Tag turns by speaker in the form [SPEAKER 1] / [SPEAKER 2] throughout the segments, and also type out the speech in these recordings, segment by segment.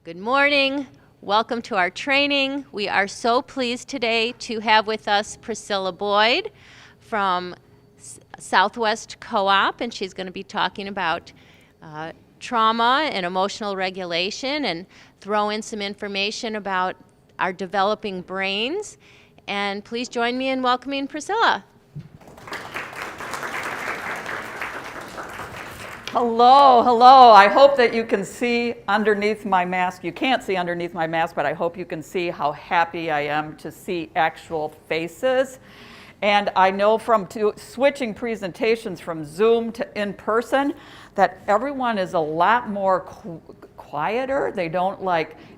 [SPEAKER 1] Good morning. Welcome to our training. We are so pleased today to have with us Priscilla Boyd from Southwest Co-op, and she's going to be talking about trauma and emotional regulation and throw in some information about our developing brains. And please join me in welcoming Priscilla.
[SPEAKER 2] Hello, hello. I hope that you can see underneath my mask. You can't see underneath my mask, but I hope you can see how happy I am to see actual faces. And I know from switching presentations from Zoom to in person that everyone is a lot more quieter. They don't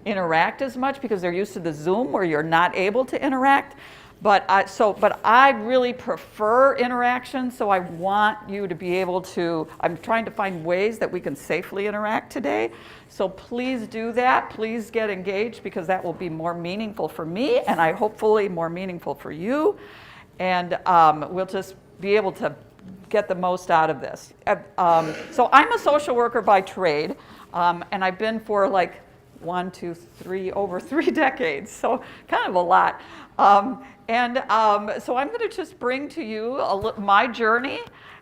[SPEAKER 2] interact as much because they're used to the Zoom where you're not able to interact. But I really prefer interaction, so I want you to be able to, I'm trying to find ways that we can safely interact today. So please do that. Please get engaged because that will be more meaningful for me and hopefully more meaningful for you. And we'll just be able to get the most out of this. So I'm a social worker by trade, and I've been for over 3 decades, so kind of a lot. So I'm going to just bring to you my journey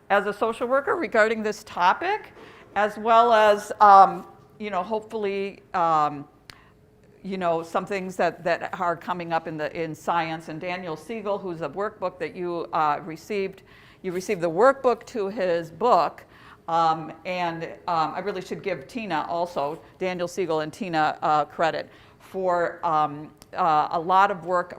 [SPEAKER 2] as a social worker regarding this topic, as well as, hopefully, some things that are coming up in science. And Daniel Siegel, who's a workbook that you received the workbook to his book. I really should give Tina also, Daniel Siegel and Tina credit for a lot of work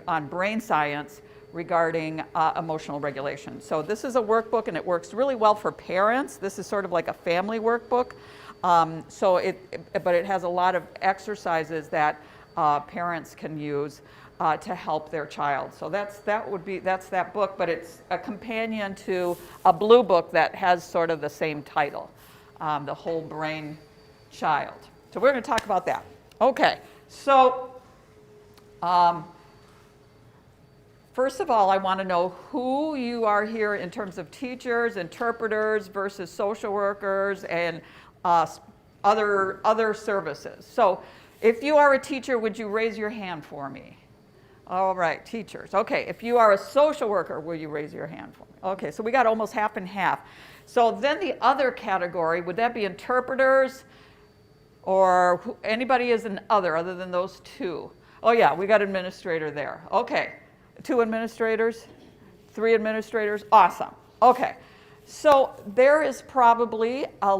[SPEAKER 2] on brain science regarding emotional regulation. So this is a workbook and it works really well for parents. This is sort of like a family workbook. But it has a lot of exercises that parents can use to help their child. So that's that book, but it's a companion to a blue book that has sort of the same title, The Whole Brain Child. So we're going to talk about that. Okay, so first of all, I want to know who you are here in terms of teachers, interpreters versus social workers, and other services. So if you are a teacher, would you raise your hand for me? All right, teachers. Okay, if you are a social worker, will you raise your hand for me? Okay, so we got almost half and half. So then the other category, would that be interpreters or anybody is an other than those two? Oh yeah, we got administrator there. Okay, 2 administrators, 3 administrators, awesome. Okay, so there is probably a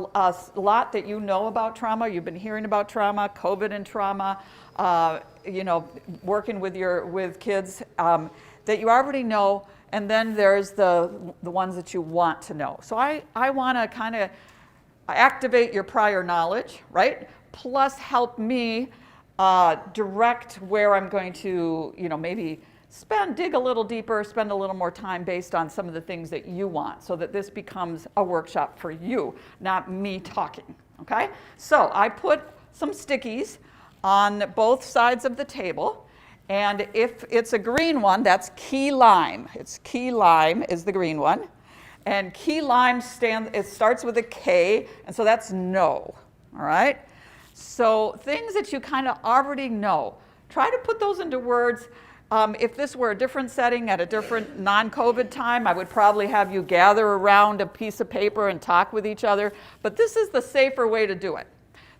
[SPEAKER 2] lot that you know about trauma. You've been hearing about trauma, COVID and trauma, working with kids that you already know, and then there's the ones that you want to know. So I want to kind of activate your prior knowledge, right? Plus help me direct where I'm going to, maybe dig a little deeper, spend a little more time based on some of the things that you want, so that this becomes a workshop for you, not me talking, okay? So I put some stickies on both sides of the table, and if it's a green one, that's key lime. It's key lime is the green one, and key lime it starts with a K, and so that's no, all right? So things that you kind of already know, try to put those into words. If this were a different setting at a different non-COVID time, I would probably have you gather around a piece of paper and talk with each other, but this is the safer way to do it.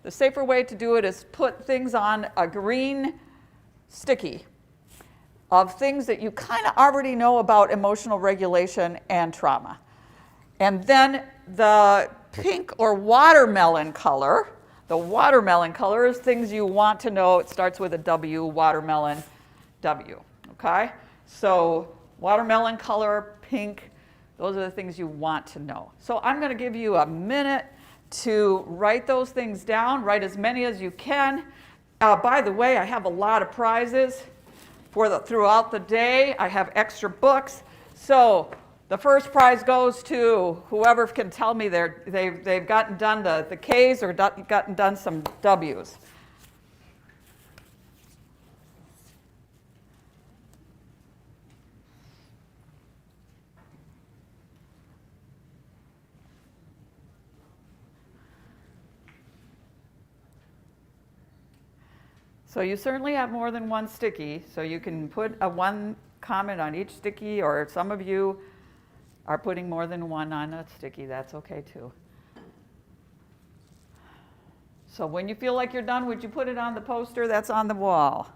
[SPEAKER 2] The safer way to do it is put things on a green sticky of things that you kind of already know about emotional regulation and trauma. And then the pink or watermelon color, is things you want to know. It starts with a W, watermelon, W, okay? So watermelon color, pink, those are the things you want to know. So I'm going to give you a minute to write those things down, write as many as you can. By the way, I have a lot of prizes throughout the day. I have extra books. So the first prize goes to whoever can tell me they've gotten done the K's or gotten done some W's. So you certainly have more than one sticky, so you can put a one comment on each sticky, or some of you are putting more than one on a sticky. That's okay too. So when you feel like you're done, would you put it on the poster that's on the wall?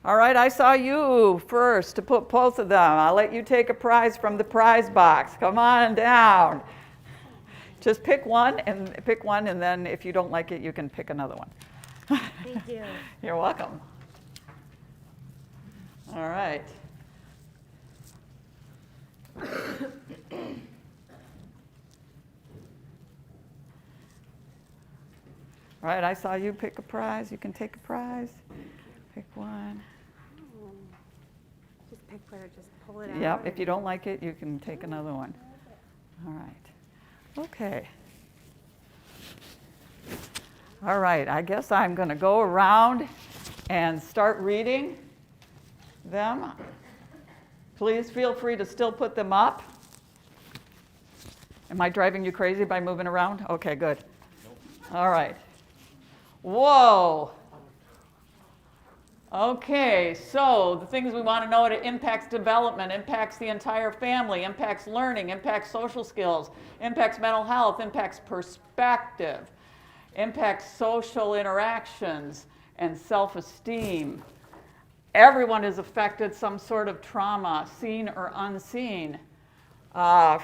[SPEAKER 2] All right, I saw you first to put both of them. I'll let you take a prize from the prize box. Come on down. Just pick one, and then if you don't like it, you can pick another one.
[SPEAKER 3] Thank you.
[SPEAKER 2] You're welcome. All right. All right, I saw you pick a prize. You can take a prize. Pick one.
[SPEAKER 3] Just pick where, just pull it out.
[SPEAKER 2] Yep, if you don't like it, you can take another one. All right. Okay. All right, I guess I'm going to go around and start reading them. Please feel free to still put them up. Am I driving you crazy by moving around? Okay, good. All right. Whoa. Okay, so the things we want to know: it impacts development, impacts the entire family, impacts learning, impacts social skills, impacts mental health, impacts perspective, impacts social interactions and self-esteem. Everyone is affected some sort of trauma, seen or unseen.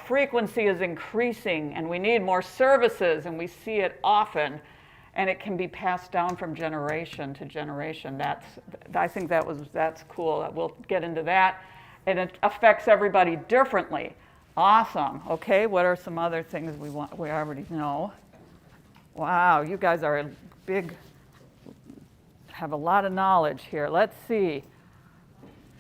[SPEAKER 2] Frequency is increasing, and we need more services, and we see it often. And it can be passed down from generation to generation. I think that's cool. We'll get into that. And it affects everybody differently. Awesome. Okay, what are some other things we already know? Wow, you guys are have a lot of knowledge here. Let's see.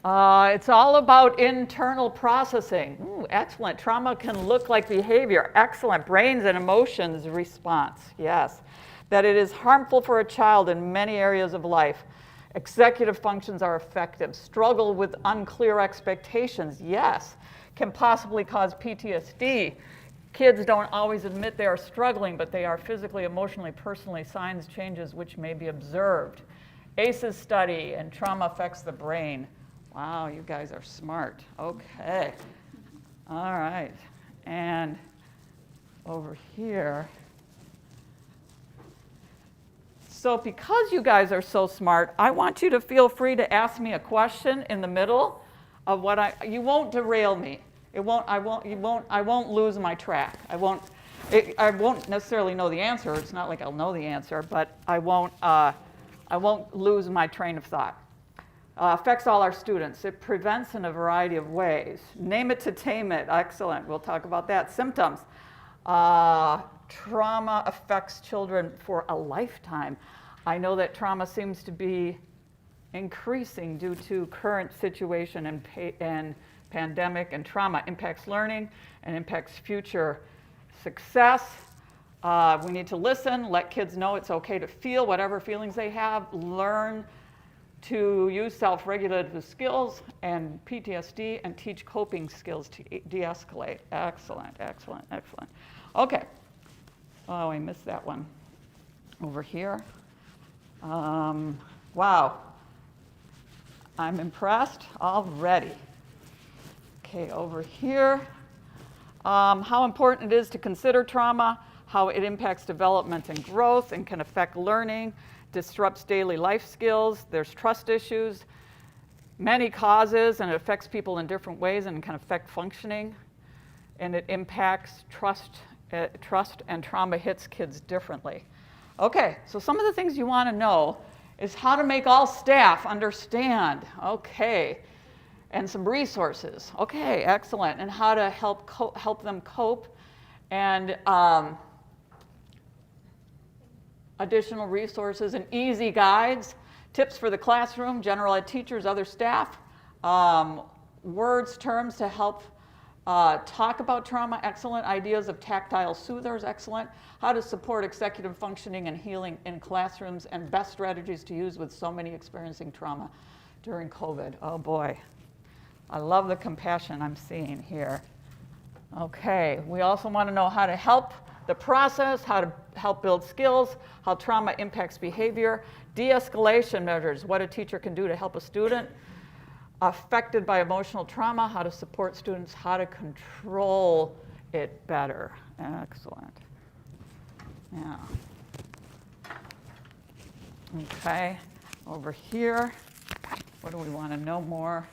[SPEAKER 2] It's all about internal processing. Ooh, excellent. Trauma can look like behavior. Excellent. Brains and emotions response. Yes. That it is harmful for a child in many areas of life. Executive functions are effective. Struggle with unclear expectations. Yes. Can possibly cause PTSD. Kids don't always admit they are struggling, but they are physically, emotionally, personally signs, changes which may be observed. ACEs study, and trauma affects the brain. Wow, you guys are smart. Okay. All right. And over here. So because you guys are so smart, I want you to feel free to ask me a question in the middle of what you won't derail me. I won't lose my track. I won't necessarily know the answer. It's not like I'll know the answer, but I won't lose my train of thought. Affects all our students. It prevents in a variety of ways. Name it to tame it. Excellent. We'll talk about that. Symptoms. Trauma affects children for a lifetime. I know that trauma seems to be increasing due to current situation and pandemic, and trauma impacts learning and impacts future success. We need to listen, let kids know it's okay to feel whatever feelings they have, learn to use self-regulative skills and PTSD, and teach coping skills to de-escalate. Excellent, excellent, excellent. Okay. Oh, I missed that one. Over here. Wow. I'm impressed already. Okay, over here. How important it is to consider trauma, how it impacts development and growth and can affect learning, disrupts daily life skills. There's trust issues, many causes, and it affects people in different ways and can affect functioning. And it impacts trust, and trauma hits kids differently. Okay, so some of the things you want to know is how to make all staff understand. Okay, and some resources. Okay, excellent. And how to help them cope, and additional resources and easy guides, tips for the classroom, general ed teachers, other staff, words, terms to help talk about trauma, excellent. Ideas of tactile soothers, excellent. How to support executive functioning and healing in classrooms, and best strategies to use with so many experiencing trauma during COVID. Oh boy. I love the compassion I'm seeing here. Okay, we also want to know how to help the process, how to help build skills, how trauma impacts behavior, de-escalation measures, what a teacher can do to help a student affected by emotional trauma, how to support students, how to control it better. Excellent. Yeah. Okay, over here, what do we want to know more?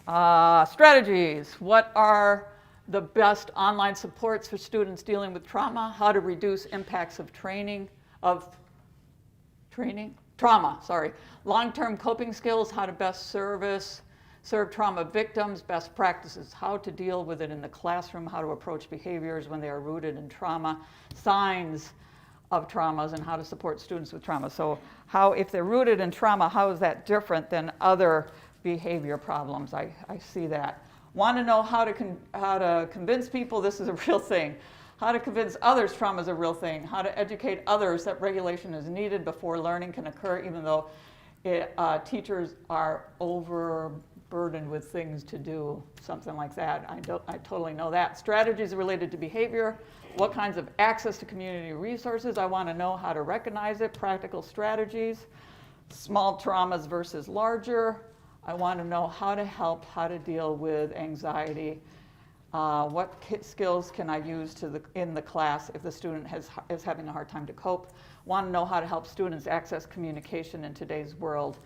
[SPEAKER 2] Strategies. What are the best online supports for students dealing with trauma? How to reduce impacts of trauma, sorry. Long-term coping skills, how to best serve trauma victims, best practices, how to deal with it in the classroom, how to approach behaviors when they are rooted in trauma, signs of traumas, and how to support students with trauma. So how, if they're rooted in trauma, how is that different than other behavior problems? I see that. Want to know how to convince people this is a real thing, how to convince others trauma is a real thing, how to educate others that regulation is needed before learning can occur, even though teachers are overburdened with things to do, something like that. I totally know that. Strategies related to behavior, what kinds of access to community resources. I want to know how to recognize it, practical strategies, small traumas versus larger. I want to know how to help, how to deal with anxiety. What skills can I use in the class if the student is having a hard time to cope? Want to know how to help students access communication in today's world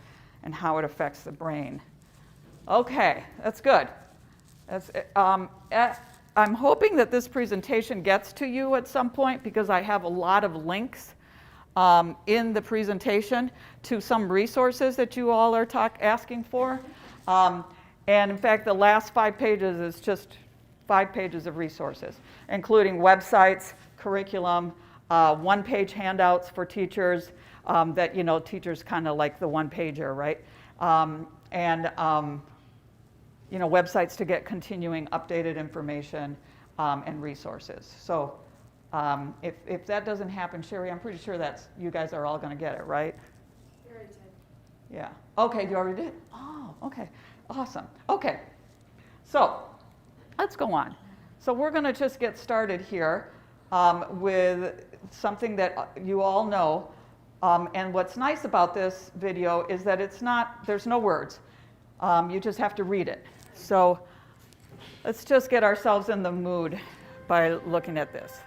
[SPEAKER 2] and how it affects the brain. Okay, that's good. I'm hoping that this presentation gets to you at some point because I have a lot of links in the presentation to some resources that you all are asking for. And in fact, the last 5 pages is just 5 pages of resources, including websites, curriculum, one-page handouts for teachers that, teachers kind of like the one-pager, right? Websites to get continuing updated information and resources. So if that doesn't happen, Sherry, I'm pretty sure you guys are all going to get it, right?
[SPEAKER 3] You already did.
[SPEAKER 2] Yeah. Okay, you already did? Oh, okay. Awesome. Okay. So let's go on. So we're going to just get started here with something that you all know. And what's nice about this video is that there's no words. You just have to read it. So let's just get ourselves in the mood by looking at this.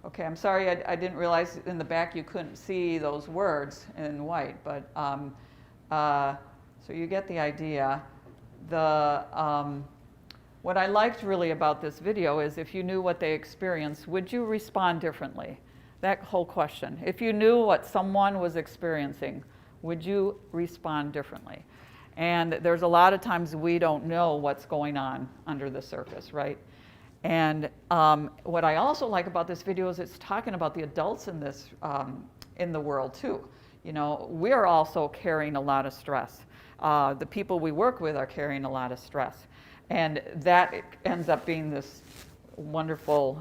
[SPEAKER 2] Okay, I'm sorry, I didn't realize in the back you couldn't see those words in white, but so you get the idea. What I liked really about this video is if you knew what they experienced, would you respond differently? That whole question. If you knew what someone was experiencing, would you respond differently? And there's a lot of times we don't know what's going on under the surface, right? And what I also like about this video is it's talking about the adults in this, in the world too. You know, we're also carrying a lot of stress. The people we work with are carrying a lot of stress. And that ends up being this wonderful,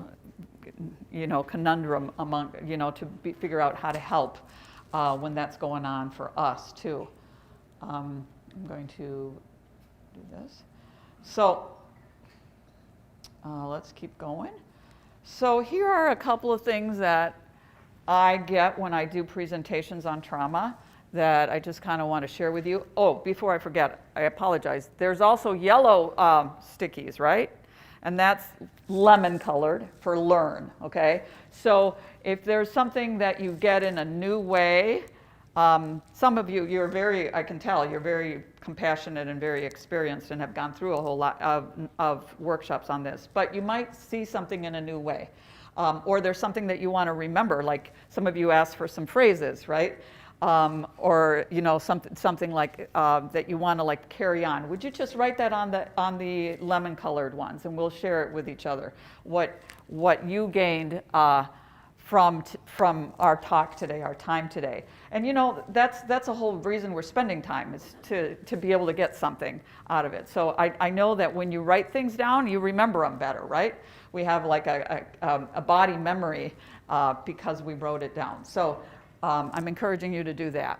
[SPEAKER 2] you know, conundrum among, you know, figure out how to help when that's going on for us too. I'm going to do this. So let's keep going. So here are a couple of things that I get when I do presentations on trauma that I just kind of want to share with you. Oh, before I forget, I apologize. There's also yellow stickies, right? And that's lemon colored for learn, okay? So if there's something that you get in a new way, some of you, you're very, I can tell, you're very compassionate and very experienced and have gone through a whole lot of workshops on this, but you might see something in a new way. Or there's something that you want to remember, like some of you asked for some phrases, right? Or you know, something like that you want to like carry on. Would you just write that on the lemon-colored ones, and we'll share it with each other. What you gained from our talk today, our time today. And you know, that's a whole reason we're spending time, is to be able to get something out of it. So I know that when you write things down, you remember them better, right? We have like a body memory because we wrote it down. So I'm encouraging you to do that.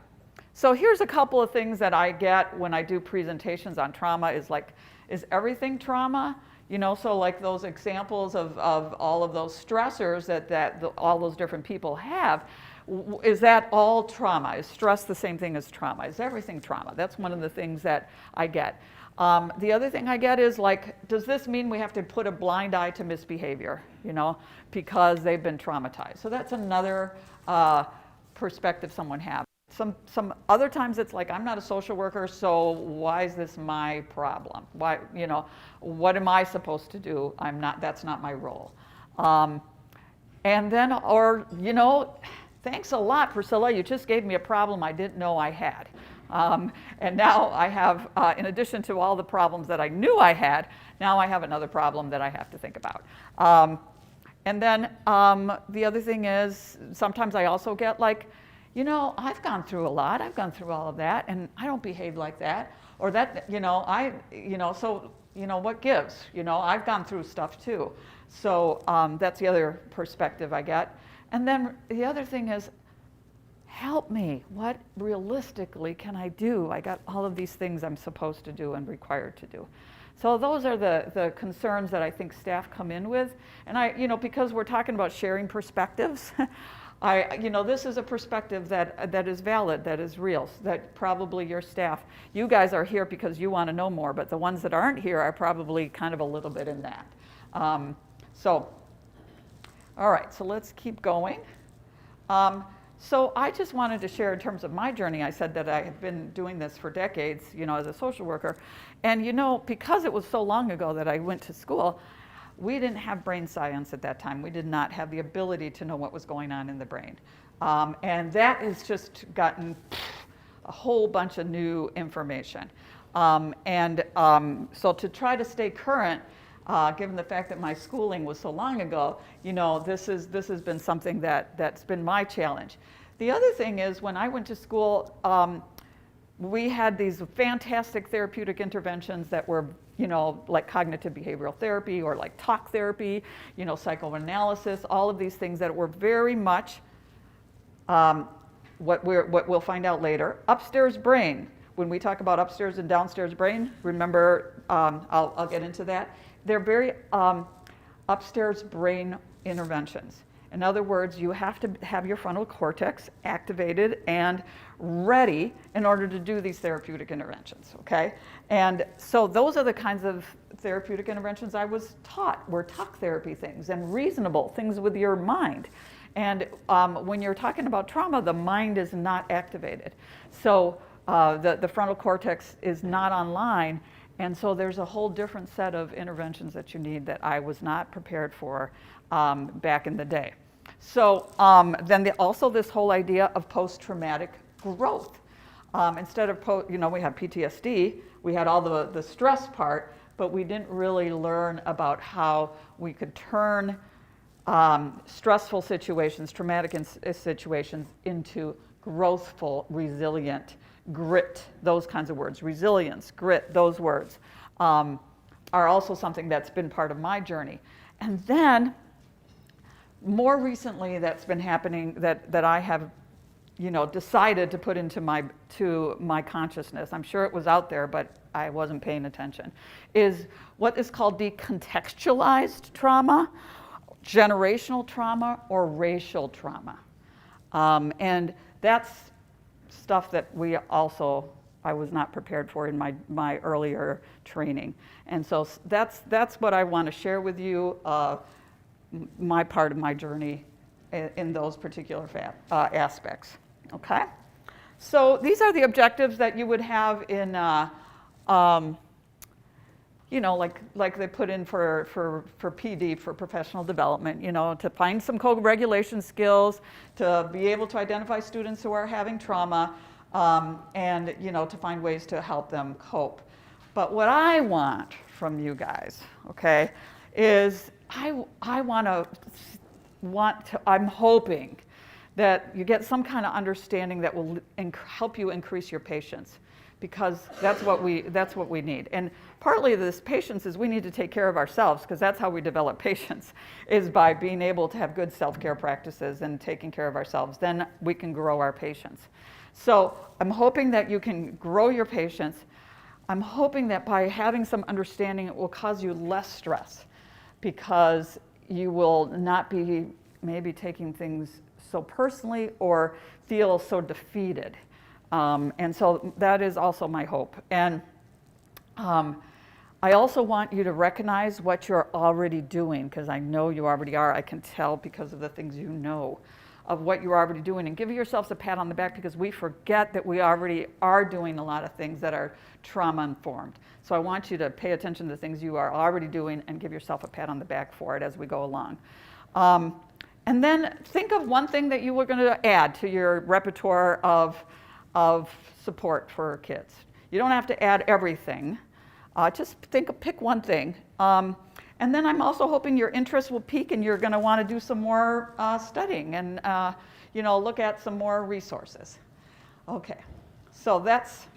[SPEAKER 2] So here's a couple of things that I get when I do presentations on trauma is like, is everything trauma? You know, so like those examples of all of those stressors that all those different people have, is that all trauma? Is stress the same thing as trauma? Is everything trauma? That's one of the things that I get. The other thing I get is like, does this mean we have to put a blind eye to misbehavior, you know, because they've been traumatized? So that's another perspective someone has. Some other times it's like, I'm not a social worker, so why is this my problem? Why, you know, what am I supposed to do? That's not my role. And then, or, you know, thanks a lot, Priscilla, you just gave me a problem I didn't know I had. And now I have, in addition to all the problems that I knew I had, now I have another problem that I have to think about. And then the other thing is, sometimes I also get like, you know, I've gone through a lot. I've gone through all of that, and I don't behave like that. Or that, you know, so, you know, what gives? You know, I've gone through stuff too. So that's the other perspective I get. And then the other thing is, help me. What realistically can I do? I got all of these things I'm supposed to do and required to do. So those are the concerns that I think staff come in with. And you know, because we're talking about sharing perspectives, you know, this is a perspective that is valid, that is real, that probably your staff, you guys are here because you want to know more, but the ones that aren't here are probably kind of a little bit in that. So, all right, so let's keep going. So I just wanted to share in terms of my journey. I said that I have been doing this for decades, you know, as a social worker. And you know, because it was so long ago that I went to school, we didn't have brain science at that time. We did not have the ability to know what was going on in the brain. And that has just gotten a whole bunch of new information. So to try to stay current, given the fact that my schooling was so long ago, you know, this has been something that's been my challenge. The other thing is, when I went to school, we had these fantastic therapeutic interventions that were, you know, like cognitive behavioral therapy or like talk therapy, you know, psychoanalysis, all of these things that were very much what we'll find out later. Upstairs brain. When we talk about upstairs and downstairs brain, remember, I'll get into that. They're very upstairs brain interventions. In other words, you have to have your frontal cortex activated and ready in order to do these therapeutic interventions, okay? And so those are the kinds of therapeutic interventions I was taught, were talk therapy things and reasonable things with your mind. And when you're talking about trauma, the mind is not activated. So the frontal cortex is not online, and so there's a whole different set of interventions that you need that I was not prepared for back in the day. So then also this whole idea of post-traumatic growth. Instead of, we had PTSD, we had all the stress part, but we didn't really learn about how we could turn stressful situations, traumatic situations into growthful, resilient, grit, those kinds of words, resilience, grit, those words are also something that's been part of my journey. And then more recently that's been happening that I have decided to put into my consciousness, I'm sure it was out there, but I wasn't paying attention, is what is called decontextualized trauma, generational trauma, or racial trauma. And that's stuff that I was not prepared for in my earlier training. And so that's what I want to share with you, my part of my journey in those particular aspects. Okay? So these are the objectives that you would have in, like they put in for PD, for professional development, to find some co-regulation skills, to be able to identify students who are having trauma, and, to find ways to help them cope. But what I want from you guys, okay, is I'm hoping that you get some kind of understanding that will help you increase your patience, because that's what we need. And partly this patience is we need to take care of ourselves, because that's how we develop patience, is by being able to have good self-care practices and taking care of ourselves. Then we can grow our patience. So I'm hoping that you can grow your patience. I'm hoping that by having some understanding, it will cause you less stress, because you will not be maybe taking things so personally or feel so defeated. And so that is also my hope. And I also want you to recognize what you're already doing, because I know you already are. I can tell because of the things you know of what you're already doing. And give yourselves a pat on the back, because we forget that we already are doing a lot of things that are trauma-informed. So I want you to pay attention to the things you are already doing and give yourself a pat on the back for it as we go along. And then think of one thing that you were going to add to your repertoire of support for kids. You don't have to add everything. Just pick one thing. And then I'm also hoping your interest will peak and you're going to want to do some more studying and look at some more resources. Okay, so that's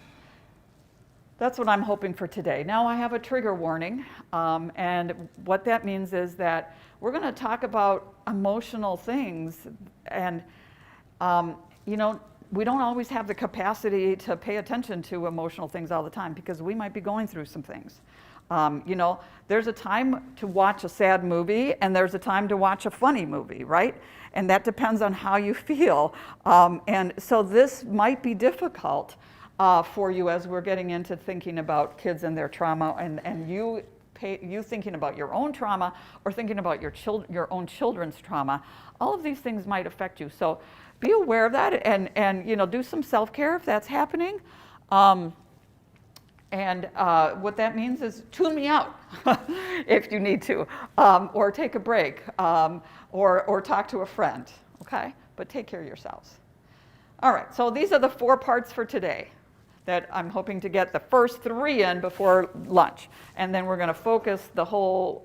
[SPEAKER 2] what I'm hoping for today. Now I have a trigger warning, and what that means is that we're going to talk about emotional things, and we don't always have the capacity to pay attention to emotional things all the time, because we might be going through some things. There's a time to watch a sad movie and there's a time to watch a funny movie, right? And that depends on how you feel. And so this might be difficult for you as we're getting into thinking about kids and their trauma, and you thinking about your own trauma or thinking about your own children's trauma. All of these things might affect you. So be aware of that and do some self-care if that's happening. And what that means is tune me out if you need to, or take a break, or talk to a friend, okay? But take care of yourselves. All right, so these are the 4 parts for today that I'm hoping to get the first 3 in before lunch. And then we're going to focus the whole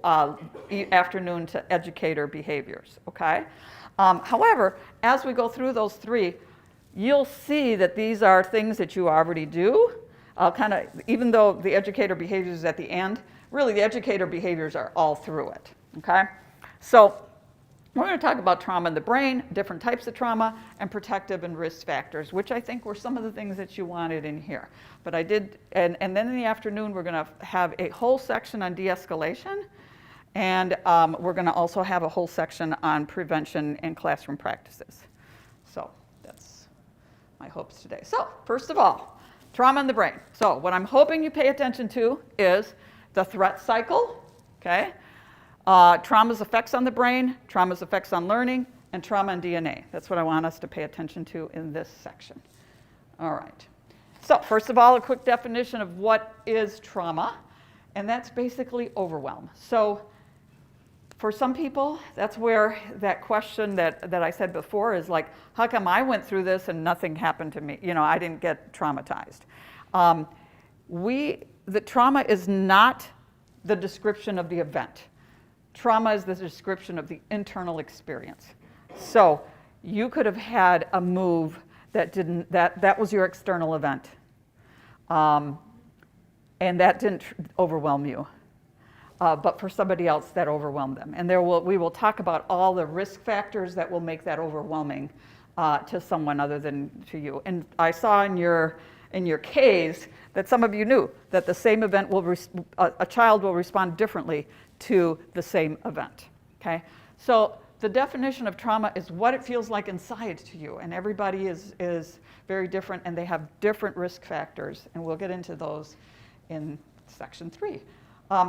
[SPEAKER 2] afternoon to educator behaviors, okay? However, as we go through those 3, you'll see that these are things that you already do. Even though the educator behaviors is at the end, really the educator behaviors are all through it, okay? So we're going to talk about trauma in the brain, different types of trauma, and protective and risk factors, which I think were some of the things that you wanted in here. But I did, and then in the afternoon, we're going to have a whole section on de-escalation And we're going to also have a whole section on prevention and classroom practices. So that's my hopes today. So first of all, trauma in the brain. So what I'm hoping you pay attention to is the threat cycle, okay? Trauma's effects on the brain, trauma's effects on learning, and trauma and DNA. That's what I want us to pay attention to in this section. All right. So first of all, a quick definition of what is trauma, and that's basically overwhelm. So for some people, that's where that question that I said before is like, how come I went through this and nothing happened to me? You know, I didn't get traumatized. The trauma is not the description of the event. Trauma is the description of the internal experience. So you could have had a move that was your external event. And that didn't overwhelm you. But for somebody else, that overwhelmed them. And we will talk about all the risk factors that will make that overwhelming to someone other than to you. And I saw in your Ks that some of you knew that the same event a child will respond differently to the same event. Okay? So the definition of trauma is what it feels like inside to you. And everybody is very different, and they have different risk factors. And we'll get into those in section 3.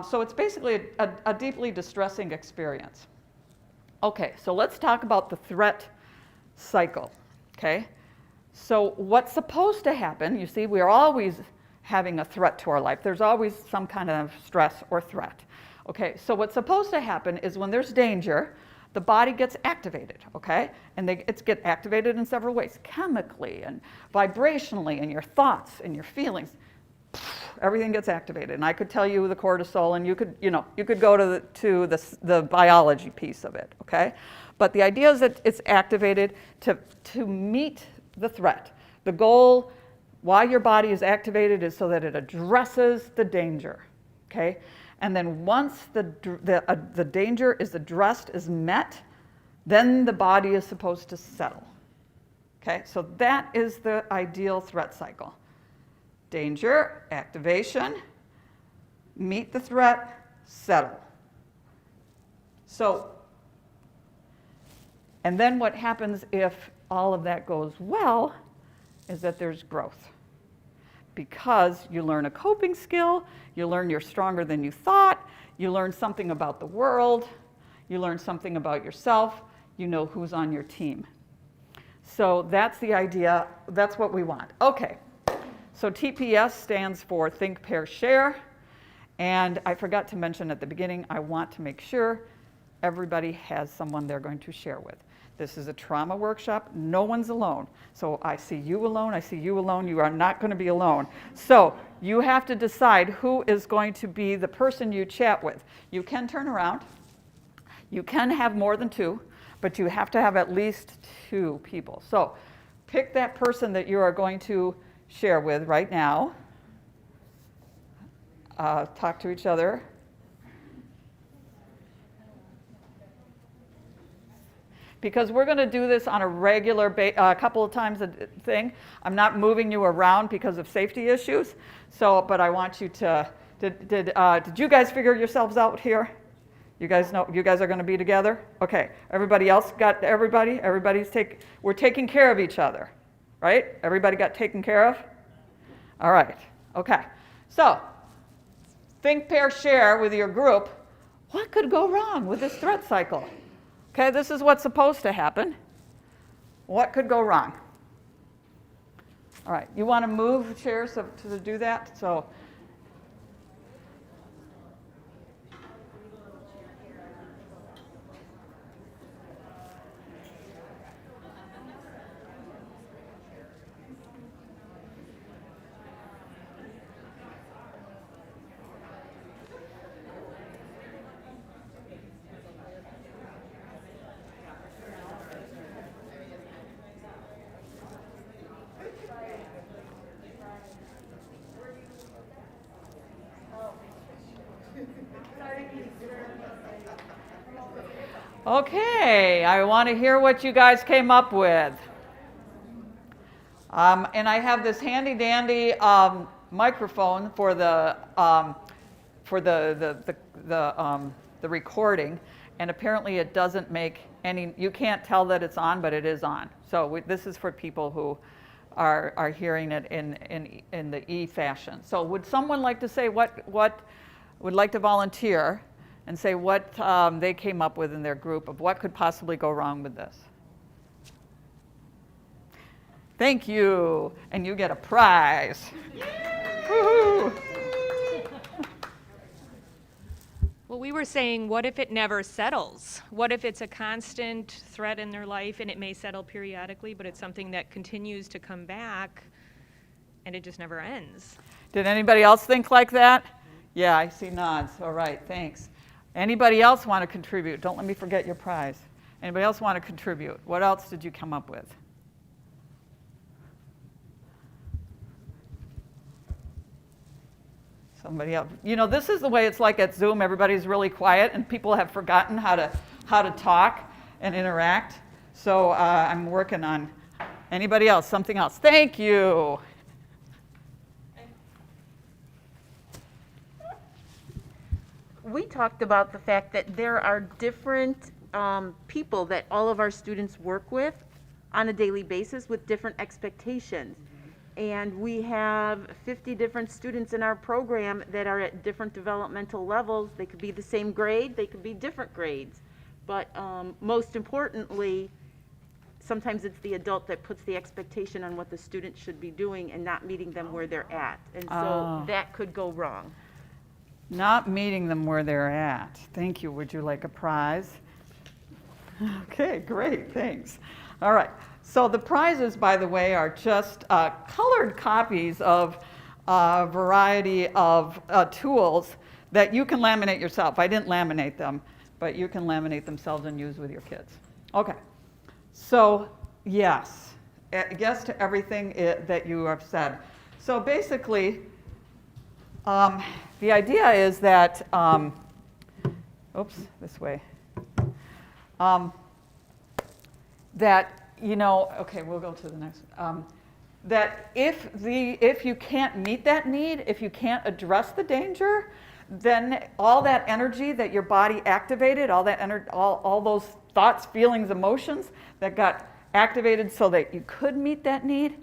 [SPEAKER 2] So it's basically a deeply distressing experience. Okay, so let's talk about the threat cycle, okay? So what's supposed to happen, you see, we're always having a threat to our life. There's always some kind of stress or threat. Okay, so what's supposed to happen is when there's danger, the body gets activated, okay? And it's get activated in several ways, chemically and vibrationally, and your thoughts and your feelings. Everything gets activated, and I could tell you the cortisol, and you could go to the biology piece of it, okay? But the idea is that it's activated to meet the threat. The goal, why your body is activated, is so that it addresses the danger, okay? And then once the danger is addressed, is met, then the body is supposed to settle, okay? So that is the ideal threat cycle. Danger, activation, meet the threat, settle. So, and then what happens if all of that goes well is that there's growth. Because you learn a coping skill, you learn you're stronger than you thought, you learn something about the world, you learn something about yourself, you know who's on your team. So that's the idea, that's what we want. Okay. So TPS stands for Think, Pair, Share. And I forgot to mention at the beginning, I want to make sure everybody has someone they're going to share with. This is a trauma workshop. No one's alone. So I see you alone. I see you alone. You are not going to be alone. So you have to decide who is going to be the person you chat with. You can turn around. You can have more than 2, but you have to have at least 2 people. So pick that person that you are going to share with right now. Talk to each other. Because we're going to do this on a regular couple of times a thing. I'm not moving you around because of safety issues. So, but I want you to. Did you guys figure yourselves out here? You guys know you guys are going to be together. Okay. Everybody else got everybody. We're taking care of each other, right? Everybody got taken care of. All right. Okay. So, think, pair, share with your group. What could go wrong with this threat cycle? Okay, this is what's supposed to happen. What could go wrong? All right, you want to move chairs to do that? So, okay, I want to hear what you guys came up with. And I have this handy dandy microphone for the the recording, and apparently it doesn't make any, you can't tell that it's on, but it is on. So this is for people who are hearing it in the E fashion. So would someone like to say what would like to volunteer and say what they came up with in their group of what could possibly go wrong with this? Thank you, and you get a prize. Woo-hoo.
[SPEAKER 4] Well, we were saying, what if it never settles? What if it's a constant threat in their life and it may settle periodically, but it's something that continues to come back and it just never ends?
[SPEAKER 2] Did anybody else think like that? Yeah, I see nods. All right, thanks. Anybody else want to contribute? Don't let me forget your prize. Anybody else want to contribute? What else did you come up with? Somebody else. You know, this is the way it's like at Zoom. Everybody's really quiet, and people have forgotten how to talk and interact. So I'm working on anybody else, something else. Thank you.
[SPEAKER 5] We talked about the fact that there are different people that all of our students work with on a daily basis with different expectations. And we have 50 different students in our program that are at different developmental levels. They could be the same grade, they could be different grades. But most importantly, sometimes it's the adult that puts the expectation on what the student should be doing and not meeting them where they're at. And so that could go wrong.
[SPEAKER 2] Not meeting them where they're at. Thank you. Would you like a prize? Okay, great, thanks. All right, so the prizes, by the way, are just colored copies of a variety of tools that you can laminate yourself. I didn't laminate them, but you can laminate themselves and use with your kids. Okay, so yes to everything that you have said. So basically, the idea is that, this way. That, you know, okay, we'll go to the next. That if you can't meet that need, if you can't address the danger, then all that energy that your body activated, all that all those thoughts, feelings, emotions that got activated so that you could meet that need,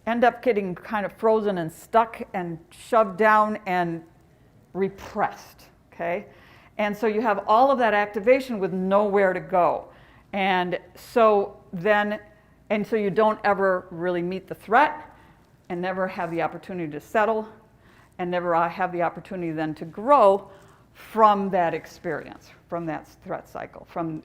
[SPEAKER 2] end up getting kind of frozen and stuck and shoved down and repressed, okay? And so you have all of that activation with nowhere to go. And so you don't ever really meet the threat and never have the opportunity to settle and never have the opportunity then to grow from that experience, from that threat cycle, from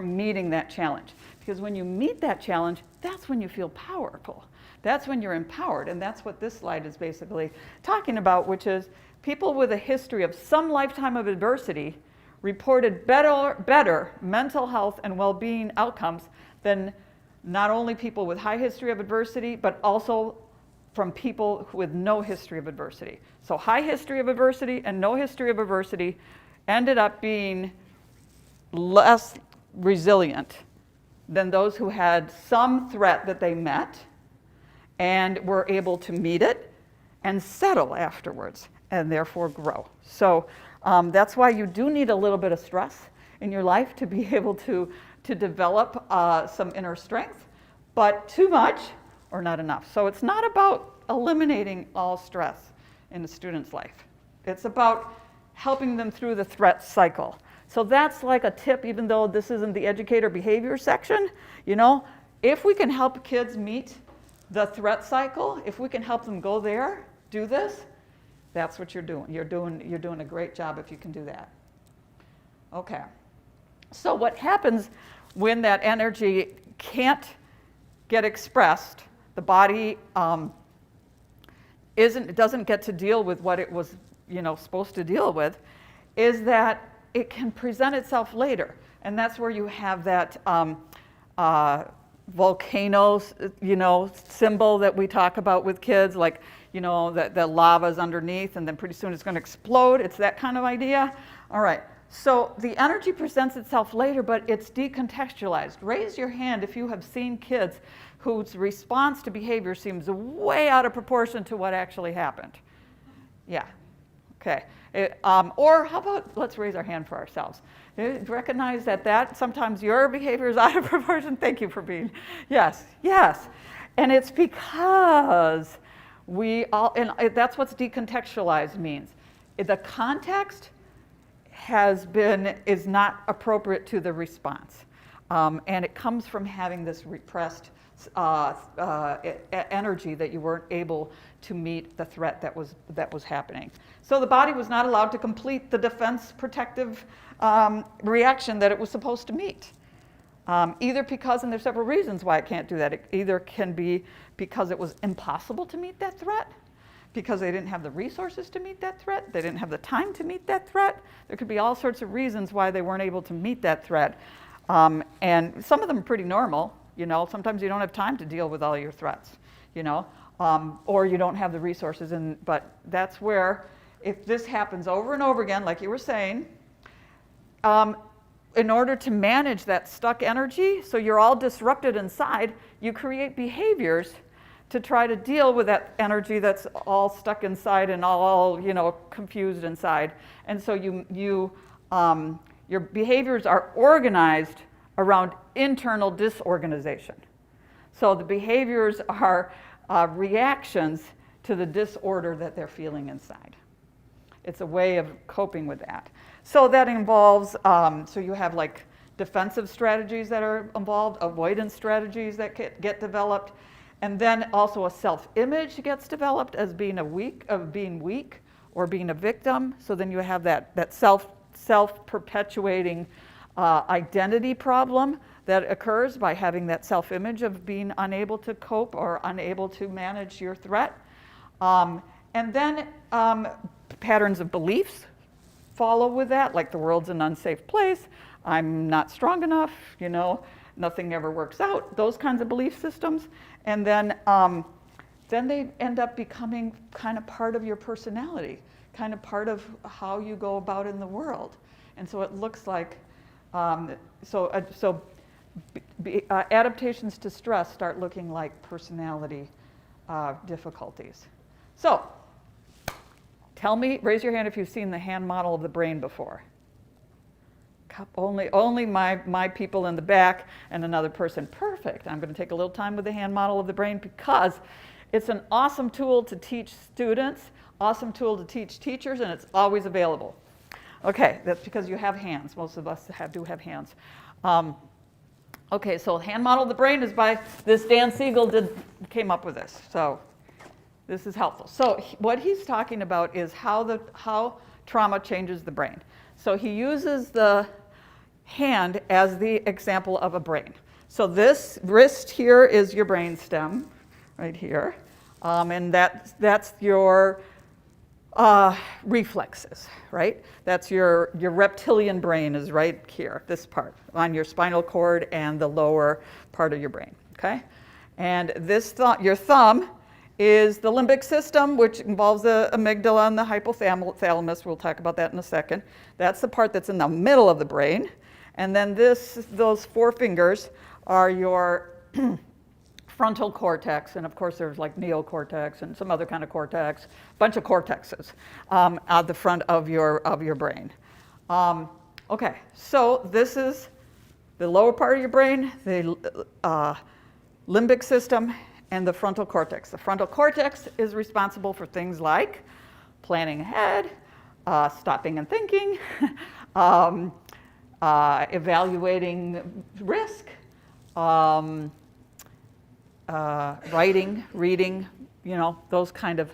[SPEAKER 2] meeting that challenge. Because when you meet that challenge, that's when you feel powerful. That's when you're empowered, and that's what this slide is basically talking about, which is people with a history of some lifetime of adversity reported better mental health and well-being outcomes than not only people with high history of adversity, but also from people with no history of adversity. So high history of adversity and no history of adversity ended up being less resilient than those who had some threat that they met and were able to meet it and settle afterwards and therefore grow. So that's why you do need a little bit of stress in your life to be able to develop some inner strength, but too much or not enough. So it's not about eliminating all stress in a student's life. It's about helping them through the threat cycle. So that's like a tip, even though this isn't the educator behavior section, you know, if we can help kids meet the threat cycle, if we can help them go there, do this, that's what you're doing. You're doing a great job if you can do that. Okay. So what happens when that energy can't get expressed, the body doesn't get to deal with what it was, supposed to deal with, is that it can present itself later. And that's where you have that volcanoes, symbol that we talk about with kids, like, that the lava's underneath and then pretty soon it's going to explode. It's that kind of idea. All right. So the energy presents itself later, but it's decontextualized. Raise your hand if you have seen kids whose response to behavior seems way out of proportion to what actually happened. Yeah. Okay. Or how about let's raise our hand for ourselves. Recognize that sometimes your behavior is out of proportion. Thank you for being, yes, yes. And it's because we all, and that's what decontextualized means. The context is not appropriate to the response. And it comes from having this repressed energy that you weren't able to meet the threat that was happening. So the body was not allowed to complete the defense protective reaction that it was supposed to meet. Either because, and there's several reasons why it can't do that. It either can be because it was impossible to meet that threat, because they didn't have the resources to meet that threat, they didn't have the time to meet that threat. There could be all sorts of reasons why they weren't able to meet that threat. And some of them are pretty normal. Sometimes you don't have time to deal with all your threats, or you don't have the resources. But that's where, if this happens over and over again, like you were saying, in order to manage that stuck energy, so you're all disrupted inside, you create behaviors to try to deal with that energy that's all stuck inside and all confused inside. And so your behaviors are organized around internal disorganization. So the behaviors are reactions to the disorder that they're feeling inside. It's a way of coping with that. So that involves, so you have like defensive strategies that are involved, avoidance strategies that get developed, and then also a self-image gets developed as being weak or being a victim. So then you have that self-perpetuating identity problem that occurs by having that self-image of being unable to cope or unable to manage your threat. And then patterns of beliefs follow with that, like the world's an unsafe place, I'm not strong enough, nothing ever works out, those kinds of belief systems. And then they end up becoming kind of part of your personality, kind of part of how you go about in the world. And so it looks like, adaptations to stress start looking like personality difficulties. So, tell me, raise your hand if you've seen the hand model of the brain before. Only my people in the back and another person. Perfect. I'm going to take a little time with the hand model of the brain because it's an awesome tool to teach students, awesome tool to teach teachers, and it's always available. Okay, that's because you have hands. Most of us do have hands. Okay, so hand model of the brain is by this Dan Siegel came up with this. So this is helpful. So what he's talking about is how trauma changes the brain. So he uses the hand as the example of a brain. So this wrist here is your brain stem, right here, and that's your reflexes, right? That's your reptilian brain is right here, this part, on your spinal cord and the lower part of your brain, okay? And your thumb is the limbic system, which involves the amygdala and the hypothalamus. We'll talk about that in a second. That's the part that's in the middle of the brain. And then those four fingers are your frontal cortex, and of course there's like neocortex and some other kind of cortex, bunch of cortexes at the front of your brain. Okay, so this is the lower part of your brain, the limbic system, and the frontal cortex. The frontal cortex is responsible for things like planning ahead, stopping and thinking, evaluating risk, writing, reading, those kind of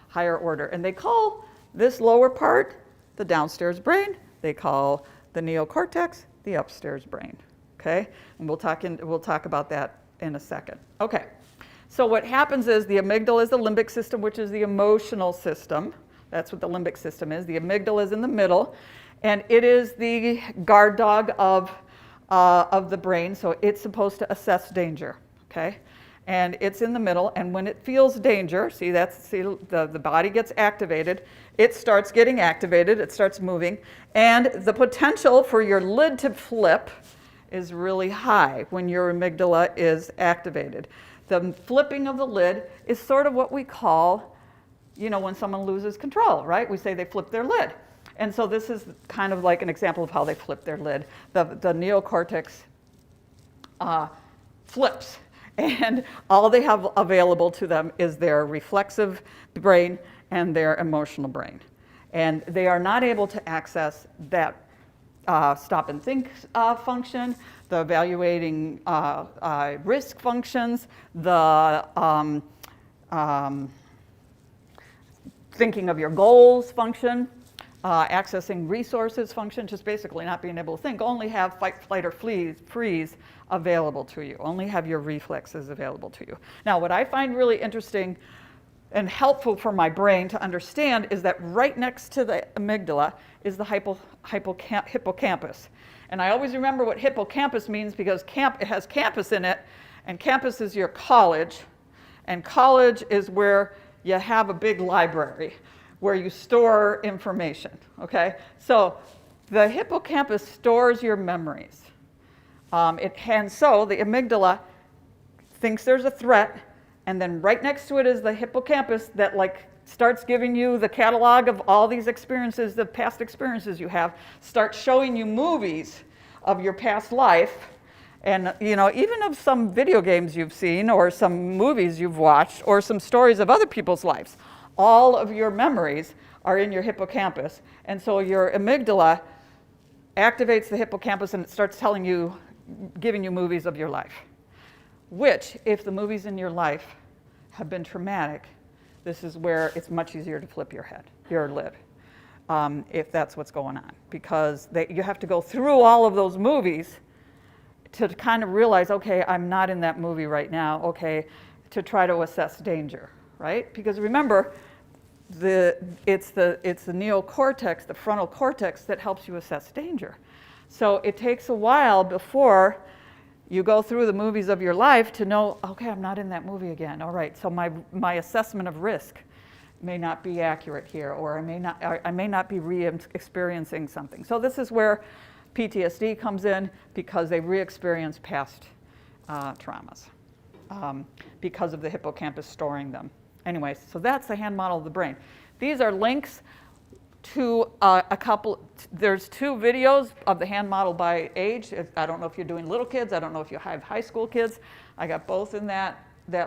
[SPEAKER 2] higher order. And they call this lower part the downstairs brain. They call the neocortex the upstairs brain. Okay, and we'll talk about that in a second. Okay, so what happens is the amygdala is the limbic system, which is the emotional system. That's what the limbic system is. The amygdala is in the middle, and it is the guard dog of the brain. So it's supposed to assess danger. Okay, and it's in the middle, and when it feels danger, the body gets activated, it starts getting activated, it starts moving, and the potential for your lid to flip is really high when your amygdala is activated. The flipping of the lid is sort of what we call when someone loses control, right? We say they flip their lid. And so this is kind of like an example of how they flip their lid. The neocortex flips, and all they have available to them is their reflexive brain and their emotional brain. And they are not able to access that stop and think function, the evaluating risk functions, the thinking of your goals function, accessing resources function, just basically not being able to think. Only have fight, flight, or freeze available to you. Only have your reflexes available to you. Now, what I find really interesting and helpful for my brain to understand is that right next to the amygdala is the hippocampus. And I always remember what hippocampus means because it has campus in it, and campus is your college, and college is where you have a big library where you store information, okay? So the hippocampus stores your memories. And so the amygdala thinks there's a threat, and then right next to it is the hippocampus that starts giving you the catalog of all these experiences, the past experiences you have, starts showing you movies of your past life, and even of some video games you've seen, or some movies you've watched, or some stories of other people's lives. All of your memories are in your hippocampus, and so your amygdala activates the hippocampus and it starts giving you movies of your life. Which, if the movies in your life have been traumatic, this is where it's much easier to flip your lid, if that's what's going on. Because you have to go through all of those movies to kind of realize, okay, I'm not in that movie right now, okay, to try to assess danger, right? Because remember, it's the neocortex, the frontal cortex, that helps you assess danger. So it takes a while before you go through the movies of your life to know, okay, I'm not in that movie again. All right, so my assessment of risk may not be accurate here, or I may not be re-experiencing something. So this is where PTSD comes in, because they re-experience past traumas because of the hippocampus storing them. Anyway, so that's the hand model of the brain. These are links to there's 2 videos of the hand model by age. I don't know if you're doing little kids. I don't know if you have high school kids. I got both in that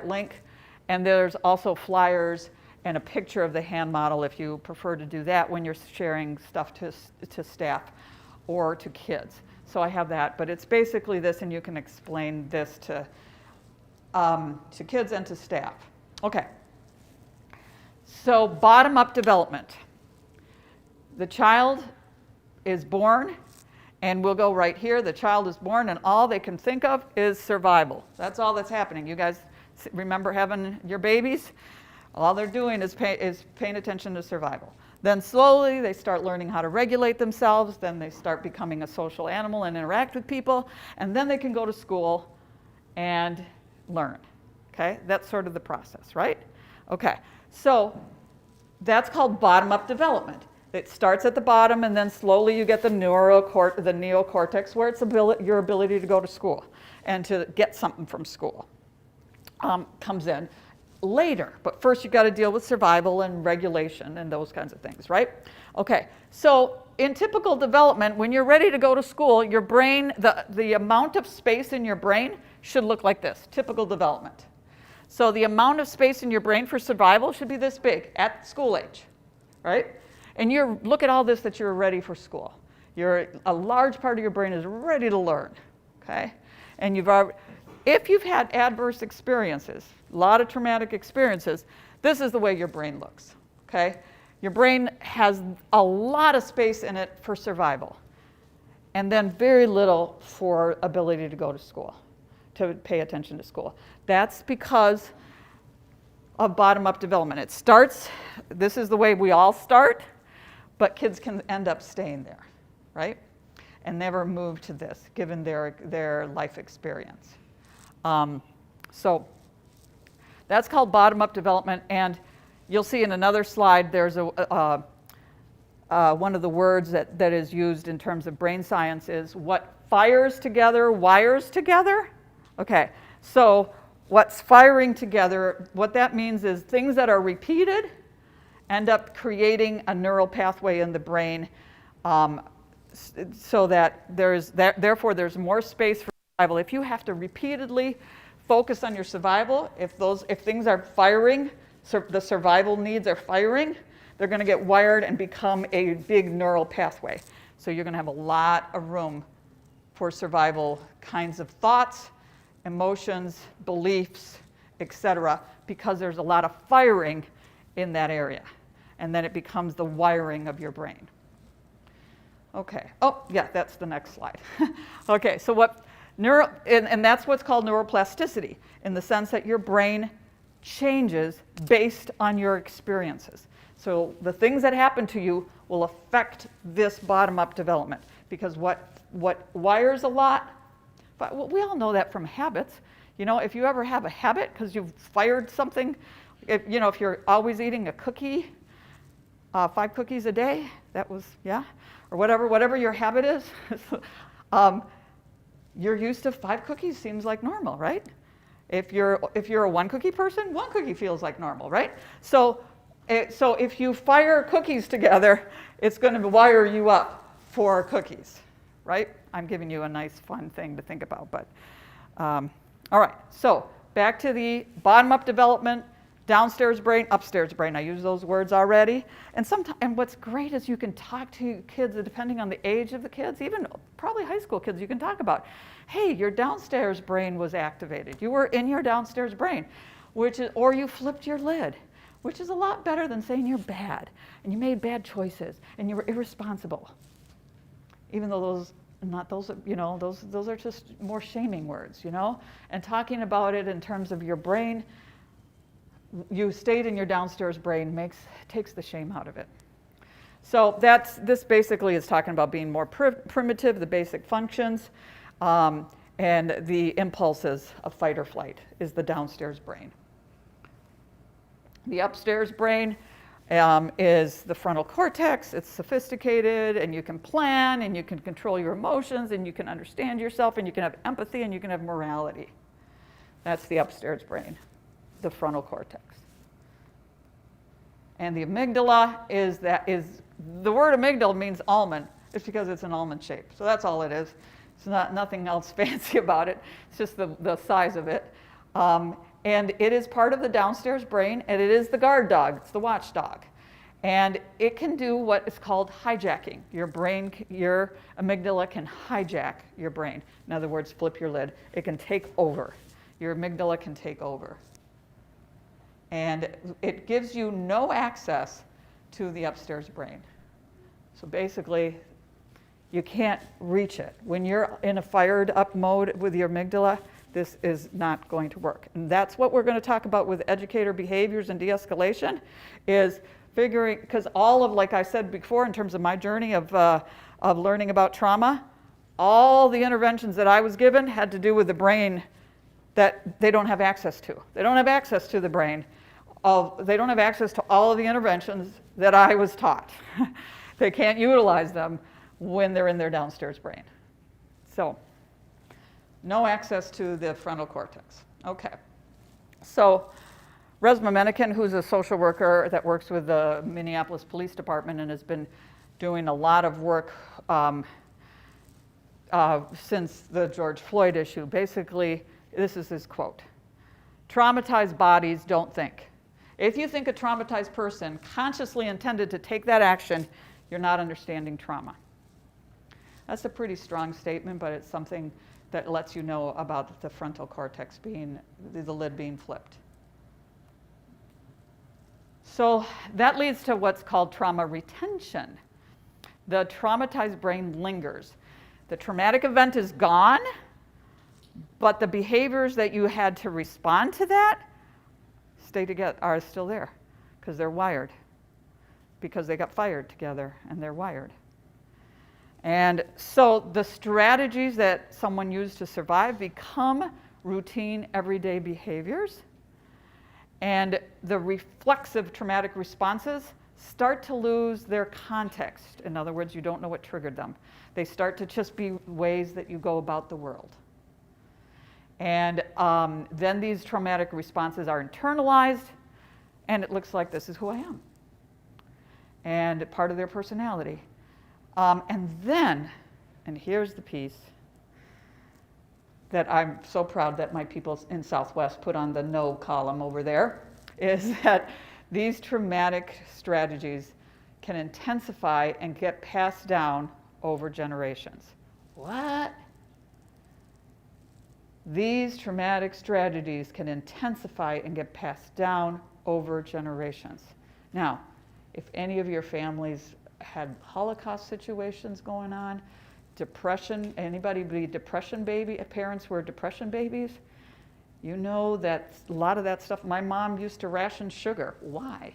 [SPEAKER 2] link. And there's also flyers and a picture of the hand model if you prefer to do that when you're sharing stuff to staff or to kids. So I have that, but it's basically this, and you can explain this to kids and to staff. Okay. So bottom-up development. The child is born, and we'll go right here. The child is born, and all they can think of is survival. That's all that's happening. You guys remember having your babies? All they're doing is paying attention to survival. Then slowly they start learning how to regulate themselves. Then they start becoming a social animal and interact with people. And then they can go to school and learn. Okay? That's sort of the process, right? Okay. So that's called bottom-up development. It starts at the bottom, and then slowly you get the neocortex, where it's your ability to go to school and to get something from school comes in later. But first you've got to deal with survival and regulation and those kinds of things, right? Okay, so in typical development, when you're ready to go to school, your brain, the amount of space in your brain should look like this, typical development. So the amount of space in your brain for survival should be this big at school age, right? And look at all this, that you're ready for school. A large part of your brain is ready to learn, okay? And if you've had adverse experiences, a lot of traumatic experiences, this is the way your brain looks, okay? Your brain has a lot of space in it for survival, and then very little for ability to go to school, to pay attention to school. That's because of bottom-up development. This is the way we all start, but kids can end up staying there, right? And never move to this, given their life experience. So that's called bottom-up development, and you'll see in another slide there's one of the words that is used in terms of brain science is what fires together, wires together. Okay, so what's firing together, what that means is things that are repeated end up creating a neural pathway in the brain, so that therefore there's more space for survival. If you have to repeatedly focus on your survival, if things are firing, the survival needs are firing, they're going to get wired and become a big neural pathway. So you're going to have a lot of room for survival kinds of thoughts, emotions, beliefs, etc., because there's a lot of firing in that area. And then it becomes the wiring of your brain. Okay. Oh, yeah, that's the next slide. Okay, so and that's what's called neuroplasticity, in the sense that your brain changes based on your experiences. So the things that happen to you will affect this bottom-up development, because what wires a lot, but we all know that from habits. You know, if you ever have a habit because you've fired something, if you're always eating a cookie, 5 cookies a day, or whatever your habit is, you're used to 5 cookies seems like normal, right? If you're a 1 cookie person, 1 cookie feels like normal, right? So if you fire cookies together, it's going to wire you up for cookies, right? I'm giving you a nice, fun thing to think about, but all right. So back to the bottom-up development. Downstairs brain, upstairs brain. I use those words already. And what's great is you can talk to kids, depending on the age of the kids, even probably high school kids, you can talk about, hey, your downstairs brain was activated. You were in your downstairs brain, or you flipped your lid, which is a lot better than saying you're bad, and you made bad choices, and you were irresponsible. Even though those are just more shaming words, And talking about it in terms of your brain, you stayed in your downstairs brain takes the shame out of it. So this basically is talking about being more primitive, the basic functions, and the impulses of fight or flight is the downstairs brain. The upstairs brain is the frontal cortex. It's sophisticated, and you can plan, and you can control your emotions, and you can understand yourself, and you can have empathy, and you can have morality. That's the upstairs brain, the frontal cortex. And the amygdala is the word amygdala means almond. It's because it's an almond shape. So that's all it is. It's nothing else fancy about it. It's just the size of it. And it is part of the downstairs brain, and it is the guard dog. It's the watchdog. And it can do what is called hijacking. Your amygdala can hijack your brain. In other words, flip your lid. It can take over. Your amygdala can take over. And it gives you no access to the upstairs brain. So basically, you can't reach it. When you're in a fired up mode with your amygdala, this is not going to work. And that's what we're going to talk about with educator behaviors and de-escalation, is figuring, because all of, like I said before, in terms of my journey of learning about trauma, all the interventions that I was given had to do with the brain that they don't have access to. They don't have access to the brain. They don't have access to all of the interventions that I was taught. They can't utilize them when they're in their downstairs brain. So, no access to the frontal cortex. Okay. So, Resma Meniken, who's a social worker that works with the Minneapolis Police Department and has been doing a lot of work since the George Floyd issue, basically, this is his quote: "Traumatized bodies don't think. If you think a traumatized person consciously intended to take that action, you're not understanding trauma." That's a pretty strong statement, but it's something that lets you know about the frontal cortex the lid being flipped. So that leads to what's called trauma retention. The traumatized brain lingers. The traumatic event is gone, but the behaviors that you had to respond to that are still there, because they're wired, because they got fired together and they're wired. And so the strategies that someone used to survive become routine everyday behaviors, and the reflexive traumatic responses start to lose their context. In other words, you don't know what triggered them. They start to just be ways that you go about the world. And then these traumatic responses are internalized, and it looks like this is who I am. and part of their personality. And then, and here's the piece that I'm so proud that my people in Southwest put on the no column over there, is that these traumatic strategies can intensify and get passed down over generations. What? These traumatic strategies can intensify and get passed down over generations. Now, if any of your families had Holocaust situations going on, depression, anybody be depression baby, parents were depression babies, you know that a lot of that stuff, my mom used to ration sugar. Why?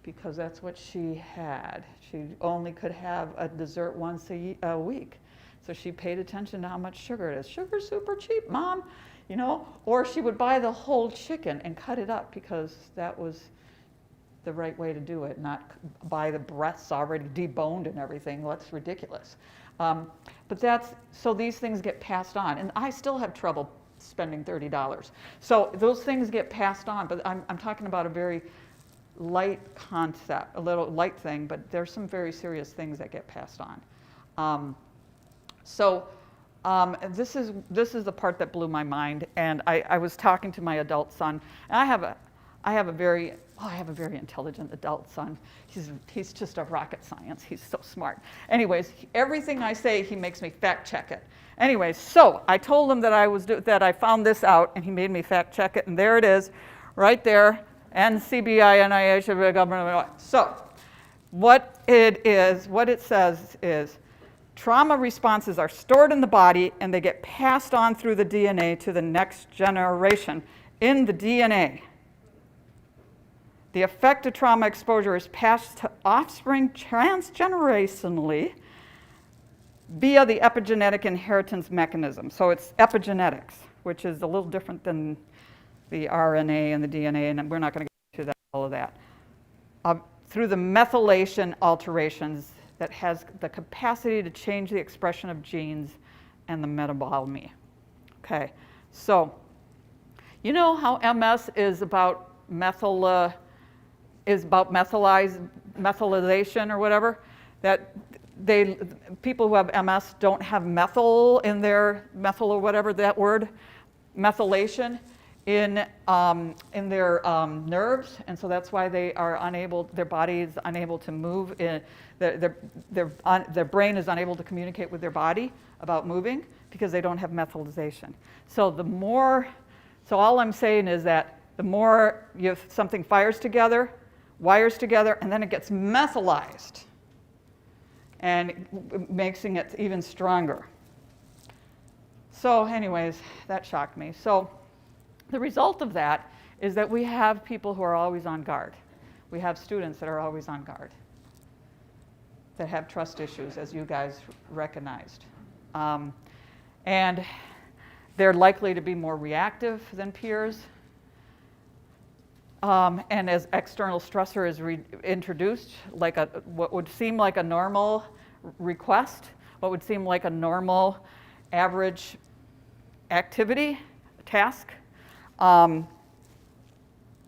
[SPEAKER 2] Because that's what she had. She only could have a dessert once a week. So she paid attention to how much sugar it is. Sugar's super cheap, Mom, you know? Or she would buy the whole chicken and cut it up because that was the right way to do it, not buy the breasts already deboned and everything. That's ridiculous. But that's, so these things get passed on. And I still have trouble spending $30. So those things get passed on, but I'm talking about a very light concept, a little light thing, but there's some very serious things that get passed on. This is the part that blew my mind, and I was talking to my adult son, and I have a very intelligent adult son. He's just a rocket science. He's so smart. Anyways, everything I say, he makes me fact check it. Anyways, so I told him that I found this out, and he made me fact check it, and there it is, right there, NCBI, NIH, government. So, what it says is, trauma responses are stored in the body, and they get passed on through the DNA to the next generation in the DNA. The effect of trauma exposure is passed to offspring transgenerationally via the epigenetic inheritance mechanism. So it's epigenetics, which is a little different than the RNA and the DNA, and we're not going to get into all of that. Through the methylation alterations that has the capacity to change the expression of genes and the metabolism. Okay, so you know how MS is about methylation or whatever? That people who have MS don't have methyl in their methyl or whatever that word, methylation in their nerves, and so that's why they are unable. Their body is unable to move. Their brain is unable to communicate with their body about moving because they don't have methylation. So all I'm saying is that the more something fires together, wires together, and then it gets methylized, and making it even stronger. So anyways, that shocked me. So the result of that is that we have people who are always on guard. We have students that are always on guard, that have trust issues, as you guys recognized. And they're likely to be more reactive than peers. And as external stressor is introduced, like what would seem like a normal request, what would seem like a normal average activity, task,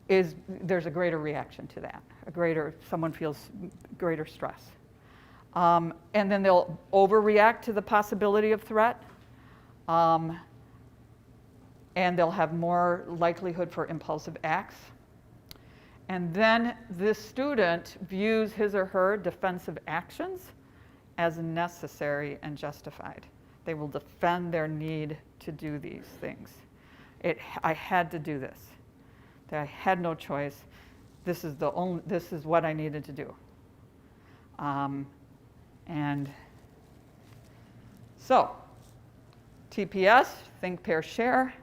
[SPEAKER 2] there's a greater reaction to that. Someone feels greater stress. And then they'll overreact to the possibility of threat. And they'll have more likelihood for impulsive acts. And then this student views his or her defensive actions as necessary and justified. They will defend their need to do these things. I had to do this. I had no choice. This is what I needed to do. And so, TPS, think, pair, share.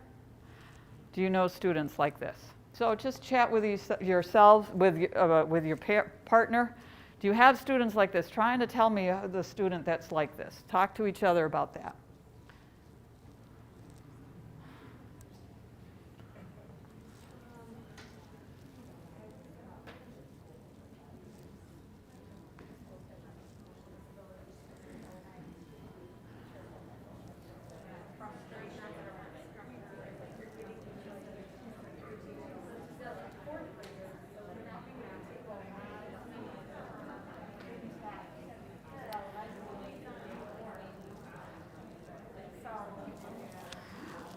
[SPEAKER 2] Do you know students like this? So just chat with yourselves, with your partner. Do you have students like this? Trying to tell me the student that's like this. Talk to each other about that.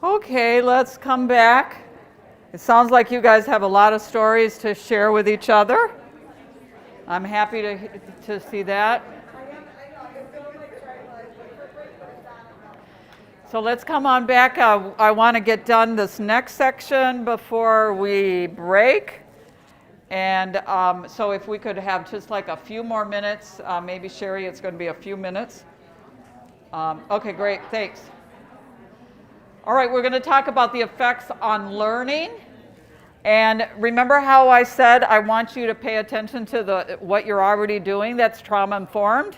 [SPEAKER 2] Okay, let's come back. It sounds like you guys have a lot of stories to share with each other. I'm happy to see that. So let's come on back. I want to get done this next section before we break. And so if we could have just like a few more minutes, maybe Sherry, it's going to be a few minutes. Okay, great, thanks. All right, we're going to talk about the effects on learning. And remember how I said I want you to pay attention to what you're already doing that's trauma-informed?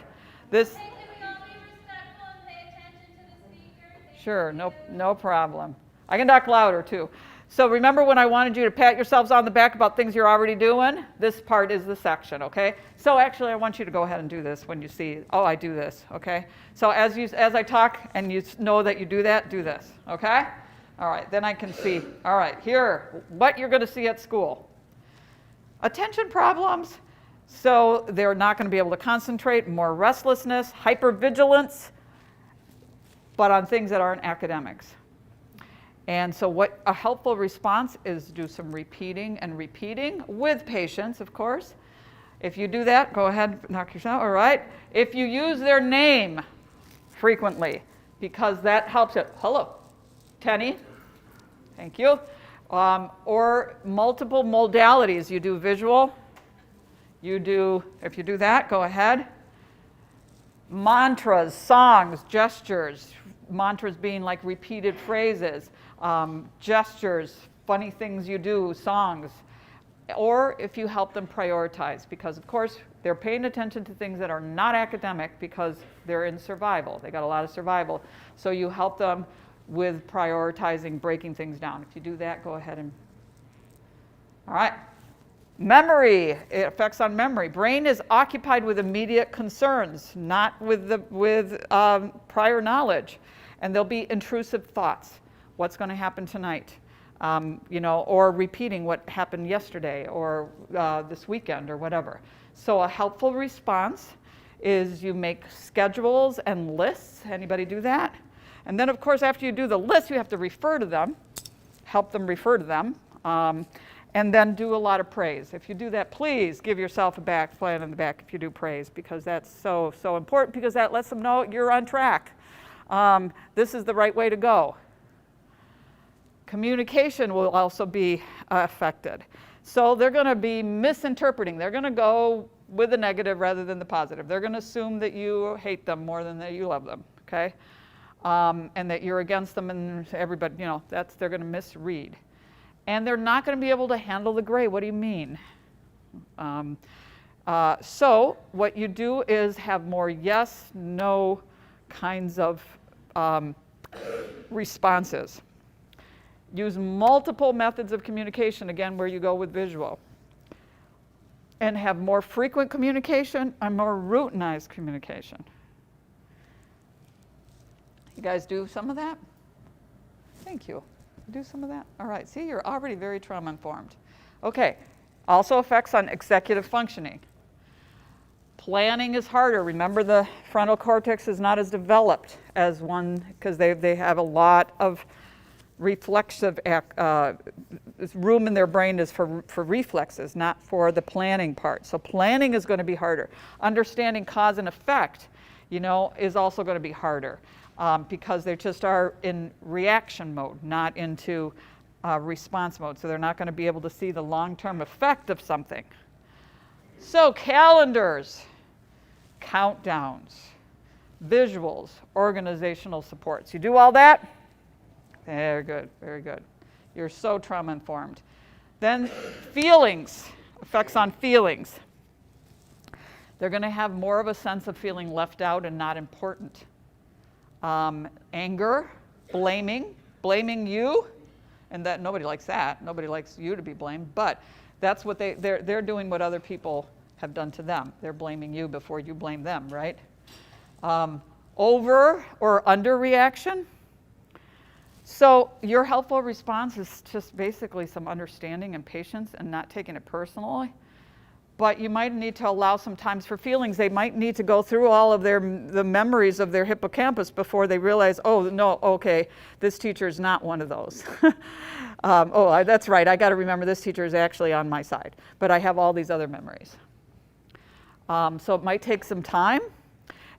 [SPEAKER 2] This.
[SPEAKER 1] Hey, can we all be respectful and pay attention to the speaker?
[SPEAKER 2] Sure, no problem. I can talk louder too. So remember when I wanted you to pat yourselves on the back about things you're already doing? This part is the section, okay? So actually I want you to go ahead and do this when you see, oh, I do this, okay? So as I talk and you know that you do that, do this, okay? All right, then I can see, all right, here, what you're going to see at school. Attention problems. So they're not going to be able to concentrate, more restlessness, hypervigilance, but on things that aren't academics. And so what a helpful response is do some repeating and repeating with patience, of course. If you do that, go ahead, knock yourself, all right? If you use their name frequently, because that helps it. Hello, Tenny, thank you. Or multiple modalities. You do visual, if you do that, go ahead. Mantras, songs, gestures, mantras being like repeated phrases, gestures, funny things you do, songs. Or if you help them prioritize, because of course they're paying attention to things that are not academic because they're in survival. They got a lot of survival. So you help them with prioritizing, breaking things down. If you do that, go ahead and, all right. Memory, it affects on memory. Brain is occupied with immediate concerns, not with prior knowledge. And there'll be intrusive thoughts. What's going to happen tonight? Or repeating what happened yesterday or this weekend or whatever. So a helpful response is you make schedules and lists. Anybody do that? And then, of course, after you do the list, you have to refer to them, help them refer to them. And then do a lot of praise. If you do that, please give yourself a pat on the back if you do praise, because that's so important, because that lets them know you're on track. This is the right way to go. Communication will also be affected. So they're going to be misinterpreting. They're going to go with the negative rather than the positive. They're going to assume that you hate them more than that you love them, okay? And that you're against them, and everybody, they're going to misread. And they're not going to be able to handle the gray. What do you mean? So what you do is have more yes, no kinds of responses. Use multiple methods of communication, again, where you go with visual. And have more frequent communication and more routinized communication. You guys do some of that? Thank you. Do some of that? All right, see, you're already very trauma-informed. Okay, also effects on executive functioning. Planning is harder. Remember, the frontal cortex is not as developed as one, because they have a lot of reflexive, room in their brain is for reflexes, not for the planning part. So planning is going to be harder. Understanding cause and effect, is also going to be harder. Because they just are in reaction mode, not into response mode. So they're not going to be able to see the long-term effect of something. So calendars, countdowns, visuals, organizational supports. You do all that? Very good, very good. You're so trauma-informed. Then feelings, effects on feelings. They're going to have more of a sense of feeling left out and not important. Anger, blaming you, and that nobody likes that. Nobody likes you to be blamed, but that's what they're doing what other people have done to them. They're blaming you before you blame them, right? Over or under reaction. So your helpful response is just basically some understanding and patience and not taking it personally. but you might need to allow some times for feelings. They might need to go through all of the memories of their hippocampus before they realize, oh, no, okay, this teacher is not one of those. That's right, I got to remember this teacher is actually on my side, but I have all these other memories. So it might take some time,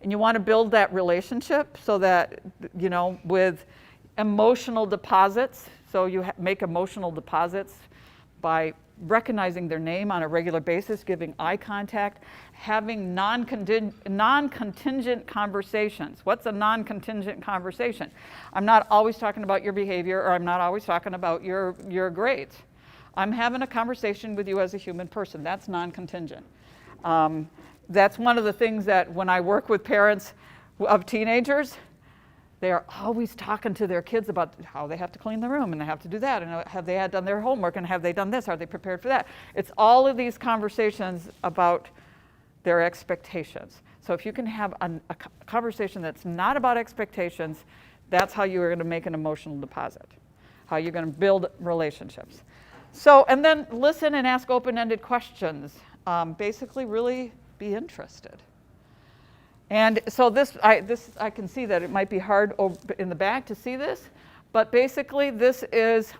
[SPEAKER 2] and you want to build that relationship so that, you know, with emotional deposits, so you make emotional deposits by recognizing their name on a regular basis, giving eye contact, having non-contingent conversations. What's a non-contingent conversation? I'm not always talking about your behavior, or I'm not always talking about your grades. I'm having a conversation with you as a human person. That's non-contingent. That's one of the things that when I work with parents of teenagers, they are always talking to their kids about how they have to clean the room and they have to do that, and have they done their homework, and have they done this, are they prepared for that? It's all of these conversations about their expectations. So if you can have a conversation that's not about expectations, that's how you're going to make an emotional deposit, how you're going to build relationships. So, and then listen and ask open-ended questions. Basically really be interested. And so I can see that it might be hard in the back to see this, but basically this is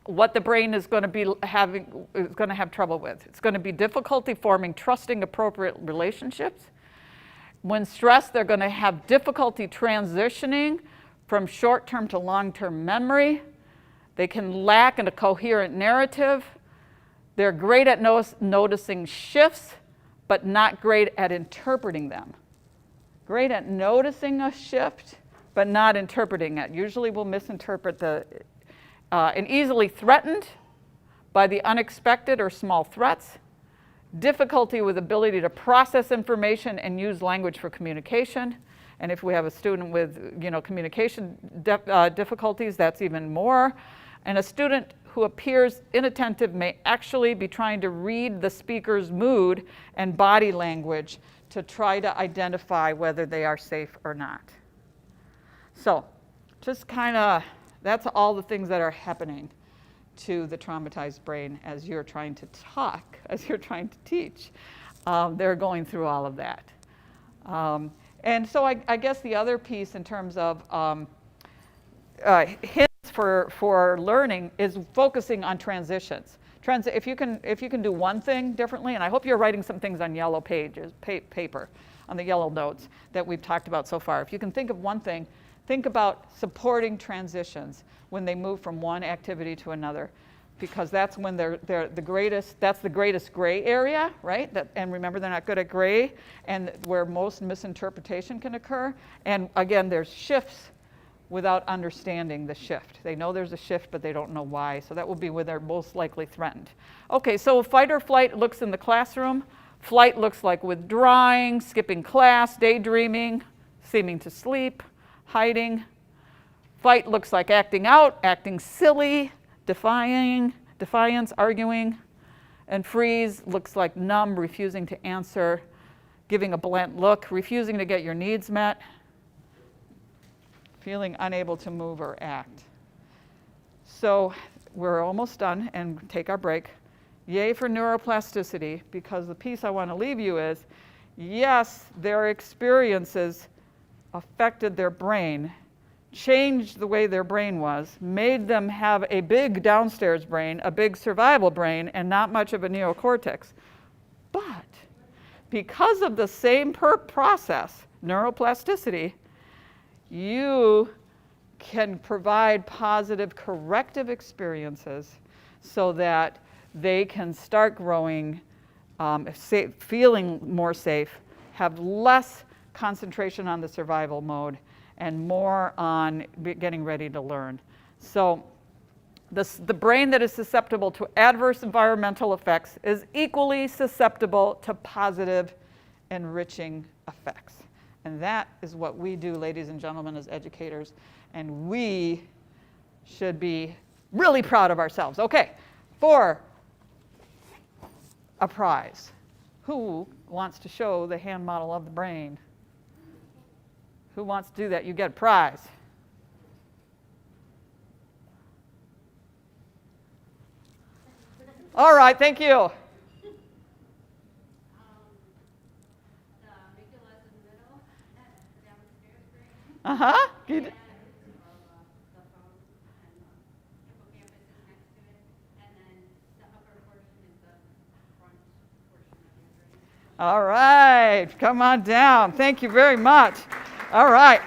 [SPEAKER 2] what the brain is going to be have trouble with. It's going to be difficulty forming trusting, appropriate relationships. When stressed, they're going to have difficulty transitioning from short-term to long-term memory. They can lack in a coherent narrative. They're great at noticing shifts, but not great at interpreting them. Great at noticing a shift, but not interpreting it. Usually we'll misinterpret and easily threatened by the unexpected or small threats. Difficulty with ability to process information and use language for communication. And if we have a student with, you know, communication difficulties, that's even more. And a student who appears inattentive may actually be trying to read the speaker's mood and body language to try to identify whether they are safe or not. So just kind of, that's all the things that are happening to the traumatized brain as you're trying to talk, as you're trying to teach. They're going through all of that. And so I guess the other piece in terms of hints for learning is focusing on transitions. If you can do one thing differently, and I hope you're writing some things on yellow paper, on the yellow notes that we've talked about so far. If you can think of one thing, think about supporting transitions when they move from one activity to another, because that's when they're the greatest. That's the greatest gray area, right? And remember, they're not good at gray, and where most misinterpretation can occur. And again, there's shifts without understanding the shift. They know there's a shift, but they don't know why. So that will be where they're most likely threatened. Okay, so fight or flight looks in the classroom. Flight looks like withdrawing, skipping class, daydreaming, seeming to sleep, hiding. Fight looks like acting out, acting silly, defiance, arguing. And freeze looks like numb, refusing to answer, giving a blank look, refusing to get your needs met, feeling unable to move or act. So we're almost done and take our break. Yay for neuroplasticity, because the piece I want to leave you is, yes, their experiences affected their brain, changed the way their brain was, made them have a big downstairs brain, a big survival brain, and not much of a neocortex. But because of the same process, neuroplasticity, you can provide positive corrective experiences so that they can start growing, feeling more safe, have less concentration on the survival mode, and more on getting ready to learn. So the brain that is susceptible to adverse environmental effects is equally susceptible to positive, enriching effects. And that is what we do, ladies and gentlemen, as educators. And we should be really proud of ourselves. Okay, for a prize. Who wants to show the hand model of the brain? Who wants to do that? You get a prize. All right, thank you. All right, come on down. Thank you very much. All right,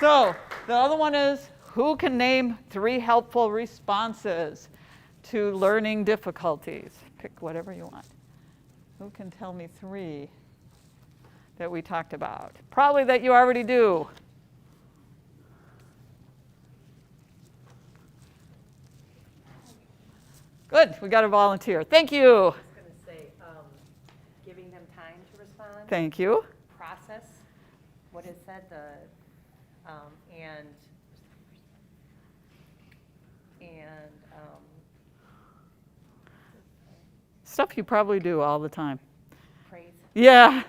[SPEAKER 2] so the other one is, who can name 3 helpful responses to learning difficulties? Pick whatever you want. Who can tell me 3 that we talked about? Probably that you already do. Good, we got a volunteer. Thank you.
[SPEAKER 6] I was going to say, giving them time to respond.
[SPEAKER 2] Thank you.
[SPEAKER 6] Process what is said, and
[SPEAKER 2] Stuff you probably do all the time.
[SPEAKER 6] praise.
[SPEAKER 2] Yeah.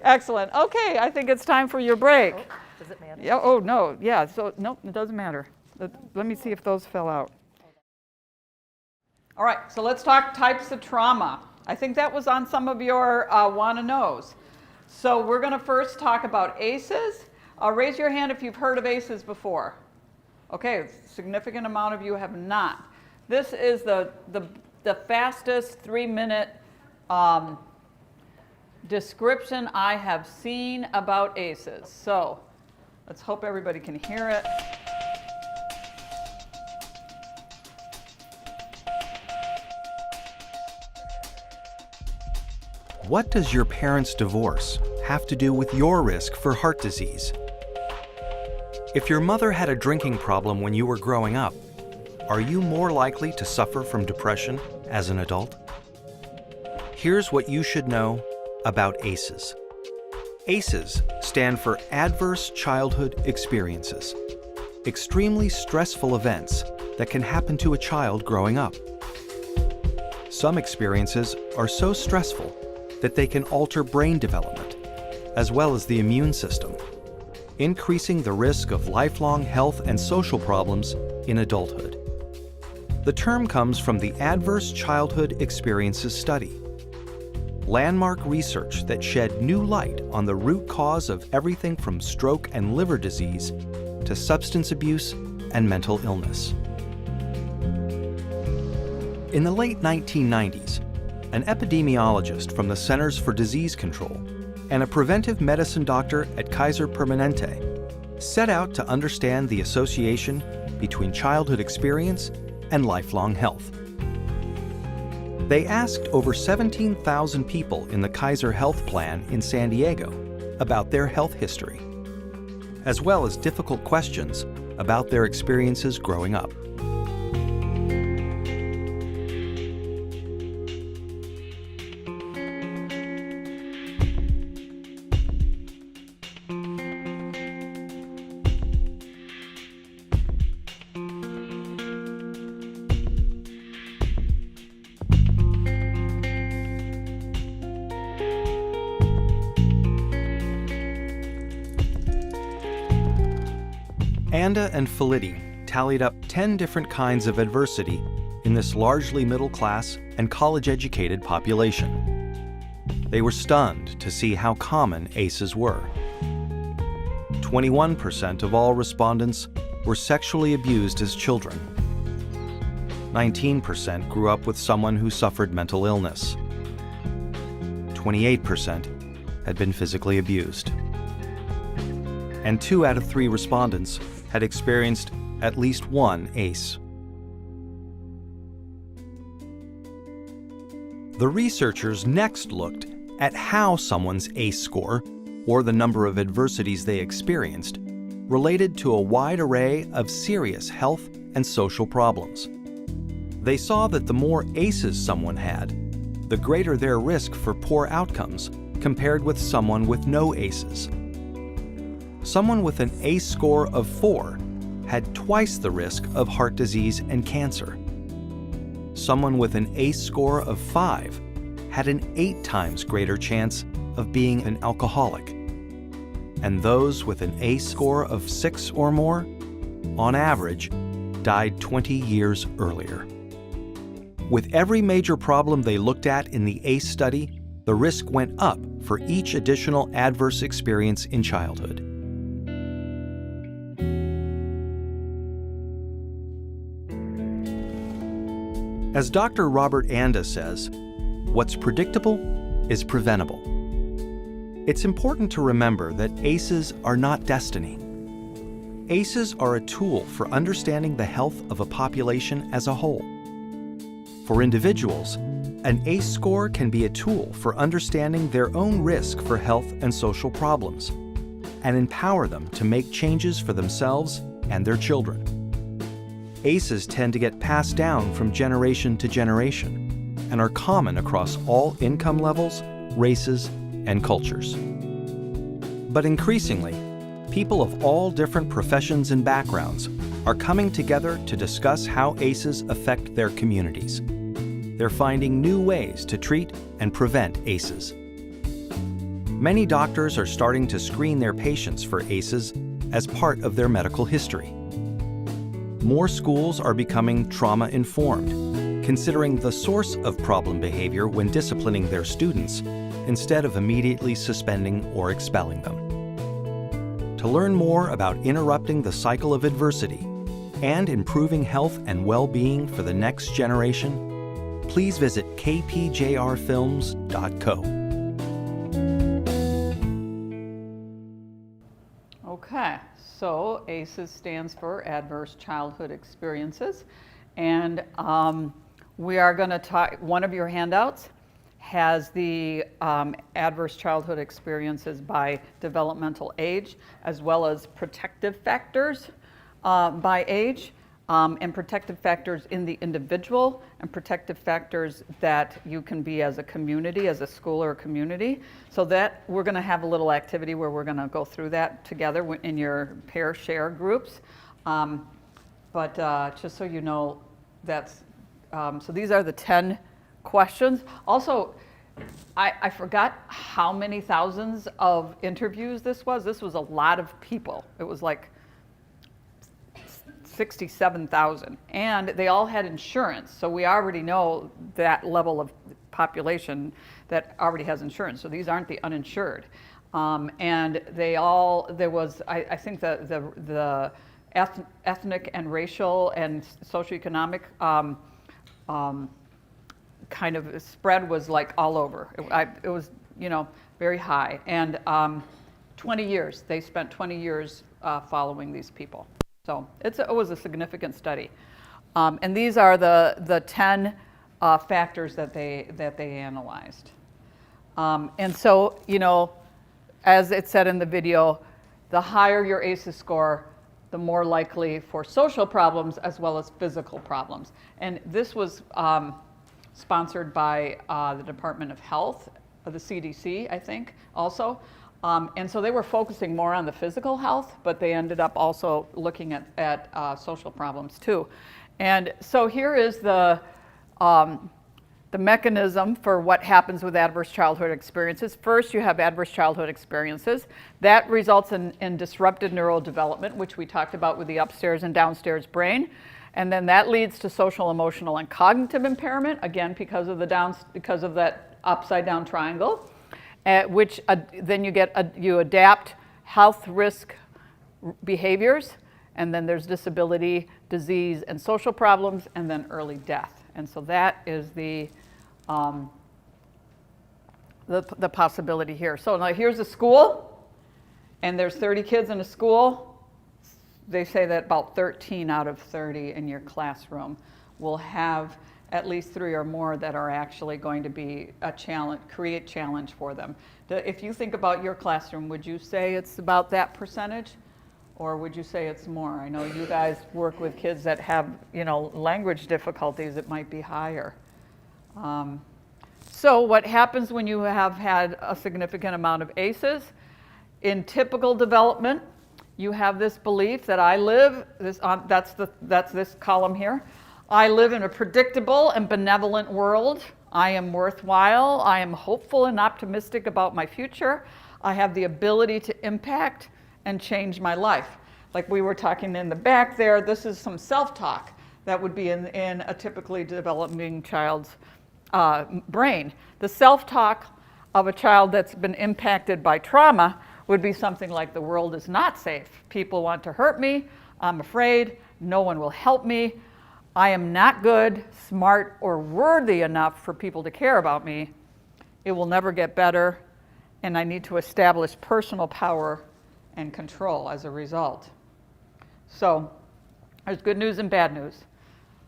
[SPEAKER 2] Excellent. Okay, I think it's time for your break.
[SPEAKER 6] Oh, does it matter?
[SPEAKER 2] Yeah, oh, no, yeah, so, nope, it doesn't matter. Let me see if those fell out. All right, so let's talk types of trauma. I think that was on some of your wanna-knows. So we're gonna first talk about ACEs. Raise your hand if you've heard of ACEs before. Okay, a significant amount of you have not. This is the fastest 3-minute description I have seen about ACEs. So let's hope everybody can hear it.
[SPEAKER 7] What does your parents' divorce have to do with your risk for heart disease? If your mother had a drinking problem when you were growing up, are you more likely to suffer from depression as an adult? Here's what you should know about ACEs. ACEs stand for Adverse Childhood Experiences, extremely stressful events that can happen to a child growing up. Some experiences are so stressful that they can alter brain development, as well as the immune system, increasing the risk of lifelong health and social problems in adulthood. The term comes from the Adverse Childhood Experiences Study, landmark research that shed new light on the root cause of everything from stroke and liver disease to substance abuse and mental illness. In the late 1990s, an epidemiologist from the Centers for Disease Control and a preventive medicine doctor at Kaiser Permanente set out to understand the association between childhood experience and lifelong health. They asked over 17,000 people in the Kaiser Health Plan in San Diego about their health history, as well as difficult questions about their experiences growing up. Anda and Felitti tallied up 10 different kinds of adversity in this largely middle-class and college-educated population. They were stunned to see how common ACEs were. 21% of all respondents were sexually abused as children. 19% grew up with someone who suffered mental illness. 28% had been physically abused. And 2 out of 3 respondents had experienced at least one ACE. The researchers next looked at how someone's ACE score, or the number of adversities they experienced, related to a wide array of serious health and social problems. They saw that the more ACEs someone had, the greater their risk for poor outcomes compared with someone with no ACEs. Someone with an ACE score of 4 had twice the risk of heart disease and cancer. Someone with an ACE score of 5 had an 8 times greater chance of being an alcoholic. And those with an ACE score of 6 or more, on average, died 20 years earlier. With every major problem they looked at in the ACE study, the risk went up for each additional adverse experience in childhood. As Dr. Robert Anda says, what's predictable is preventable. It's important to remember that ACEs are not destiny. ACEs are a tool for understanding the health of a population as a whole. For individuals, an ACE score can be a tool for understanding their own risk for health and social problems, and empower them to make changes for themselves and their children. ACEs tend to get passed down from generation to generation and are common across all income levels, races, and cultures. But increasingly, people of all different professions and backgrounds are coming together to discuss how ACEs affect their communities. They're finding new ways to treat and prevent ACEs. Many doctors are starting to screen their patients for ACEs as part of their medical history. More schools are becoming trauma-informed, considering the source of problem behavior when disciplining their students, instead of immediately suspending or expelling them. To learn more about interrupting the cycle of adversity and improving health and well-being for the next generation, please visit kpjrfilms.co.
[SPEAKER 2] Okay, so ACEs stands for Adverse Childhood Experiences. And we are going to talk, one of your handouts has the adverse childhood experiences by developmental age, as well as protective factors by age, and protective factors in the individual, and protective factors that you can be as a community, as a school or a community. So that we're going to have a little activity where we're going to go through that together in your pair share groups. But just so you know, that's so these are the 10 questions. Also, I forgot how many thousands of interviews this was. This was a lot of people. It was like 67,000, and they all had insurance. So we already know that level of population that already has insurance. So these aren't the uninsured. And they all, there was, I think the ethnic and racial and socioeconomic kind of spread was like all over. It was, you know, very high. And 20 years, they spent 20 years following these people. So it was a significant study. And these are the 10 factors that they analyzed. And so, you know, as it said in the video, the higher your ACEs score, the more likely for social problems as well as physical problems. And this was sponsored by the Department of Health, the CDC, I think, also. And so they were focusing more on the physical health, but they ended up also looking at social problems too. And so here is the mechanism for what happens with adverse childhood experiences. First, you have adverse childhood experiences. That results in disrupted neural development, which we talked about with the upstairs and downstairs brain. And then that leads to social, emotional, and cognitive impairment, again, because of that upside down triangle. Which then you adapt health risk behaviors, and then there's disability, disease, and social problems, and then early death. And so that is the possibility here. So now here's a school, and there's 30 kids in a school. They say that about 13 out of 30 in your classroom will have at least 3 or more that are actually going to be a challenge, create challenge for them. If you think about your classroom, would you say it's about that percentage? Or would you say it's more? I know you guys work with kids that have, you know, language difficulties. It might be higher. So what happens when you have had a significant amount of ACEs? In typical development, you have this belief that I live, that's this column here. I live in a predictable and benevolent world. I am worthwhile. I am hopeful and optimistic about my future. I have the ability to impact and change my life. Like we were talking in the back there, this is some self-talk that would be in a typically developing child's brain. The self-talk of a child that's been impacted by trauma would be something like, the world is not safe. People want to hurt me. I'm afraid. No one will help me. I am not good, smart, or worthy enough for people to care about me. it will never get better, and I need to establish personal power and control as a result. So there's good news and bad news.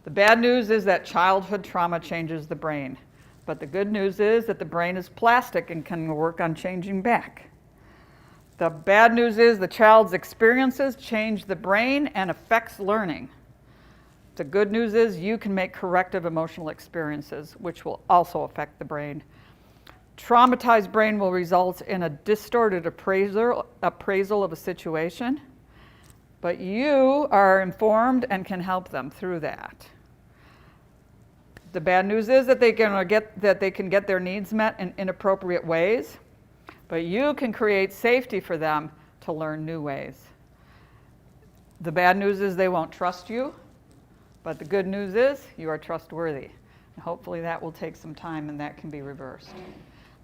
[SPEAKER 2] The bad news is that childhood trauma changes the brain. But the good news is that the brain is plastic and can work on changing back. The bad news is the child's experiences change the brain and affects learning. The good news is you can make corrective emotional experiences, which will also affect the brain. Traumatized brain will result in a distorted appraisal of a situation, but you are informed and can help them through that. The bad news is that they can get their needs met in inappropriate ways, but you can create safety for them to learn new ways. The bad news is they won't trust you, but the good news is you are trustworthy. And hopefully that will take some time and that can be reversed.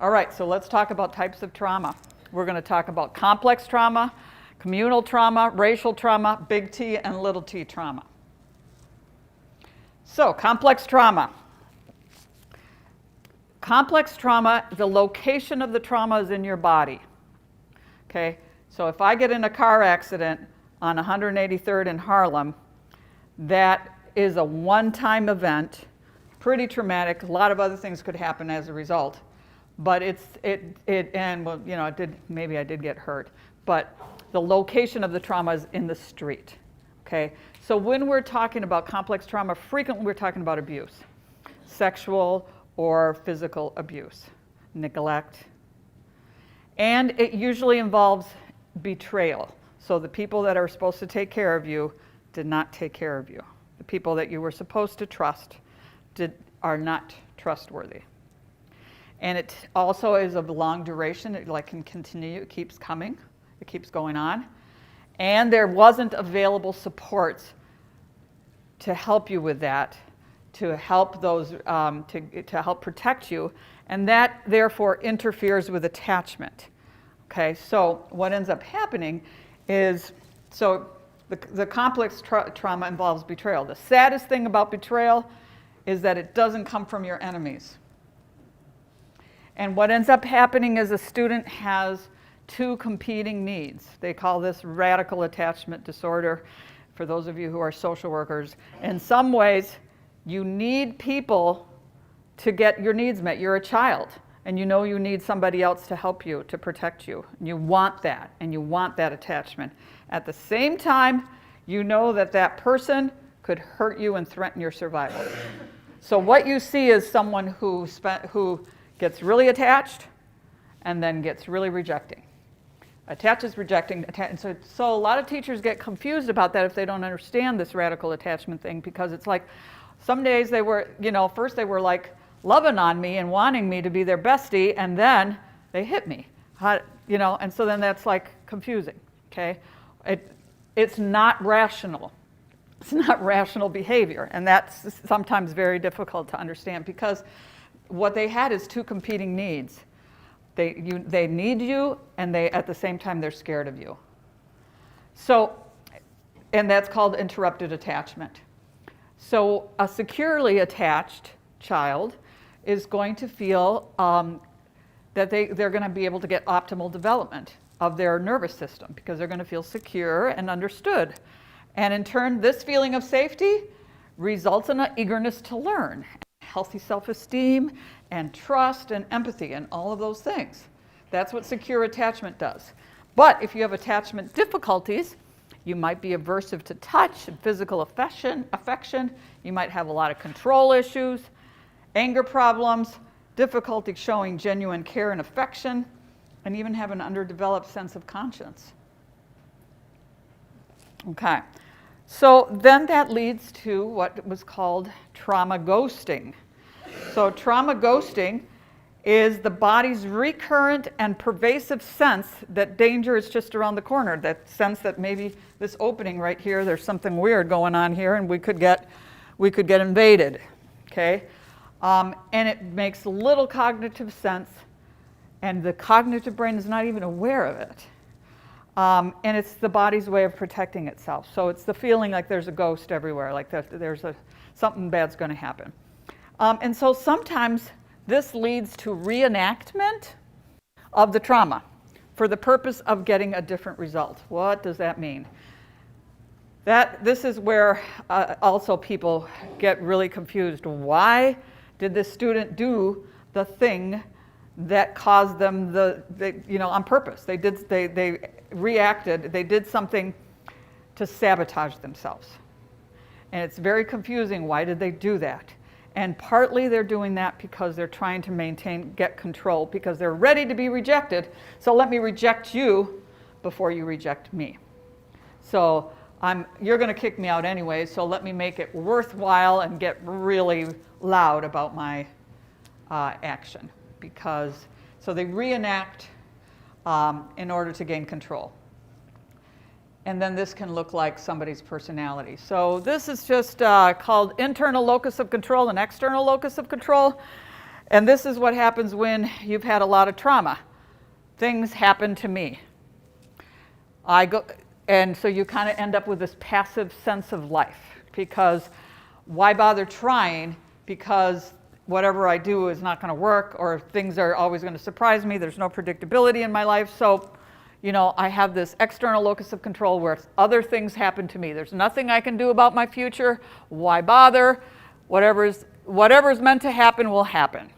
[SPEAKER 2] All right, so let's talk about types of trauma. We're going to talk about complex trauma, communal trauma, racial trauma, big T and little t trauma. So, complex trauma. Complex trauma, the location of the trauma is in your body. Okay, so if I get in a car accident on 183rd in Harlem, that is a one-time event, pretty traumatic. A lot of other things could happen as a result, but maybe I did get hurt, but the location of the trauma is in the street. Okay, so when we're talking about complex trauma, frequently we're talking about abuse, sexual or physical abuse, neglect, and it usually involves betrayal. So the people that are supposed to take care of you did not take care of you. The people that you were supposed to trust are not trustworthy. And it also is of long duration. It can continue. It keeps coming. It keeps going on. And there wasn't available supports to help you with that, to help those, to help protect you, and that therefore interferes with attachment. Okay, so what ends up happening is, so the complex trauma involves betrayal. The saddest thing about betrayal is that it doesn't come from your enemies. And what ends up happening is a student has two competing needs. They call this radical attachment disorder, for those of you who are social workers. In some ways, you need people to get your needs met. You're a child, and you know you need somebody else to help you, to protect you. And you want that, and you want that attachment. At the same time, you know that that person could hurt you and threaten your survival. So what you see is someone who gets really attached and then gets really rejecting. Attaches, rejecting, and so a lot of teachers get confused about that if they don't understand this radical attachment thing, because it's like some days they were, first they were like loving on me and wanting me to be their bestie, and then they hit me, and so then that's like confusing, okay? It's not rational. It's not rational behavior, and that's sometimes very difficult to understand because what they had is two competing needs. They need you, and at the same time they're scared of you. So, and that's called interrupted attachment. So a securely attached child is going to feel that they're going to be able to get optimal development of their nervous system because they're going to feel secure and understood. And in turn, this feeling of safety results in an eagerness to learn, healthy self-esteem, and trust and empathy and all of those things. That's what secure attachment does. But if you have attachment difficulties, you might be aversive to touch and physical affection. You might have a lot of control issues, anger problems, difficulty showing genuine care and affection, and even have an underdeveloped sense of conscience. Okay, so then that leads to what was called trauma ghosting. So trauma ghosting is the body's recurrent and pervasive sense that danger is just around the corner, that sense that maybe this opening right here, there's something weird going on here and we could get invaded, okay? And it makes little cognitive sense, and the cognitive brain is not even aware of it. And it's the body's way of protecting itself. So it's the feeling like there's a ghost everywhere, like there's something bad's going to happen. And so sometimes this leads to reenactment of the trauma for the purpose of getting a different result. What does that mean? This is where also people get really confused. Why did this student do the thing that caused them on purpose? They reacted, they did something to sabotage themselves. And it's very confusing. Why did they do that? And partly they're doing that because they're trying to get control, because they're ready to be rejected. So let me reject you before you reject me. So you're going to kick me out anyway, so let me make it worthwhile and get really loud about my action. So they reenact in order to gain control. And then this can look like somebody's personality. So this is just called internal locus of control and external locus of control. And this is what happens when you've had a lot of trauma. Things happen to me. And so you kind of end up with this passive sense of life, because why bother trying? Because whatever I do is not going to work, or things are always going to surprise me. There's no predictability in my life. So, I have this external locus of control where other things happen to me. There's nothing I can do about my future. Why bother? Whatever's meant to happen will happen.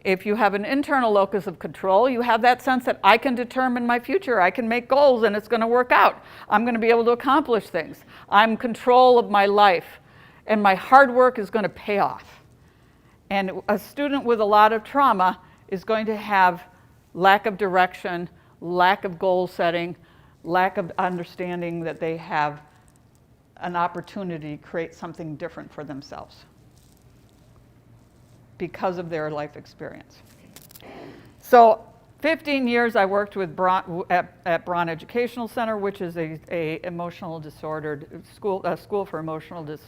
[SPEAKER 2] If you have an internal locus of control, you have that sense that I can determine my future. I can make goals and it's going to work out. I'm going to be able to accomplish things. I'm in control of my life, and my hard work is going to pay off. And a student with a lot of trauma is going to have lack of direction, lack of goal setting, lack of understanding that they have an opportunity to create something different for themselves because of their life experience. So 15 years I worked with at Braun Educational Center, which is a emotional disordered school for emotional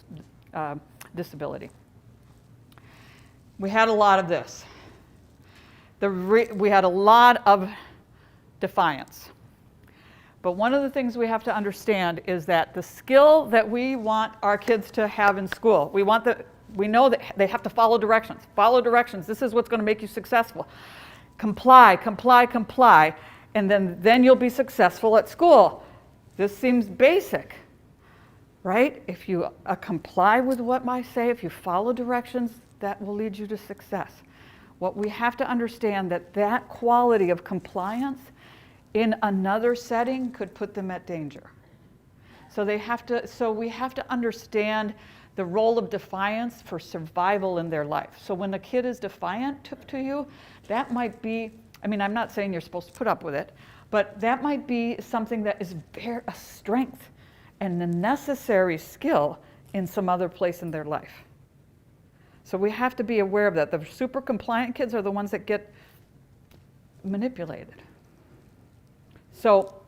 [SPEAKER 2] disability. We had a lot of this. We had a lot of defiance. But one of the things we have to understand is that the skill that we want our kids to have in school, we know that they have to follow directions. Follow directions. This is what's going to make you successful. Comply, comply, comply, and then you'll be successful at school. This seems basic, right? If you comply with what I say, if you follow directions, that will lead you to success. What we have to understand that quality of compliance in another setting could put them at danger. So we have to understand the role of defiance for survival in their life. So when a kid is defiant to you, that might be, I'm not saying you're supposed to put up with it, but that might be something that is a strength and a necessary skill in some other place in their life. So we have to be aware of that. The super compliant kids are the ones that get manipulated. So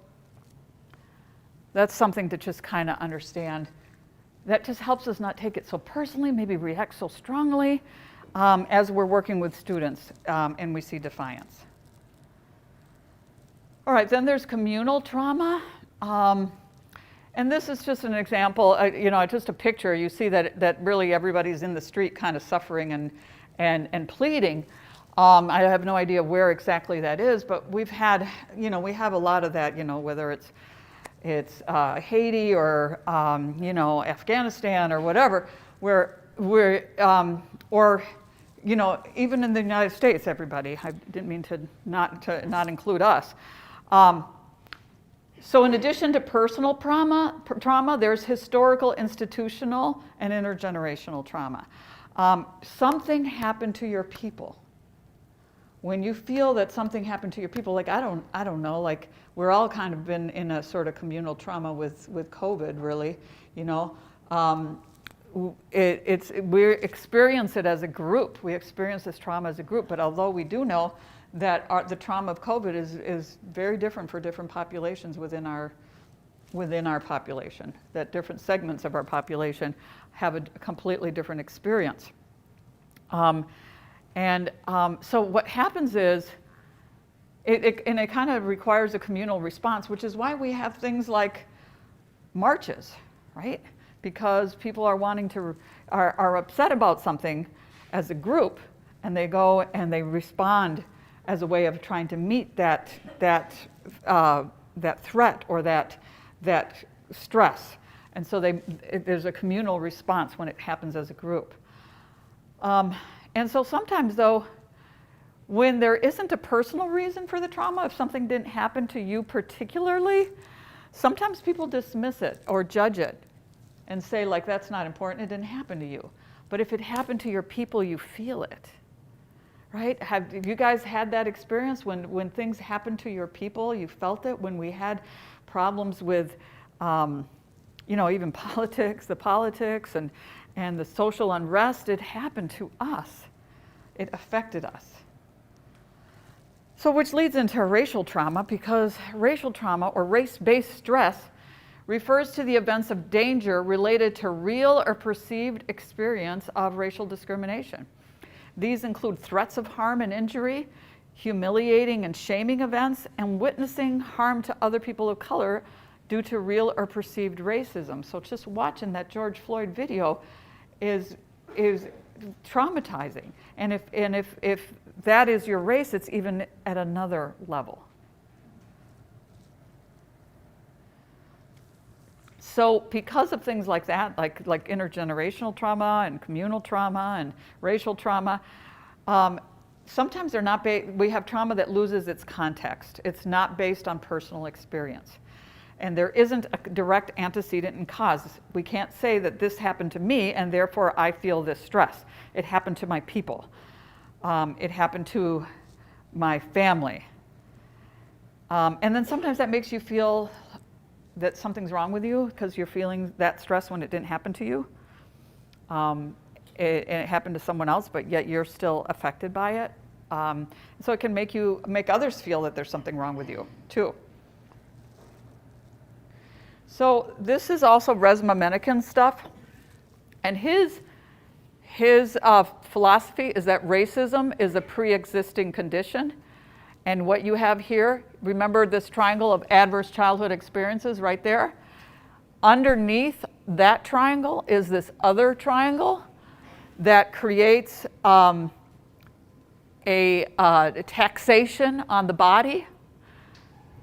[SPEAKER 2] that's something to just kind of understand. That just helps us not take it so personally, maybe react so strongly as we're working with students and we see defiance. All right, then there's communal trauma. And this is just an example, just a picture. You see that really everybody's in the street kind of suffering and pleading. I have no idea where exactly that is, but we have a lot of that, whether it's Haiti or, Afghanistan or whatever, where or, even in the United States, everybody. I didn't mean to not include us. So in addition to personal trauma, there's historical, institutional, and intergenerational trauma. Something happened to your people. When you feel that something happened to your people, like I don't know, like we're all kind of been in a sort of communal trauma with COVID, really, we experience it as a group. We experience this trauma as a group, but although we do know that the trauma of COVID is very different for different populations within our population, that different segments of our population have a completely different experience. So what happens is, it kind of requires a communal response, which is why we have things like marches, right? Because people are are upset about something, as a group, and they go and they respond as a way of trying to meet that threat or that stress. And so there's a communal response when it happens as a group. And so sometimes, though, when there isn't a personal reason for the trauma, if something didn't happen to you particularly, sometimes people dismiss it or judge it and say, like, that's not important, it didn't happen to you. But if it happened to your people, you feel it, right? Have you guys had that experience when things happened to your people, you felt it? When we had problems with, even the politics and the social unrest, it happened to us. It affected us. So which leads into racial trauma, because racial trauma or race-based stress refers to the events of danger related to real or perceived experience of racial discrimination. These include threats of harm and injury, humiliating and shaming events, and witnessing harm to other people of color due to real or perceived racism. So just watching that George Floyd video is traumatizing. And if that is your race, it's even at another level. So because of things like that, like intergenerational trauma and communal trauma and racial trauma, sometimes they're not we have trauma that loses its context. It's not based on personal experience. And there isn't a direct antecedent and cause. We can't say that this happened to me and therefore I feel this stress. It happened to my people. It happened to my family. And then sometimes that makes you feel that something's wrong with you because you're feeling that stress when it didn't happen to you. And it happened to someone else, but yet you're still affected by it. So it can make others feel that there's something wrong with you too. So this is also Resmaa Menakem's stuff, and his philosophy is that racism is a pre-existing condition. And what you have here, remember this triangle of adverse childhood experiences right there? Underneath that triangle is this other triangle that creates a taxation on the body,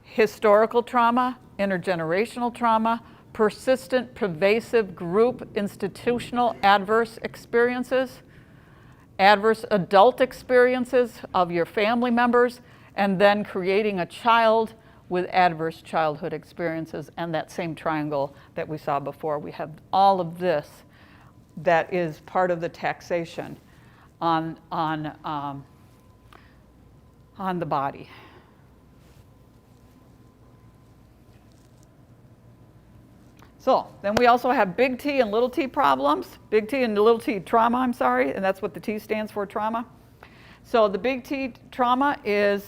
[SPEAKER 2] historical trauma, intergenerational trauma, persistent, pervasive group, institutional adverse experiences, adverse adult experiences of your family members, and then creating a child with adverse childhood experiences. And that same triangle that we saw before, we have all of this that is part of the taxation on the body. So then we also have big T and little t problems, big T and little t trauma, I'm sorry, and that's what the T stands for, trauma. So the big T trauma is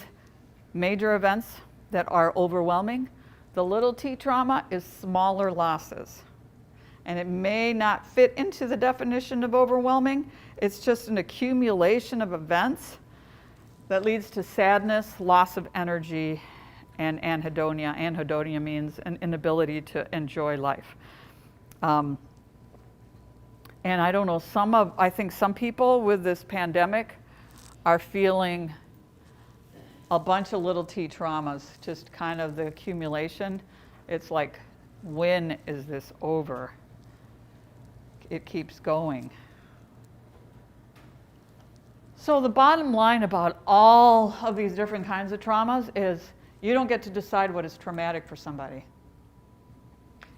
[SPEAKER 2] major events that are overwhelming. The little t trauma is smaller losses. And it may not fit into the definition of overwhelming. It's just an accumulation of events that leads to sadness, loss of energy, and anhedonia. Anhedonia means an inability to enjoy life. And I don't know, I think some people with this pandemic are feeling a bunch of little t traumas, just kind of the accumulation. It's like, when is this over? It keeps going. So the bottom line about all of these different kinds of traumas is you don't get to decide what is traumatic for somebody.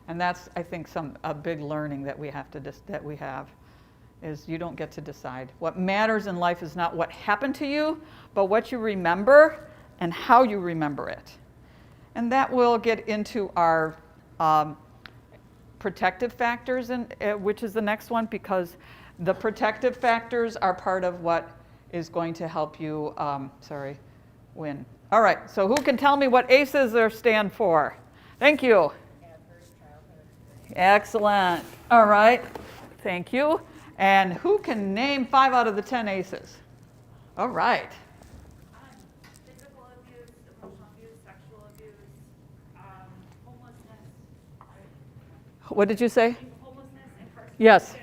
[SPEAKER 2] And that's, I think, a big learning that we have is you don't get to decide. What matters in life is not what happened to you, but what you remember and how you remember it. And that will get into our protective factors, which is the next one, because the protective factors are part of what is going to help you, win. All right, so who can tell me what ACEs stand for? Thank you. Excellent. All right, thank you. And who can name 5 out of the 10 ACEs? All right.
[SPEAKER 6] Physical abuse, emotional abuse, sexual abuse, homelessness.
[SPEAKER 2] What did you say?
[SPEAKER 6] Homelessness, incarceration.
[SPEAKER 2] Yes.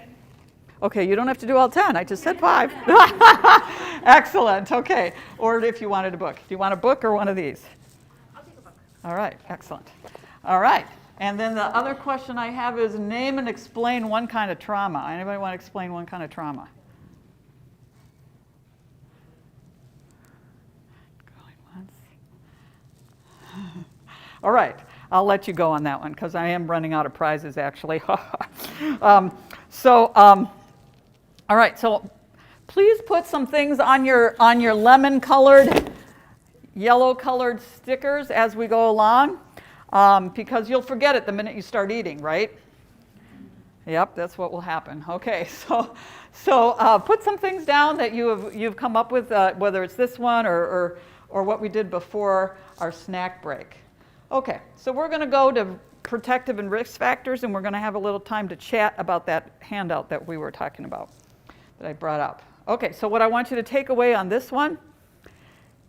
[SPEAKER 2] Okay, you don't have to do all 10. I just said 5. Excellent. Okay. Or if you wanted a book. Do you want a book or one of these?
[SPEAKER 6] I'll take a book.
[SPEAKER 2] All right. Excellent. All right. And then the other question I have is name and explain one kind of trauma. Anybody want to explain one kind of trauma? Going once. All right. I'll let you go on that one because I am running out of prizes, actually. All right. So please put some things on your lemon-colored, yellow-colored stickers as we go along, because you'll forget it the minute you start eating, right? Yep, that's what will happen. Okay. So put some things down that you've come up with, whether it's this one or what we did before our snack break. Okay, so we're going to go to protective and risk factors, and we're going to have a little time to chat about that handout that we were talking about, that I brought up. Okay, so what I want you to take away on this one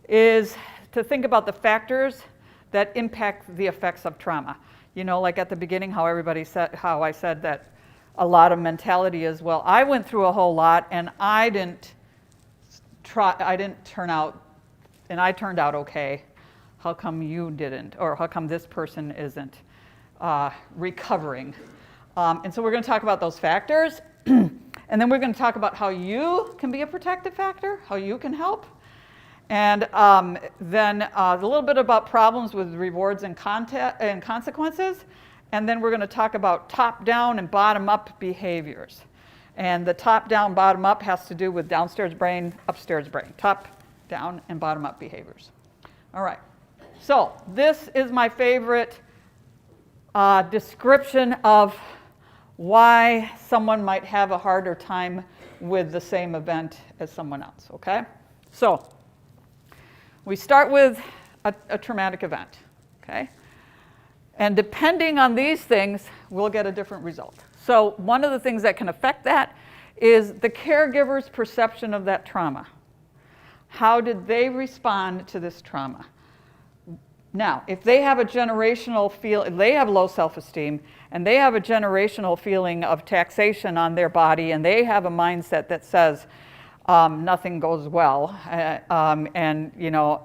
[SPEAKER 2] is to think about the factors that impact the effects of trauma. You know, like at the beginning, how I said that a lot of mentality is, well, I went through a whole lot, and I didn't turn out, and I turned out okay. How come you didn't? Or how come this person isn't recovering? And so we're going to talk about those factors. And then we're going to talk about how you can be a protective factor, how you can help. And then a little bit about problems with rewards and consequences. And then we're going to talk about top-down and bottom-up behaviors. And the top-down, bottom-up has to do with downstairs brain, upstairs brain. Top-down and bottom-up behaviors. All right. So this is my favorite description of why someone might have a harder time with the same event as someone else, okay? So we start with a traumatic event, okay? And depending on these things, we'll get a different result. So one of the things that can affect that is the caregiver's perception of that trauma. How did they respond to this trauma? Now, if they have a generational they have low self-esteem, and they have a generational feeling of taxation on their body, and they have a mindset that says nothing goes well, and you know,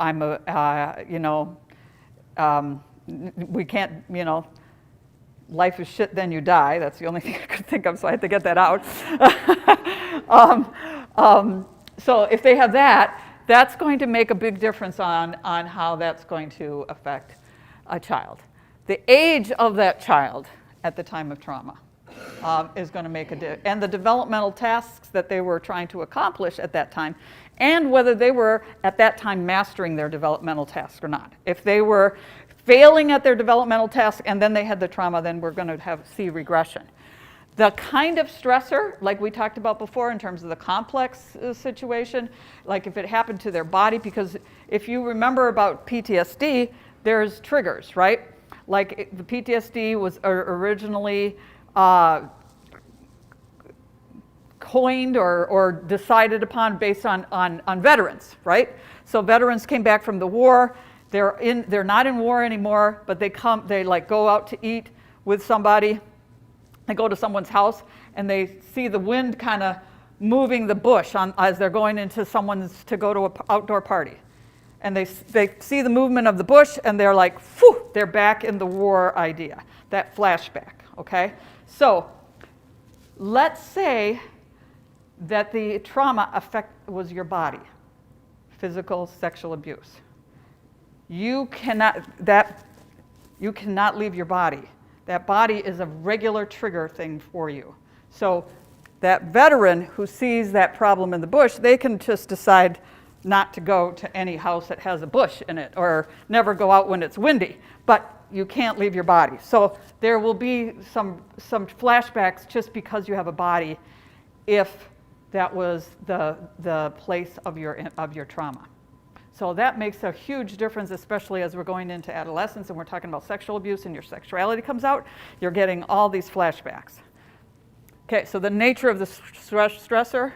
[SPEAKER 2] we can't, life is shit, then you die. That's the only thing I could think of, so I had to get that out. So if they have that, that's going to make a big difference on how that's going to affect a child. The age of that child at the time of trauma is going to make a difference, and the developmental tasks that they were trying to accomplish at that time, and whether they were at that time mastering their developmental tasks or not. If they were failing at their developmental tasks and then they had the trauma, then we're going to see regression. The kind of stressor, like we talked about before in terms of the complex situation, like if it happened to their body, because if you remember about PTSD, there's triggers, right? Like the PTSD was originally coined or decided upon based on veterans, right? So veterans came back from the war. They're not in war anymore, but they like go out to eat with somebody. They go to someone's house and they see the wind kind of moving the bush as they're going into to go to an outdoor party. And they see the movement of the bush and they're like, phew, they're back in the war idea, that flashback, okay? So let's say that the trauma was your body, physical, sexual abuse. You cannot leave your body. That body is a regular trigger thing for you. So that veteran who sees that problem in the bush, they can just decide not to go to any house that has a bush in it or never go out when it's windy. But you can't leave your body. So there will be some flashbacks just because you have a body if that was the place of your trauma. So that makes a huge difference, especially as we're going into adolescence and we're talking about sexual abuse and your sexuality comes out. You're getting all these flashbacks. Okay, so the nature of the stressor,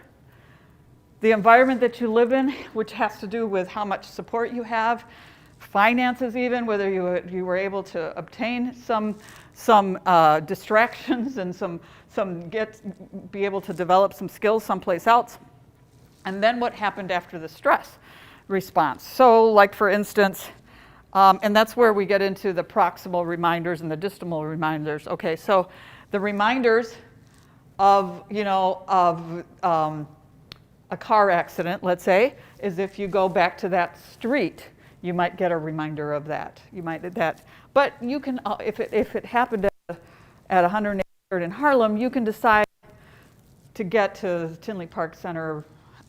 [SPEAKER 2] the environment that you live in, which has to do with how much support you have, finances even, whether you were able to obtain some distractions and be able to develop some skills someplace else. And then what happened after the stress response. So like for instance, and that's where we get into the proximal reminders and the distal reminders. Okay, so the reminders of, a car accident, let's say, is if you go back to that street, you might get a reminder of that. You might get that. But you can, if it happened at 183rd in Harlem, you can decide to get to Tinley Park Center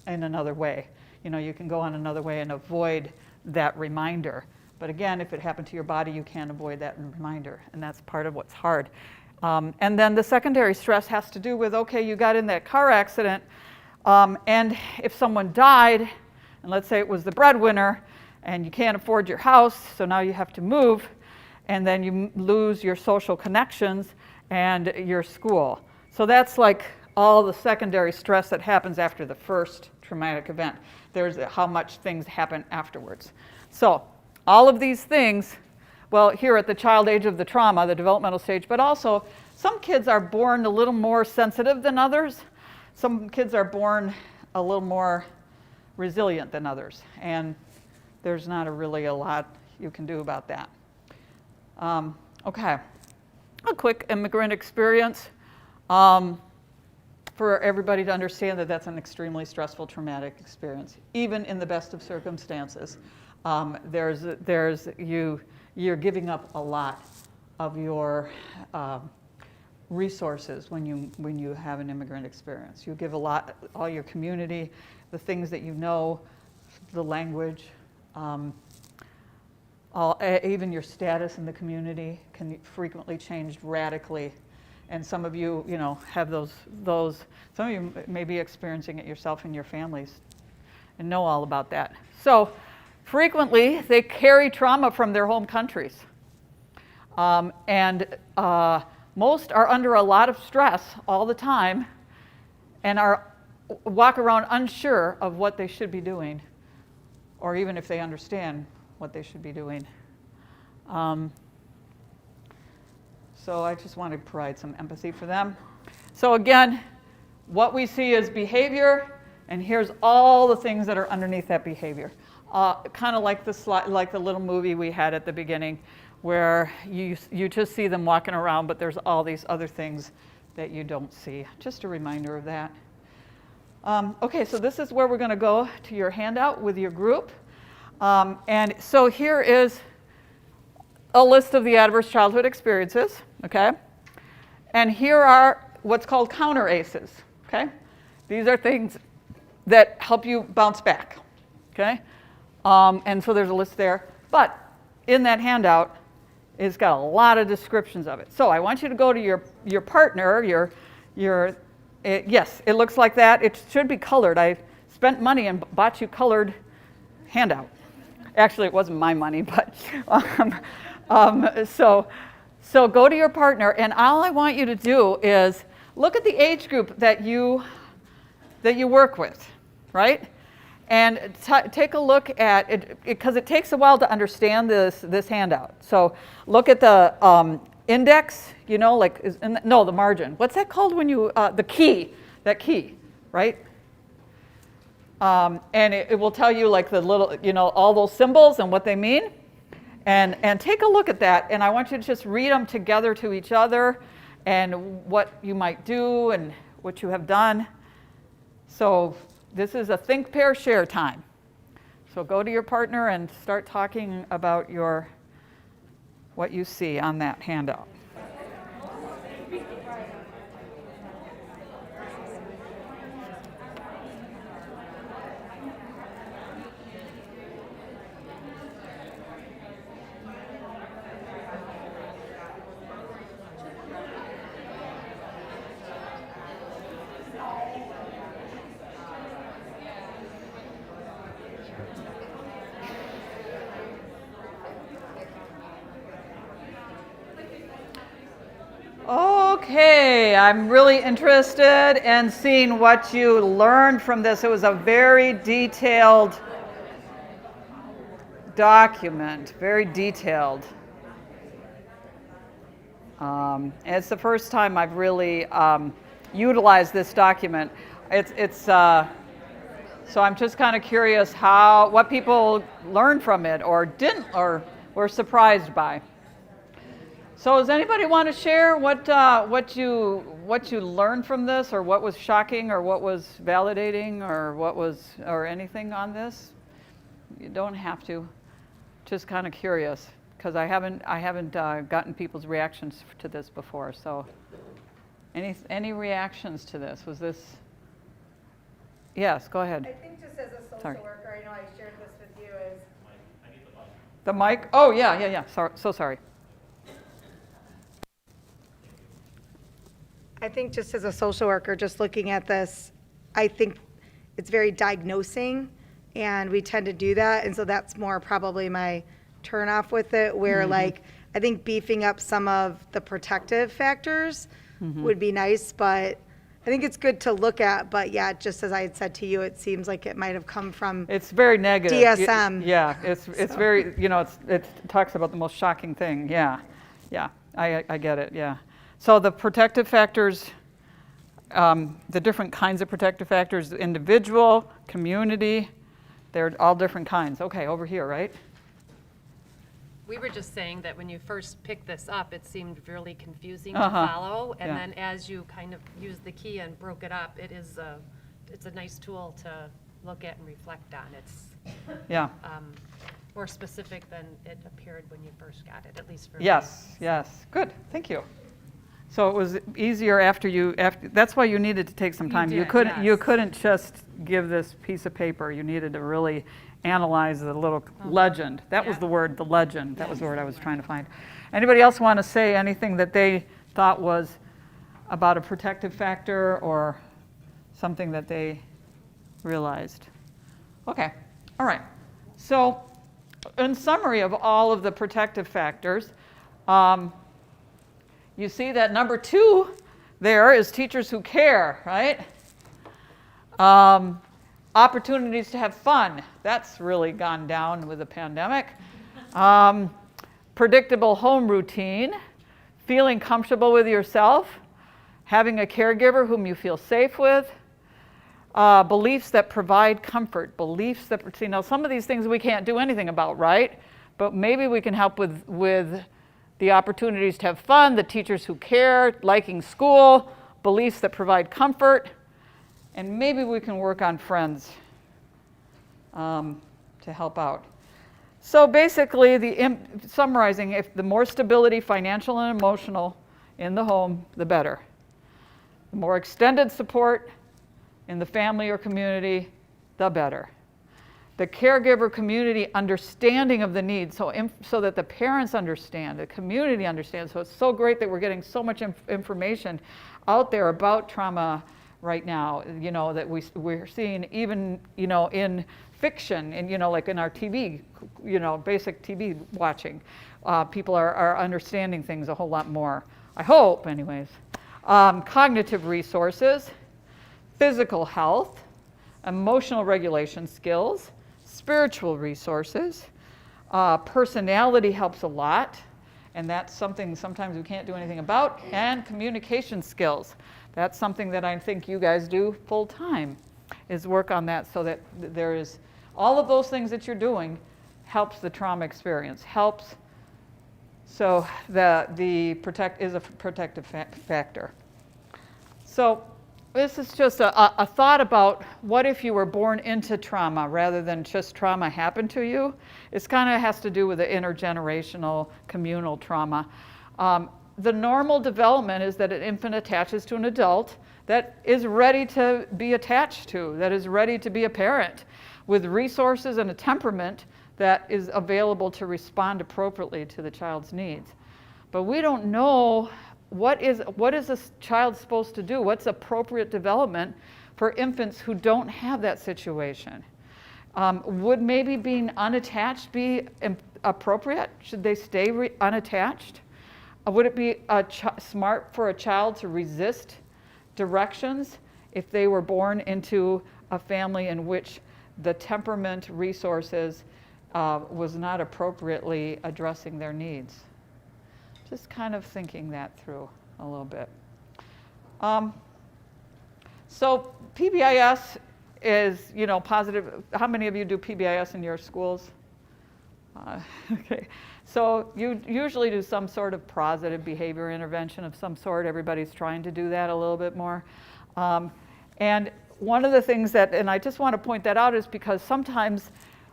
[SPEAKER 2] in another way. You can go on another way and avoid that reminder. But again, if it happened to your body, you can't avoid that reminder, and that's part of what's hard. And then the secondary stress has to do with, okay, you got in that car accident, and if someone died, and let's say it was the breadwinner, and you can't afford your house, so now you have to move, and then you lose your social connections and your school. So that's like all the secondary stress that happens after the first traumatic event. There's how much things happen afterwards. So all of these things, well, here at the child age of the trauma, the developmental stage, but also some kids are born a little more sensitive than others. Some kids are born a little more resilient than others, and there's not really a lot you can do about that. Okay, a quick immigrant experience for everybody to understand that that's an extremely stressful, traumatic experience, even in the best of circumstances. You're giving up a lot of your resources when you have an immigrant experience. You give a lot, all your community, the things that you know, the language, even your status in the community can frequently change radically. And some of you, have those. Some of you may be experiencing it yourself in your families and know all about that. So frequently, they carry trauma from their home countries. Most are under a lot of stress all the time and walk around unsure of what they should be doing, or even if they understand what they should be doing. So I just want to provide some empathy for them. So again, what we see is behavior, and here's all the things that are underneath that behavior. Kind of like the little movie we had at the beginning, where you just see them walking around, but there's all these other things that you don't see. Just a reminder of that. Okay, so this is where we're going to go to your handout with your group. And so here is a list of the adverse childhood experiences, okay? And here are what's called counter ACEs, okay? These are things that help you bounce back, okay? And so there's a list there. But in that handout, it's got a lot of descriptions of it. So I want you to go to your partner, yes, it looks like that. It should be colored. I spent money and bought you colored handout. Actually, it wasn't my money, but so go to your partner, and all I want you to do is look at the age group that you work with, right? And take a look at it, because it takes a while to understand this handout. So look at the index, the margin. What's that called when you, the key, right? And it will tell you like the little, all those symbols and what they mean. And take a look at that, and I want you to just read them together to each other and what you might do and what you have done. So this is a think, pair, share time. So go to your partner and start talking about what you see on that handout. Okay, I'm really interested in seeing what you learned from this. It was a very detailed document, very detailed. And it's the first time I've really utilized this document. So I'm just kind of curious what people learned from it or didn't or were surprised by. So does anybody want to share what you learned from this, or what was shocking, or what was validating, or anything on this? You don't have to. Just kind of curious, because I haven't gotten people's reactions to this before. So any reactions to this? Was this? Yes, go ahead.
[SPEAKER 3] I think just as a social
[SPEAKER 2] Sorry.
[SPEAKER 3] worker, I know I shared this with you, is
[SPEAKER 2] The mic? Oh, yeah. So sorry.
[SPEAKER 3] I think just as a social worker, just looking at this, I think it's very diagnosing, and we tend to do that, and so that's more probably my turnoff with it, where like, I think beefing up some of the protective factors would be nice, but I think it's good to look at, but yeah, just as I had said to you, it seems like it might have come from
[SPEAKER 2] It's very negative.
[SPEAKER 3] DSM.
[SPEAKER 2] Yeah, it's very, it talks about the most shocking thing. Yeah, I get it, yeah. So the protective factors, the different kinds of protective factors, individual, community, they're all different kinds. Okay, over here, right?
[SPEAKER 8] We were just saying that when you first picked this up, it seemed really confusing
[SPEAKER 2] Uh-huh.
[SPEAKER 8] to follow. And
[SPEAKER 2] Yeah.
[SPEAKER 8] then as you kind of used the key and broke it up, it's a nice tool to look at and reflect on. It's
[SPEAKER 2] Yeah.
[SPEAKER 8] more specific than it appeared when you first got it, at least for me.
[SPEAKER 2] Yes. Good, thank you. So it was easier after that's why you needed to take some time. You
[SPEAKER 8] did,
[SPEAKER 2] couldn't just give this piece of paper. You needed to really analyze the little legend. That was
[SPEAKER 8] Yeah.
[SPEAKER 2] the word, the legend. That was the word I was trying to find. Anybody else want to say anything that they thought was about a protective factor or something that they realized? Okay, all right. So in summary of all of the protective factors, you see that number 2 there is teachers who care, right? Opportunities to have fun. That's really gone down with the pandemic. Predictable home routine. Feeling comfortable with yourself. Having a caregiver whom you feel safe with. Beliefs that provide comfort. Beliefs that, some of these things we can't do anything about, right? But maybe we can help with the opportunities to have fun, the teachers who care, liking school, beliefs that provide comfort, and maybe we can work on friends to help out. So basically, summarizing, if the more stability, financial and emotional, in the home, the better. The more extended support in the family or community, the better. The caregiver community understanding of the needs, so that the parents understand, the community understands. So it's so great that we're getting so much information out there about trauma right now, that we're seeing even, in fiction and, like in our TV, basic TV watching. People are understanding things a whole lot more, I hope anyways. Cognitive resources, physical health, emotional regulation skills, spiritual resources, personality helps a lot, and that's something sometimes we can't do anything about, and communication skills. That's something that I think you guys do full time, is work on that, so that there is all of those things that you're doing helps the trauma experience, helps so that is a protective factor. So this is just a thought about what if you were born into trauma rather than just trauma happened to you. It kind of has to do with the intergenerational communal trauma. The normal development is that an infant attaches to an adult that is ready to be attached to, that is ready to be a parent, with resources and a temperament that is available to respond appropriately to the child's needs. But we don't know what is this child supposed to do? What's appropriate development for infants who don't have that situation? Would maybe being unattached be appropriate? Should they stay unattached? Would it be smart for a child to resist directions if they were born into a family in which the temperament, resources, was not appropriately addressing their needs. Just kind of thinking that through a little bit. So PBIS is, positive. How many of you do PBIS in your schools? Okay, so you usually do some sort of positive behavior intervention of some sort. Everybody's trying to do that a little bit more. And one of the things that, and I just want to point that out, is because sometimes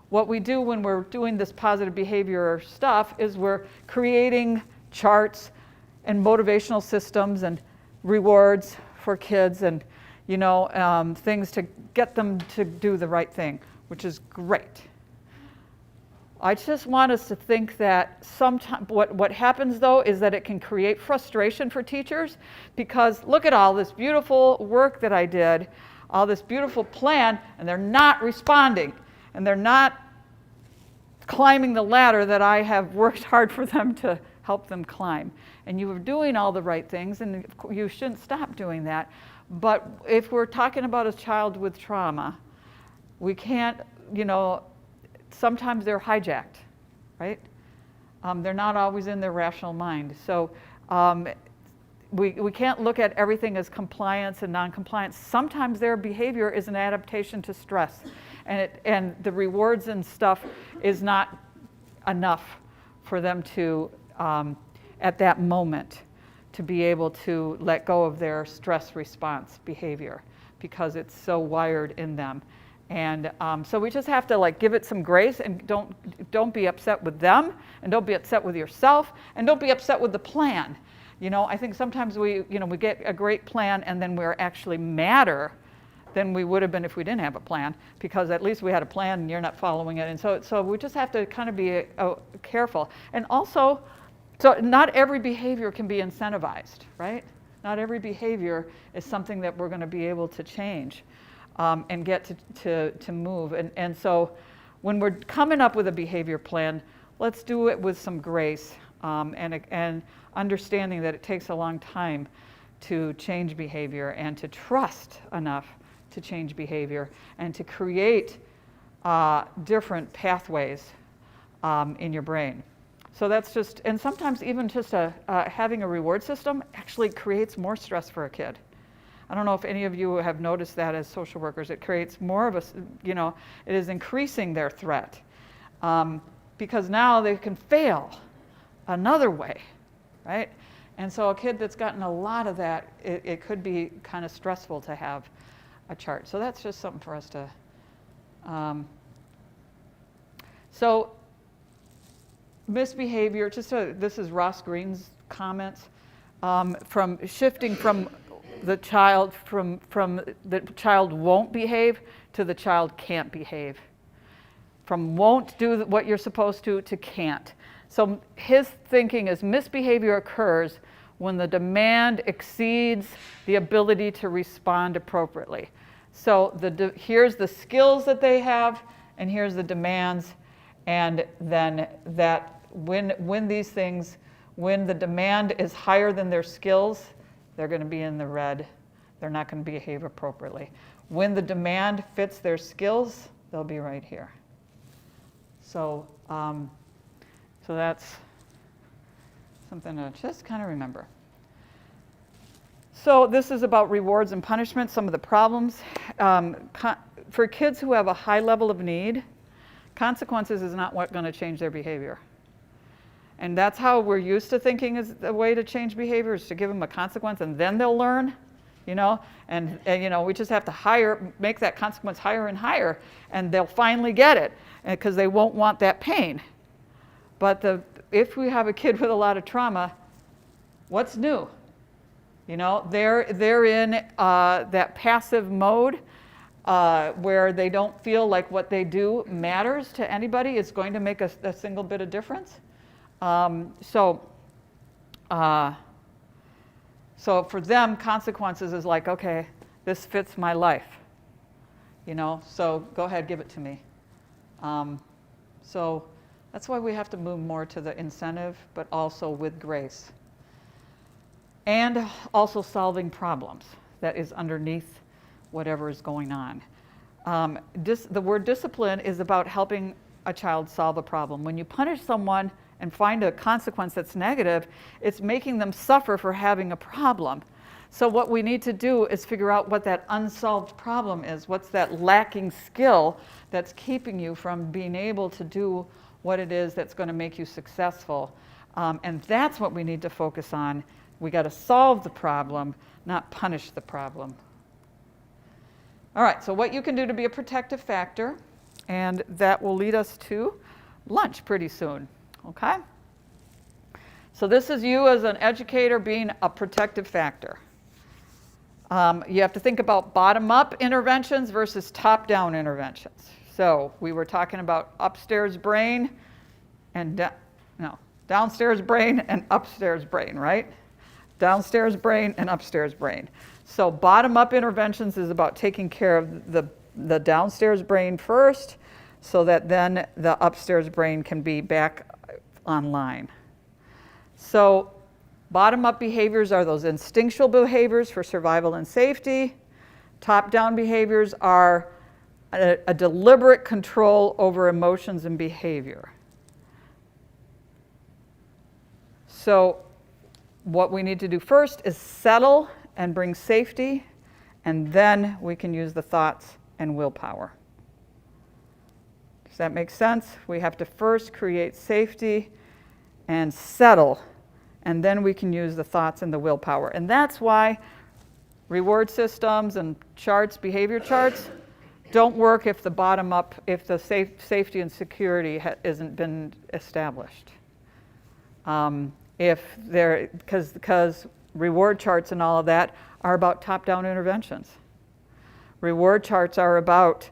[SPEAKER 2] what we do when we're doing this positive behavior stuff is we're creating charts and motivational systems and rewards for kids and things to get them to do the right thing, which is great. I just want us to think that sometimes what happens though is that it can create frustration for teachers, because look at all this beautiful work that I did, all this beautiful plan, and they're not responding, and they're not climbing the ladder that I have worked hard for them to help them climb. And you are doing all the right things, and you shouldn't stop doing that. But if we're talking about a child with trauma, we can't, sometimes they're hijacked, right? They're not always in their rational mind. So we can't look at everything as compliance and non-compliance. Sometimes their behavior is an adaptation to stress, and the rewards and stuff is not enough for them to, at that moment, to be able to let go of their stress response behavior, because it's so wired in them. And so we just have to give it some grace, and don't be upset with them, and don't be upset with yourself, and don't be upset with the plan. I think sometimes we get a great plan, and then we're actually madder than we would have been if we didn't have a plan, because at least we had a plan and you're not following it. And so we just have to kind of be careful. And also, so not every behavior can be incentivized, right? Not every behavior is something that we're going to be able to change. And get to move. And so when we're coming up with a behavior plan, let's do it with some grace and understanding that it takes a long time to change behavior, and to trust enough to change behavior, and to create different pathways in your brain. So that's just, and sometimes even just having a reward system actually creates more stress for a kid. I don't know if any of you have noticed that as social workers. It creates more of a, it is increasing their threat, because now they can fail another way, right? And so a kid that's gotten a lot of that, it could be kind of stressful to have a chart. So that's just something for us to, so misbehavior, this is Ross Green's comments, from shifting from the child the child won't behave to the child can't behave. From won't do what you're supposed to can't. So his thinking is misbehavior occurs when the demand exceeds the ability to respond appropriately. So here's the skills that they have, and here's the demands, and then that when these things, when the demand is higher than their skills, they're going to be in the red. They're not going to behave appropriately. When the demand fits their skills, they'll be right here. So, so that's something to just kind of remember. So this is about rewards and punishment, some of the problems. For kids who have a high level of need, consequences is not what's going to change their behavior. And that's how we're used to thinking is the way to change behavior, is to give them a consequence and then they'll learn, and we just have to make that consequence higher and higher, and they'll finally get it, because they won't want that pain. But if we have a kid with a lot of trauma, what's new? They're in that passive mode where they don't feel like what they do matters to anybody. It's going to make a single bit of difference. So for them, consequences is like, okay, this fits my life, so go ahead, give it to me. So that's why we have to move more to the incentive, but also with grace. And also solving problems that is underneath whatever is going on. The word discipline is about helping a child solve a problem. When you punish someone and find a consequence that's negative, it's making them suffer for having a problem. So what we need to do is figure out what that unsolved problem is. What's that lacking skill that's keeping you from being able to do what it is that's going to make you successful. And that's what we need to focus on. We got to solve the problem, not punish the problem. All right, so what you can do to be a protective factor, and that will lead us to lunch pretty soon, okay? So this is you as an educator being a protective factor. You have to think about bottom-up interventions versus top-down interventions. So we were talking about upstairs brain and downstairs brain and upstairs brain, right? Downstairs brain and upstairs brain. So bottom-up interventions is about taking care of the downstairs brain first so that then the upstairs brain can be back online. So bottom-up behaviors are those instinctual behaviors for survival and safety. Top-down behaviors are a deliberate control over emotions and behavior. So what we need to do first is settle and bring safety, and then we can use the thoughts and willpower. Does that make sense? We have to first create safety and settle, and then we can use the thoughts and the willpower. And that's why reward systems and charts, behavior charts, don't work if the bottom up, if the safety and security isn't been established. Because reward charts and all of that are about top-down interventions. Reward charts are about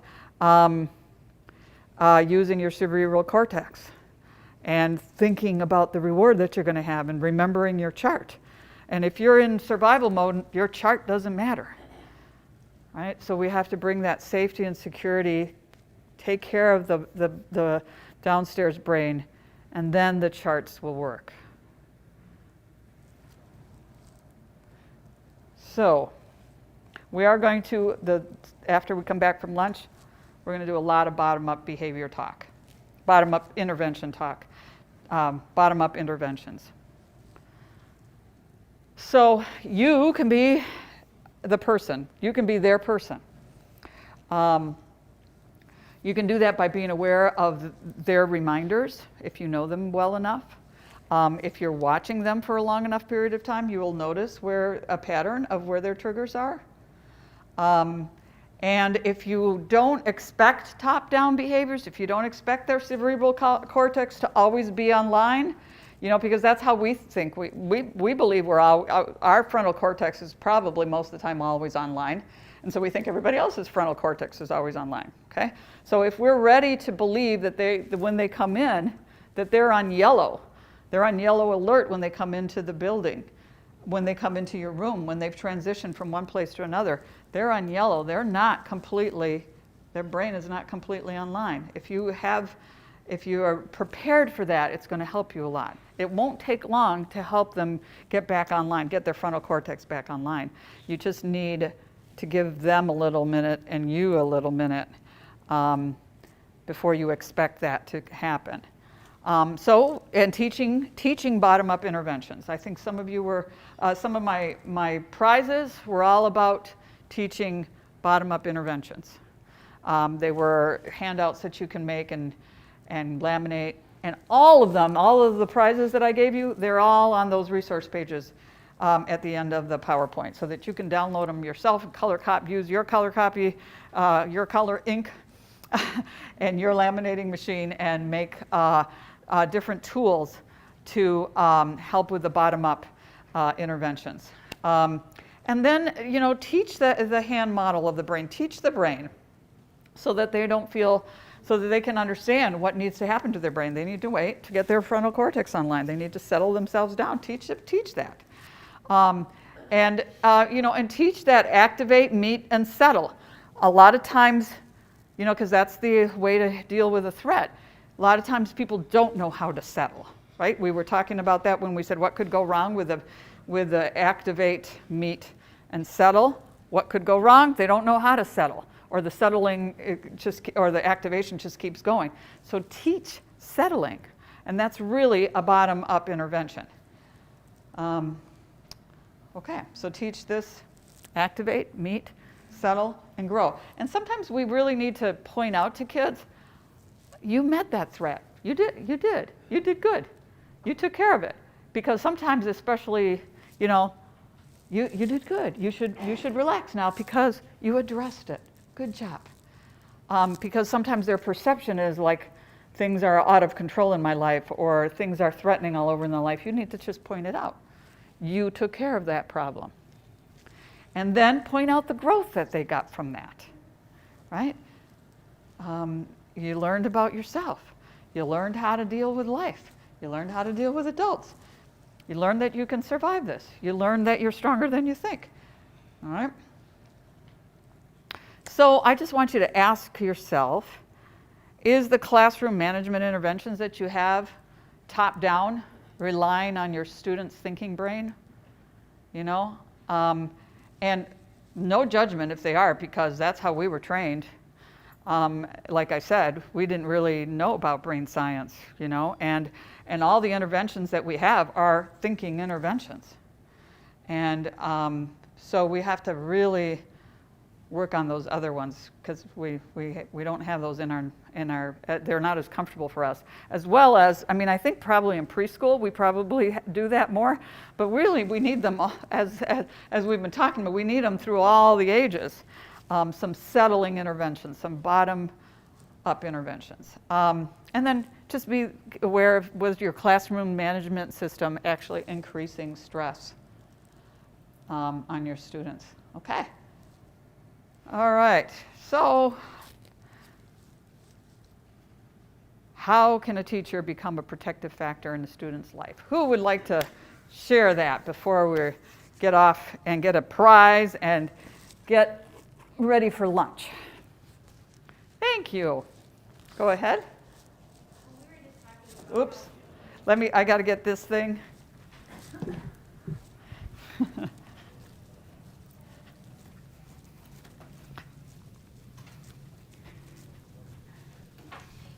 [SPEAKER 2] using your cerebral cortex and thinking about the reward that you're going to have and remembering your chart. And if you're in survival mode, your chart doesn't matter. Right? So we have to bring that safety and security, take care of the downstairs brain, and then the charts will work. So we are going to, after we come back from lunch, we're going to do a lot of bottom-up behavior talk, bottom-up intervention talk, bottom-up interventions. So you can be the person. You can be their person. You can do that by being aware of their reminders, if you know them well enough. If you're watching them for a long enough period of time, you will notice a pattern of where their triggers are. And if you don't expect top-down behaviors, if you don't expect their cerebral cortex to always be online, because that's how we think. We believe our frontal cortex is probably most of the time always online. And so we think everybody else's frontal cortex is always online, okay? So if we're ready to believe that when they come in, that they're on yellow alert when they come into the building, when they come into your room, when they've transitioned from one place to another, they're on yellow. Their brain is not completely online. If you are prepared for that, it's going to help you a lot. It won't take long to help them get back online, get their frontal cortex back online. You just need to give them a little minute and you a little minute before you expect that to happen. And teaching bottom-up interventions. I think some of you were, some of my prizes were all about teaching bottom-up interventions. They were handouts that you can make and laminate. And all of the prizes that I gave you, they're all on those resource pages at the end of the PowerPoint so that you can download them yourself and use your color copy, your color ink, and your laminating machine and make different tools to help with the bottom-up interventions. And then, teach the hand model of the brain. Teach the brain so that so that they can understand what needs to happen to their brain. They need to wait to get their frontal cortex online. They need to settle themselves down. Teach that. And teach that activate, meet, and settle. A lot of times, because that's the way to deal with a threat. A lot of times people don't know how to settle, right? We were talking about that when we said what could go wrong with the activate, meet, and settle. What could go wrong? They don't know how to settle. or the settling or the activation just keeps going. So teach settling, and that's really a bottom-up intervention. Okay, so teach this, activate, meet, settle, and grow. And sometimes we really need to point out to kids, you met that threat. You did good. You took care of it. Because sometimes, especially, you did good. You should relax now because you addressed it. Good job. Because sometimes their perception is like, things are out of control in my life, or things are threatening all over in their life. You need to just point it out. You took care of that problem. And then point out the growth that they got from that, right? You learned about yourself. You learned how to deal with life. You learned how to deal with adults. You learned that you can survive this. You learned that you're stronger than you think, all right? So I just want you to ask yourself, is the classroom management interventions that you have top-down, relying on your student's thinking brain? And no judgment if they are, because that's how we were trained. Like I said, we didn't really know about brain science, and all the interventions that we have are thinking interventions. And so we have to really work on those other ones, because we don't have those in our they're not as comfortable for us. As well as, I think probably in preschool we probably do that more, but really we need them as we've been talking about. We need them through all the ages. Some settling interventions, some bottom-up interventions, and then just be aware of, was your classroom management system actually increasing stress on your students? Okay. All right, so how can a teacher become a protective factor in a student's life? Who would like to share that before we get off and get a prize and get ready for lunch? Thank you. Go ahead. Oops. I got to get this thing.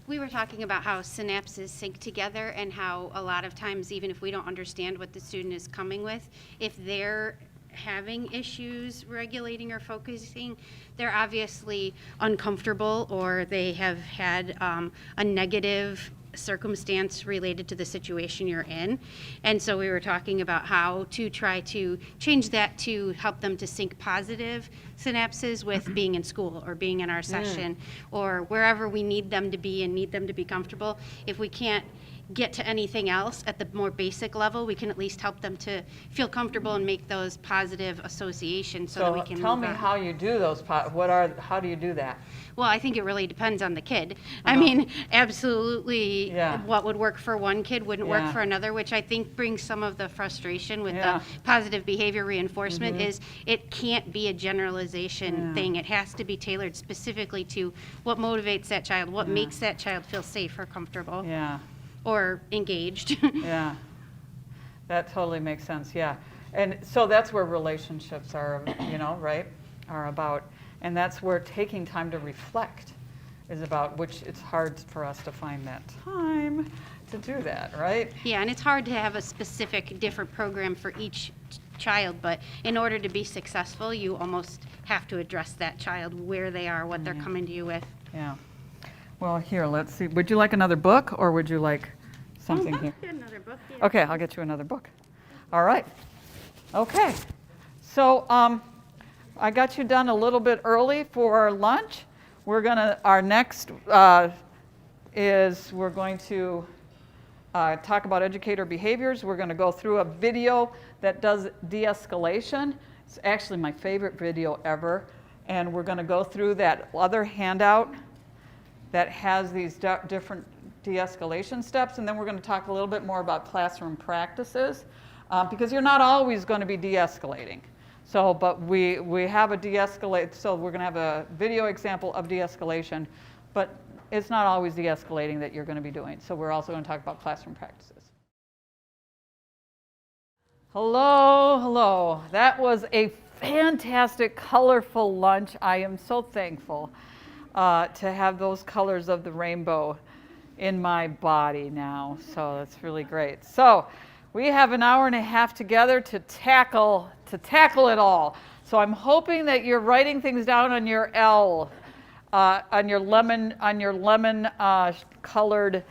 [SPEAKER 9] We were talking about how synapses sync together, and how a lot of times, even if we don't understand what the student is coming with, if they're having issues regulating or focusing, they're obviously uncomfortable, or they have had a negative circumstance related to the situation you're in. And so we were talking about how to try to change that to help them to sync positive synapses with being in school, or being in our session, or wherever we need them to be and need them to be comfortable. If we can't get to anything else at the more basic level, we can at least help them to feel comfortable and make those positive associations so that we can
[SPEAKER 2] tell
[SPEAKER 9] move
[SPEAKER 2] me
[SPEAKER 9] on.
[SPEAKER 2] how you do those. How do you do that?
[SPEAKER 9] Well, I think it really depends on the kid. I mean, absolutely,
[SPEAKER 2] Yeah.
[SPEAKER 9] what would work for one kid wouldn't work
[SPEAKER 2] Yeah.
[SPEAKER 9] for another, which I think brings some of the frustration with
[SPEAKER 2] Yeah.
[SPEAKER 9] the positive behavior reinforcement. Is it can't be a generalization thing. It has to be tailored specifically to what motivates that child, what makes that child feel safe or comfortable
[SPEAKER 2] Yeah.
[SPEAKER 9] or engaged.
[SPEAKER 2] Yeah, that totally makes sense, yeah. And so that's where relationships are, right, are about. And that's where taking time to reflect is about, which it's hard for us to find that time to do that, right?
[SPEAKER 9] Yeah, and it's hard to have a specific different program for each child, but in order to be successful, you almost have to address that child where they are, what they're coming to you with.
[SPEAKER 2] Yeah. Well, here, let's see. Would you like another book, or would you like something here?
[SPEAKER 9] Another book, yeah.
[SPEAKER 2] Okay, I'll get you another book. All right. Okay. So I got you done a little bit early for lunch. Our next is we're going to talk about educator behaviors. We're going to go through a video that does de-escalation. It's actually my favorite video ever. And we're going to go through that other handout that has these different de-escalation steps. And then we're going to talk a little bit more about classroom practices, because you're not always going to be de-escalating. So, but we have a de-escalate, so we're going to have a video example of de-escalation, but it's not always de-escalating that you're going to be doing. So we're also going to talk about classroom practices. Hello, hello. That was a fantastic, colorful lunch. I am so thankful to have those colors of the rainbow in my body now. So that's really great. So we have an hour and a half together to tackle it all. So I'm hoping that you're writing things down on your L, on your lemon colored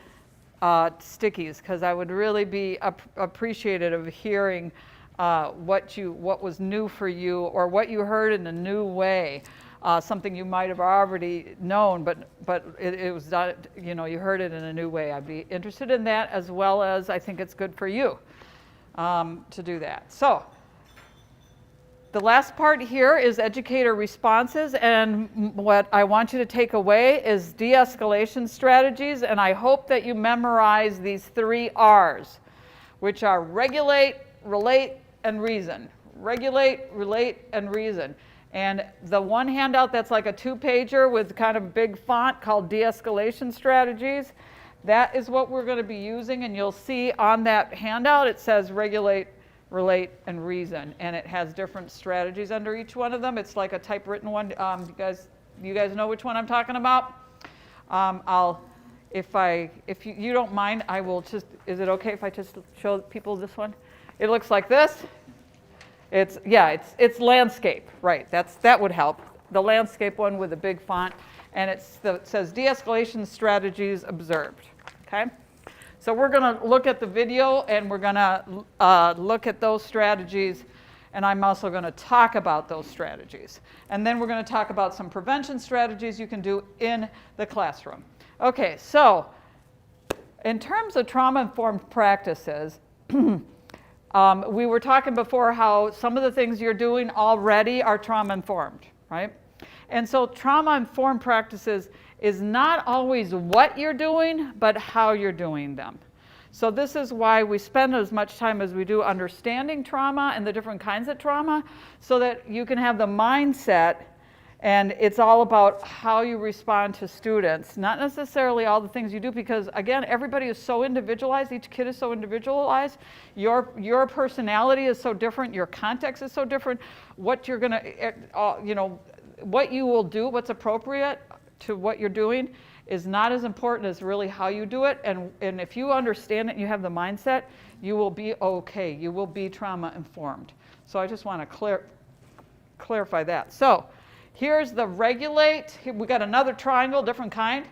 [SPEAKER 2] stickies, because I would really be appreciative of hearing what was new for you, or what you heard in a new way. Something you might have already known, but it was not, you heard it in a new way. I'd be interested in that, as well as I think it's good for you to do that. So the last part here is educator responses, and what I want you to take away is de-escalation strategies, and I hope that you memorize these 3 R's, which are regulate, relate, and reason. Regulate, relate, and reason. And the one handout that's like a 2-pager with kind of big font called de-escalation strategies, that is what we're going to be using, and you'll see on that handout it says regulate, relate, and reason, and it has different strategies under each one of them. It's like a typewritten one. You guys know which one I'm talking about? If you don't mind, I will just, is it okay if I just show people this one? It looks like this. It's landscape, right? That would help. The landscape one with the big font, and it says de-escalation strategies observed. Okay, so we're going to look at the video, and we're going to look at those strategies, and I'm also going to talk about those strategies, and then we're going to talk about some prevention strategies you can do in the classroom. Okay, so in terms of trauma-informed practices. We were talking before how some of the things you're doing already are trauma-informed, right? And so trauma-informed practices is not always what you're doing, but how you're doing them. So this is why we spend as much time as we do understanding trauma and the different kinds of trauma, so that you can have the mindset, and it's all about how you respond to students, not necessarily all the things you do, because again, everybody is so individualized. Each kid is so individualized. Your personality is so different. Your context is so different. What you're gonna, what you will do, what's appropriate to what you're doing, is not as important as really how you do it. And if you understand it and you have the mindset, you will be okay. You will be trauma informed. So I just want to clarify that. So here's the regulate. We got another triangle, different kind.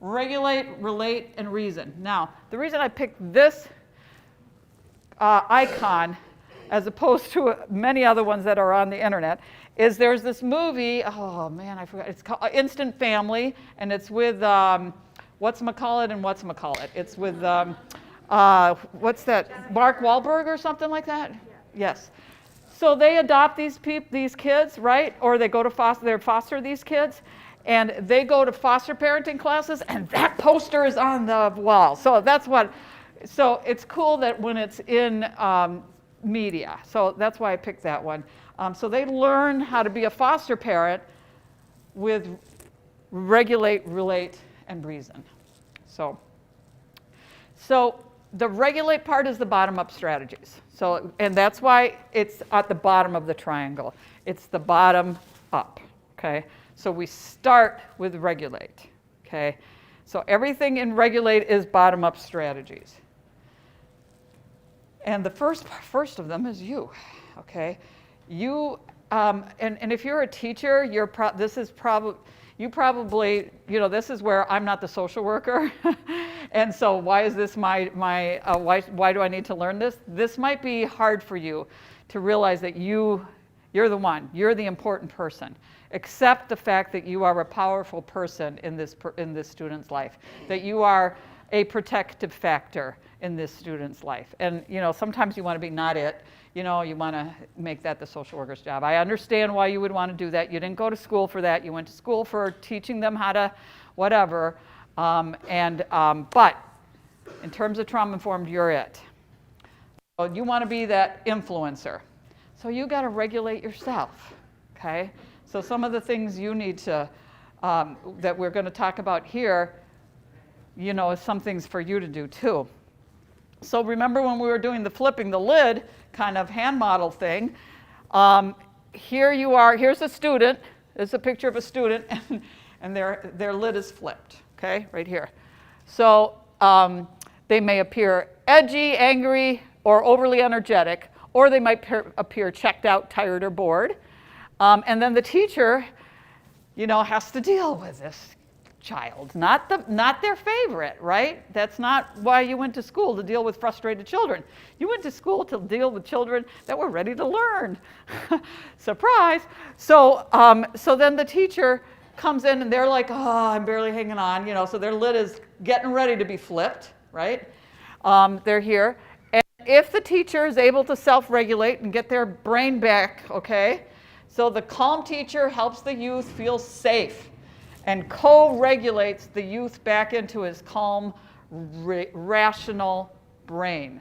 [SPEAKER 2] Regulate, relate, and reason. Now, the reason I picked this icon, as opposed to many other ones that are on the internet, is there's this movie, oh man, I forgot, it's called Instant Family, and it's with whatchamacallit and whatchamacallit. It's with, what's that, Mark Wahlberg or something like that? Yeah. Yes. So they adopt these kids, right? Or they go to foster these kids, and they go to foster parenting classes, and that poster is on the wall. So so it's cool that when it's in media. So that's why I picked that one. So they learn how to be a foster parent with regulate, relate, and reason. So the regulate part is the bottom-up strategies. So, and that's why it's at the bottom of the triangle. It's the bottom up, okay? So we start with regulate, okay? So everything in regulate is bottom-up strategies. And the first of them is you, okay? You, and if you're a teacher, this is probably, this is where I'm not the social worker. And so why is this why do I need to learn this? This might be hard for you to realize that you're the one, you're the important person. Accept the fact that you are a powerful person in this student's life, that you are a protective factor in this student's life. And sometimes you want to be not it. You want to make that the social worker's job. I understand why you would want to do that. You didn't go to school for that. You went to school for teaching them how to whatever. But in terms of trauma-informed, you're it. So you want to be that influencer. So you got to regulate yourself, okay? So some of the things you need to, that we're going to talk about here, is some things for you to do too. So remember when we were doing the flipping the lid kind of hand model thing, here you are, here's a student, there's a picture of a student, and their lid is flipped, okay, right here. So they may appear edgy, angry, or overly energetic, or they might appear checked out, tired, or bored. And then the teacher, has to deal with this child, not their favorite, right? That's not why you went to school, to deal with frustrated children. You went to school to deal with children that were ready to learn. Surprise! So then the teacher comes in and they're like, oh, I'm barely hanging on, so their lid is getting ready to be flipped, right? They're here. And if the teacher is able to self-regulate and get their brain back, okay, so the calm teacher helps the youth feel safe and co-regulates the youth back into his calm, rational brain.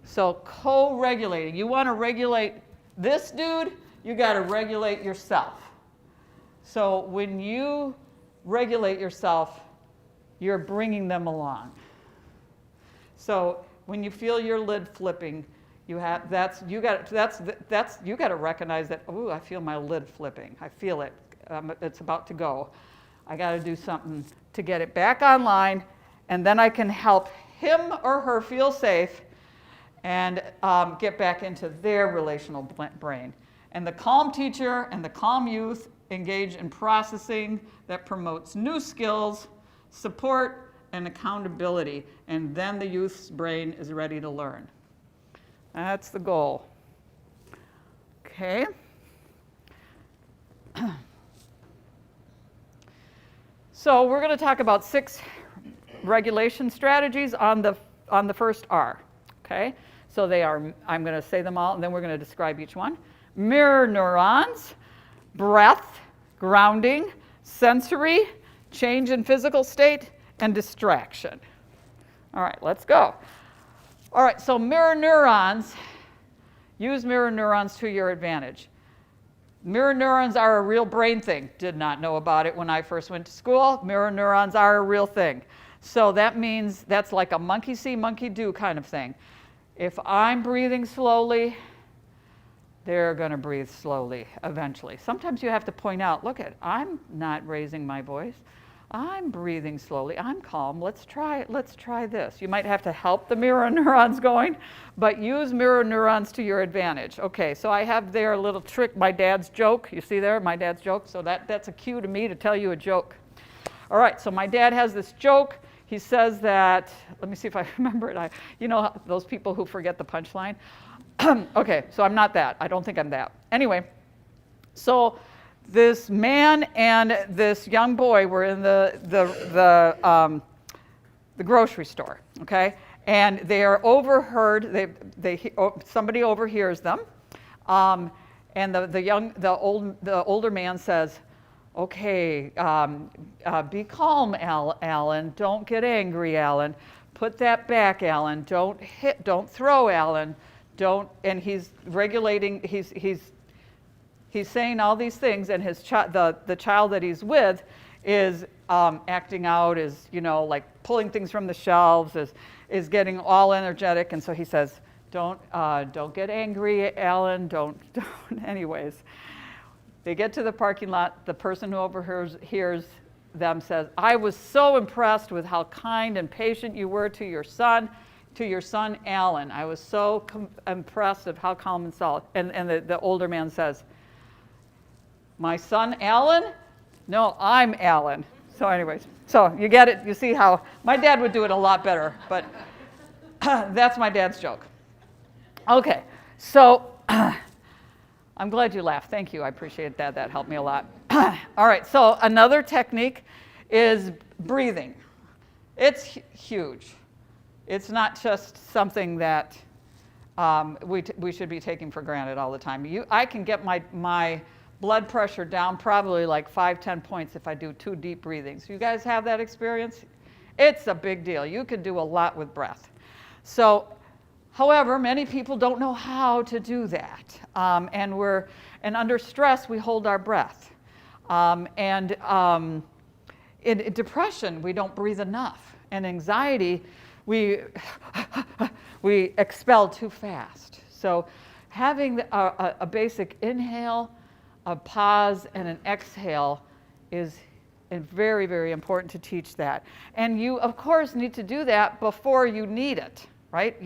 [SPEAKER 2] So co-regulating. You want to regulate this dude, you got to regulate yourself. So when you regulate yourself, you're bringing them along. So when you feel your lid flipping, you got to recognize that. Ooh, I feel my lid flipping. I feel it. It's about to go. I got to do something to get it back online, and then I can help him or her feel safe and get back into their relational brain. And the calm teacher and the calm youth engage in processing that promotes new skills, support, and accountability. And then the youth's brain is ready to learn. That's the goal. Okay. So we're going to talk about 6 regulation strategies on the first R. Okay. So they are, I'm going to say them all, and then we're going to describe each one. Mirror neurons, breath, grounding, sensory, change in physical state, and distraction. All right, let's go. All right, so mirror neurons, use mirror neurons to your advantage. Mirror neurons are a real brain thing. Did not know about it when I first went to school. Mirror neurons are a real thing. So that means that's like a monkey see, monkey do kind of thing. If I'm breathing slowly, they're going to breathe slowly eventually. Sometimes you have to point out, look at, I'm not raising my voice. I'm breathing slowly. I'm calm. Let's try this. You might have to help the mirror neurons going, but use mirror neurons to your advantage. Okay, so I have there a little trick, my dad's joke. You see there, my dad's joke? So that's a cue to me to tell you a joke. All right, so my dad has this joke. He says that, let me see if I remember it. You know those people who forget the punchline? Okay, so I'm not that. I don't think I'm that. Anyway, so this man and this young boy were in the grocery store, okay? And they are overheard. Somebody overhears them, and the older man says, "Okay, be calm, Alan. Don't get angry, Alan. Put that back, Alan. Don't throw, Alan. Don't." And he's regulating. He's saying all these things, and the child that he's with is acting out, is like pulling things from the shelves, is getting all energetic, and so he says, "Don't get angry, Alan. Don't." Anyways, they get to the parking lot. The person who overhears them says, "I was so impressed with how kind and patient you were to your son Alan. I was so impressed of how calm and solid." And the older man says, "My son Alan? No, I'm Alan." So anyways, so you get it. You see how my dad would do it a lot better, but that's my dad's joke. Okay, so I'm glad you laughed. Thank you. I appreciate that. That helped me a lot. All right, so another technique is breathing. It's huge. It's not just something that we should be taking for granted all the time. I can get my blood pressure down probably like 5-10 points if I do 2 deep breathings. You guys have that experience? It's a big deal. You can do a lot with breath. So, however, many people don't know how to do that. And under stress, we hold our breath. In depression, we don't breathe enough. And anxiety, we expel too fast. So having a basic inhale, a pause, and an exhale is very, very important to teach that. And you, of course, need to do that before you need it, right?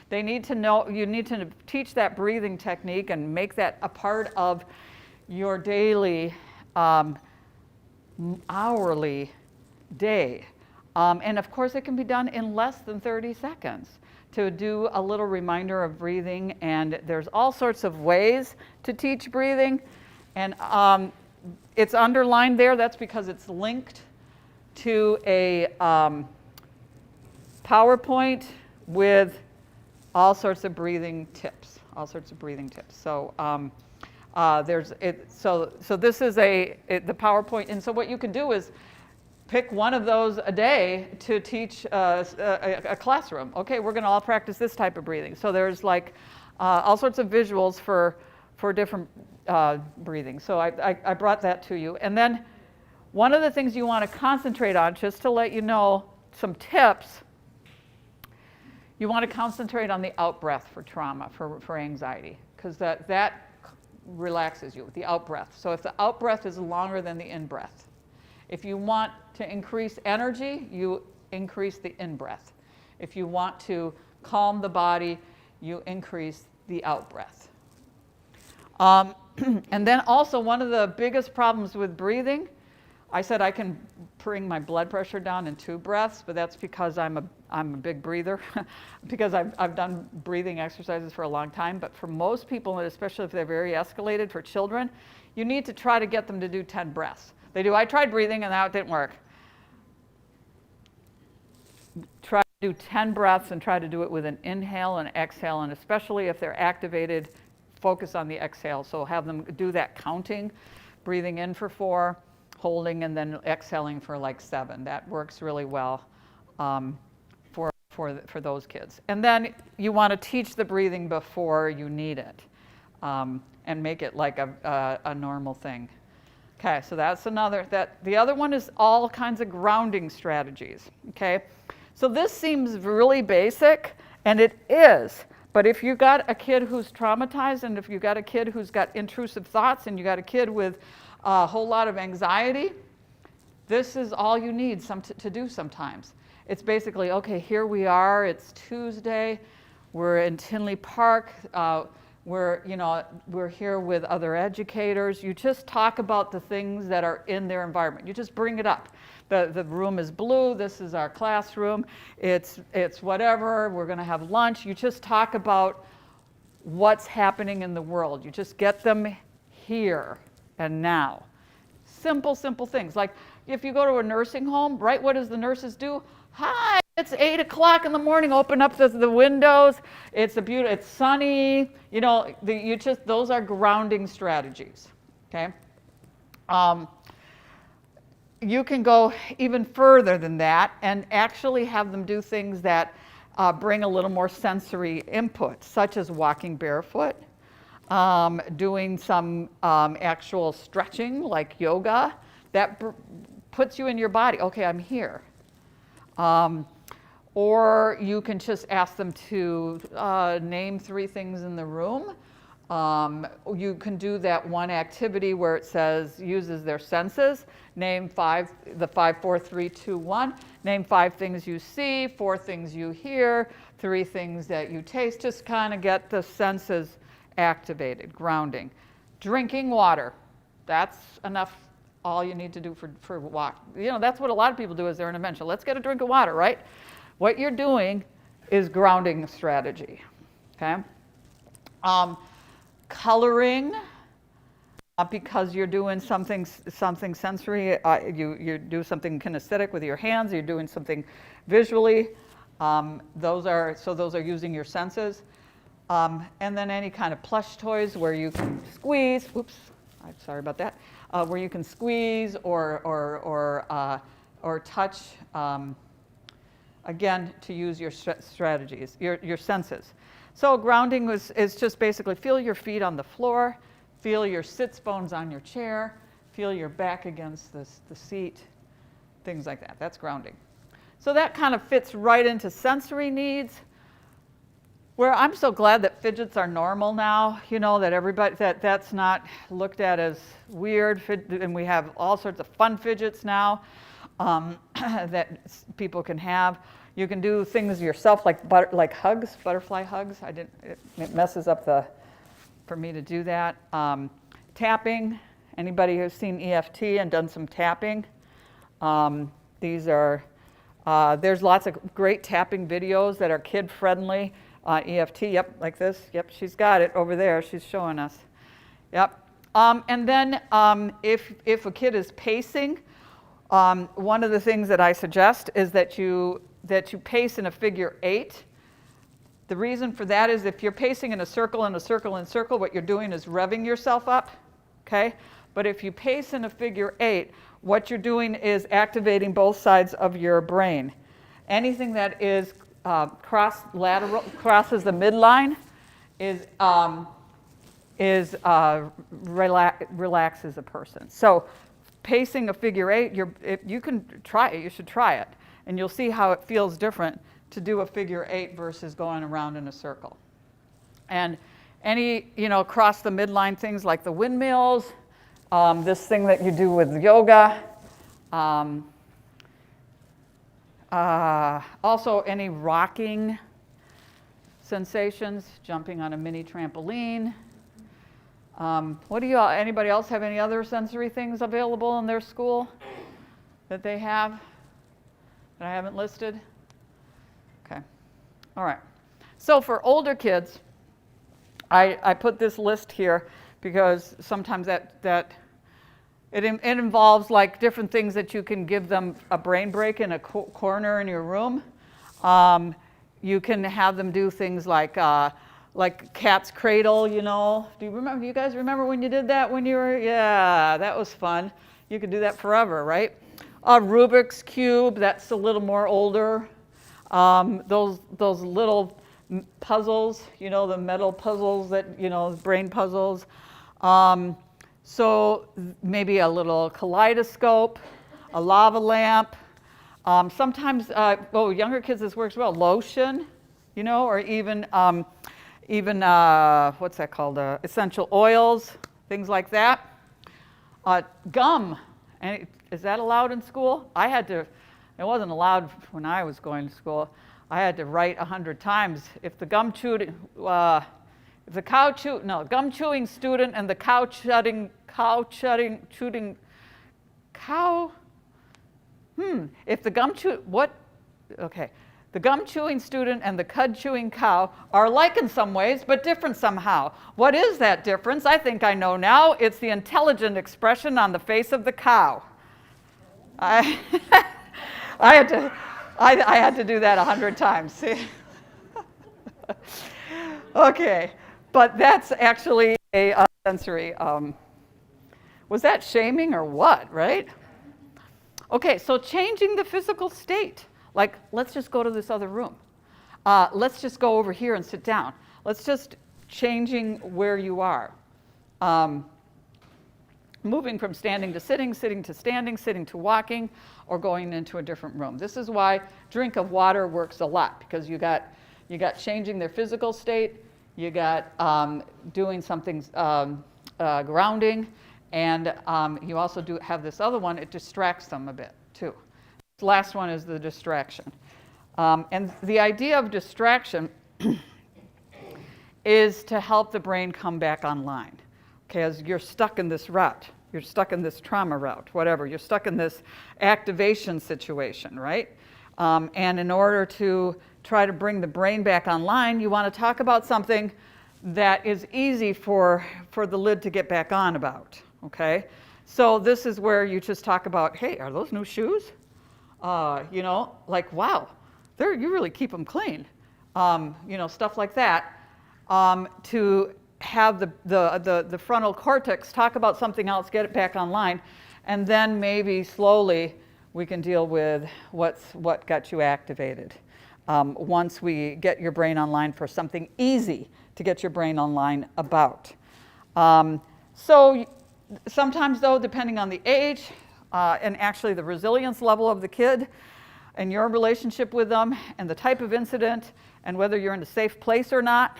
[SPEAKER 2] They need to know, you need to teach that breathing technique and make that a part of your daily, hourly day. And of course, it can be done in less than 30 seconds to do a little reminder of breathing. And there's all sorts of ways to teach breathing. And it's underlined there. That's because it's linked to a PowerPoint with all sorts of breathing tips. So so this is the PowerPoint. And so what you can do is pick one of those a day to teach a classroom. Okay, we're going to all practice this type of breathing. So there's like all sorts of visuals for different breathing. So I brought that to you. And then one of the things you want to concentrate on, just to let you know some tips, you want to concentrate on the out-breath for trauma, for anxiety, because that relaxes you, the out-breath. So if the out-breath is longer than the in-breath, if you want to increase energy, you increase the in-breath. If you want to calm the body, you increase the out-breath. And then also one of the biggest problems with breathing, I said I can bring my blood pressure down in 2 breaths, but that's because I'm a big breather, because I've done breathing exercises for a long time. But for most people, and especially if they're very escalated, for children, you need to try to get them to do 10 breaths. I tried breathing and that didn't work. Try to do 10 breaths and try to do it with an inhale and exhale, and especially if they're activated, focus on the exhale. So have them do that counting, breathing in for 4, holding, and then exhaling for like 7. That works really well for those kids. And then you want to teach the breathing before you need it, and make it like a normal thing. Okay, so that's another. The other one is all kinds of grounding strategies. Okay, so this seems really basic, and it is. But if you've got a kid who's traumatized, and if you've got a kid who's got intrusive thoughts, and you've got a kid with a whole lot of anxiety, this is all you need to do sometimes. It's basically, okay, here we are, it's Tuesday, we're in Tinley Park, we're here with other educators. You just talk about the things that are in their environment. You just bring it up. The room is blue, this is our classroom, it's whatever, we're gonna have lunch. You just talk about what's happening in the world. You just get them here and now. Simple things. Like if you go to a nursing home, right, what does the nurses do? Hi, it's 8 o'clock in the morning, open up the windows, it's sunny, those are grounding strategies, okay? You can go even further than that and actually have them do things that bring a little more sensory input, such as walking barefoot, doing some actual stretching like yoga that puts you in your body. Okay, I'm here. Or you can just ask them to name 3 things in the room. You can do that one activity where it says, uses their senses. Name 5, 4, 3, 2, 1. Name 5 things you see, 4 things you hear, 3 things that you taste. Just kind of get the senses activated, grounding. Drinking water. That's enough, all you need to do for walk. That's what a lot of people do as they're in dementia. Let's get a drink of water, right? What you're doing is grounding strategy, okay? Coloring, because you're doing something sensory, you do something kinesthetic with your hands, you're doing something visually. Those are using your senses. And then any kind of plush toys where you can squeeze, oops, I'm sorry about that, where you can squeeze or touch, again, to use your strategies, your senses. So grounding is just basically feel your feet on the floor, feel your sits bones on your chair, feel your back against the seat, things like that. That's grounding. So that kind of fits right into sensory needs. Where I'm so glad that fidgets are normal now, you know, that everybody, that's not looked at as weird, and we have all sorts of fun fidgets now that people can have. You can do things yourself like hugs, butterfly hugs. It messes up for me to do that. Tapping, anybody who's seen EFT and done some tapping, these are, there's lots of great tapping videos that are kid-friendly. EFT, yep, like this. Yep, she's got it over there. She's showing us. Yep. And then if a kid is pacing, one of the things that I suggest is that you pace in a figure 8. The reason for that is if you're pacing in a circle and a circle and a circle, what you're doing is revving yourself up, okay? But if you pace in a figure 8, what you're doing is activating both sides of your brain. Anything that is crosses the midline relaxes a person. So pacing a figure 8, you can try it. You should try it, and you'll see how it feels different to do a figure 8 versus going around in a circle. And any cross the midline things like the windmills, this thing that you do with yoga. Also, any rocking sensations, jumping on a mini trampoline. Anybody else have any other sensory things available in their school that they have that I haven't listed? Okay. All right. So for older kids, I put this list here because sometimes it involves like different things that you can give them a brain break in a corner in your room. You can have them do things like cat's cradle, you know. Do you guys remember when you did that when you were, yeah, that was fun. You could do that forever, right? Rubik's Cube, that's a little more older. Those little puzzles, you know, the metal puzzles that, brain puzzles. So maybe a little kaleidoscope, a lava lamp. Sometimes, younger kids, this works well. Lotion, or even what's that called? Essential oils, things like that. Gum. Is that allowed in school? It wasn't allowed when I was going to school. I had to write 100 times. If the gum chewing student and the the gum chewing student and the cud chewing cow are alike in some ways, but different somehow. What is that difference? I think I know now. It's the intelligent expression on the face of the cow. I had to do that 100 times. See? Okay, but that's actually a sensory. Was that shaming or what, right? Okay, so changing the physical state. Like, let's just go to this other room. Let's just go over here and sit down. Let's just changing where you are. Moving from standing to sitting, sitting to standing, sitting to walking, or going into a different room. This is why drink of water works a lot, because you got changing their physical state, you got doing something grounding, and you also have this other one. It distracts them a bit too. This last one is the distraction, and the idea of distraction is to help the brain come back online. Because you're stuck in this rut, you're stuck in this trauma route, whatever. You're stuck in this activation situation, right? And in order to try to bring the brain back online, you want to talk about something that is easy for the lid to get back on about, okay? So this is where you just talk about, hey, are those new shoes? Like, wow, you really keep them clean. Stuff like that. To have the frontal cortex talk about something else, get it back online, and then maybe slowly we can deal with what got you activated. Once we get your brain online for something easy to get your brain online about. So sometimes though, depending on the age and actually the resilience level of the kid, and your relationship with them and the type of incident and whether you're in a safe place or not,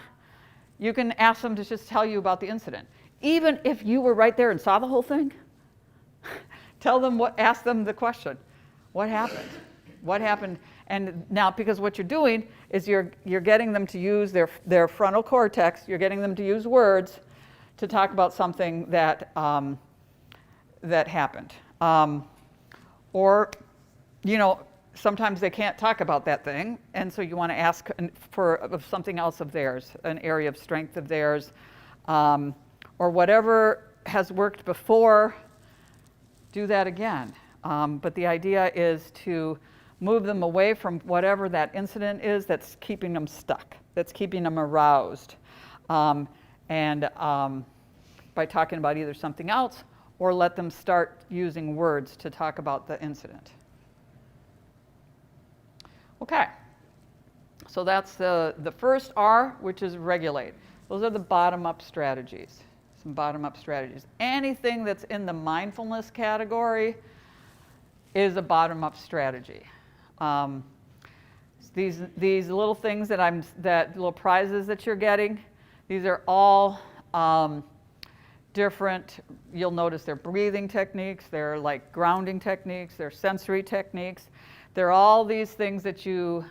[SPEAKER 2] you can ask them to just tell you about the incident. Even if you were right there and saw the whole thing, ask them the question, what happened? What happened? And now, because what you're doing is you're getting them to use their frontal cortex, you're getting them to use words to talk about something that, that happened. Or, sometimes they can't talk about that thing, and so you want to ask for something else of theirs, an area of strength of theirs, or whatever has worked before, do that again. But the idea is to move them away from whatever that incident is that's keeping them stuck, that's keeping them aroused. By talking about either something else or let them start using words to talk about the incident. Okay, so that's the first R, which is regulate. Those are the bottom-up strategies, some bottom-up strategies. Anything that's in the mindfulness category is a bottom-up strategy. These little things that little prizes that you're getting, these are all different. You'll notice they're breathing techniques, they're like grounding techniques, they're sensory techniques. They're all these things that you,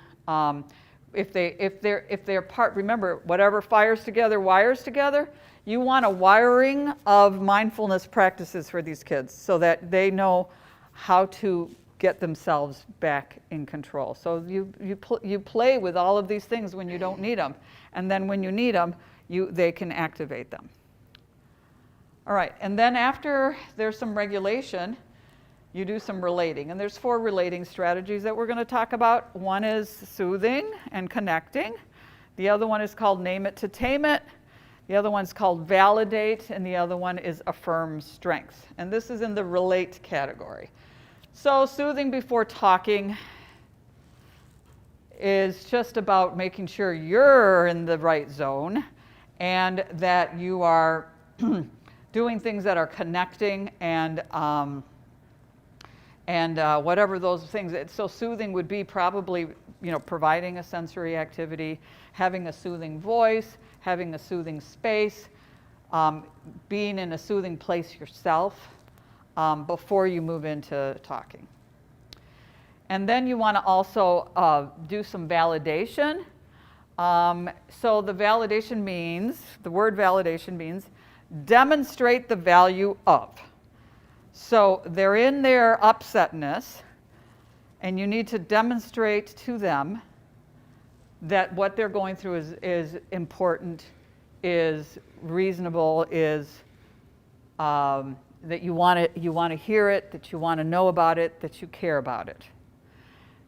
[SPEAKER 2] if they're part, remember, whatever fires together wires together. You want a wiring of mindfulness practices for these kids so that they know how to get themselves back in control. So you play with all of these things when you don't need them, and then when you need them, they can activate them. All right, and then after there's some regulation, you do some relating. And there's 4 relating strategies that we're going to talk about. One is soothing and connecting. The other one is called name it to tame it. The other one's called validate, and the other one is affirm strengths. And this is in the relate category. So soothing before talking is just about making sure you're in the right zone and that you are doing things that are connecting and whatever those things. So soothing would be probably, providing a sensory activity, having a soothing voice, having a soothing space, being in a soothing place yourself before you move into talking. And then you want to also do some validation. So the word validation means demonstrate the value of. So they're in their upsetness, and you need to demonstrate to them that what they're going through is important, is reasonable, is that you want to hear it, that you want to know about it, that you care about it.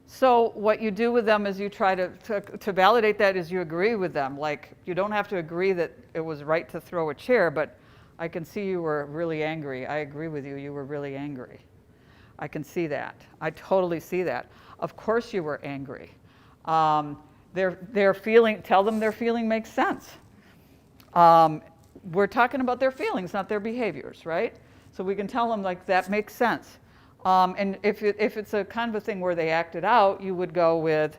[SPEAKER 2] So what you do with them is you try to validate that is you agree with them. Like, you don't have to agree that it was right to throw a chair, but I can see you were really angry. I agree with you, you were really angry. I can see that. I totally see that. Of course you were angry. Their feeling, tell them their feeling makes sense. We're talking about their feelings, not their behaviors, right? So we can tell them, like, that makes sense. And if it's a kind of a thing where they act it out, you would go with,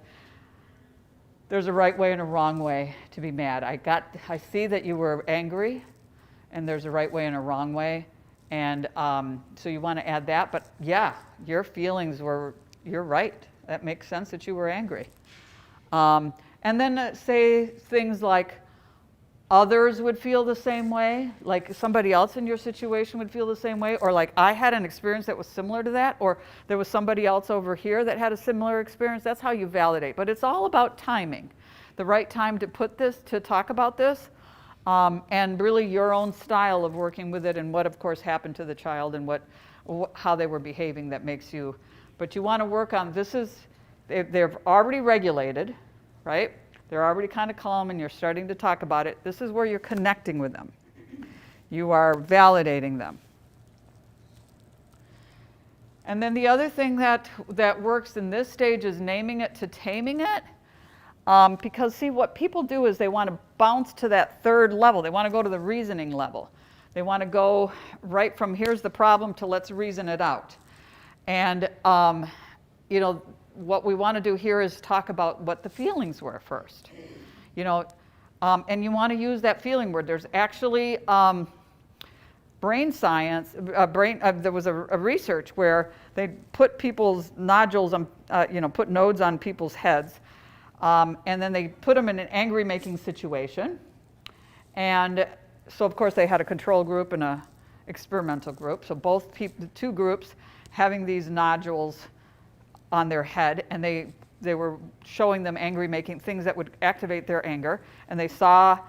[SPEAKER 2] there's a right way and a wrong way to be mad. I see that you were angry, and there's a right way and a wrong way. And so you want to add that, but yeah, your feelings you're right. That makes sense that you were angry. And then say things like, others would feel the same way, like somebody else in your situation would feel the same way, or like I had an experience that was similar to that, or there was somebody else over here that had a similar experience. That's how you validate. But it's all about timing, the right time to talk about this, and really your own style of working with it, and what, of course, happened to the child, and how they were behaving that makes you. But you want to work on they've already regulated, right? They're already kind of calm, and you're starting to talk about it. This is where you're connecting with them. You are validating them. And then the other thing that works in this stage is naming it to taming it. Because, see, what people do is they want to bounce to that third level. They want to go to the reasoning level. They want to go right from here's the problem to let's reason it out. And, what we want to do here is talk about what the feelings were first. And you want to use that feeling word. There's actually brain science, there was a research where they put people's nodules on, put nodes on people's heads, and then they put them in an angry-making situation. And so, of course, they had a control group and a experimental group. So both the two groups having these nodules on their head, and they were showing them angry-making things that would activate their anger, and they saw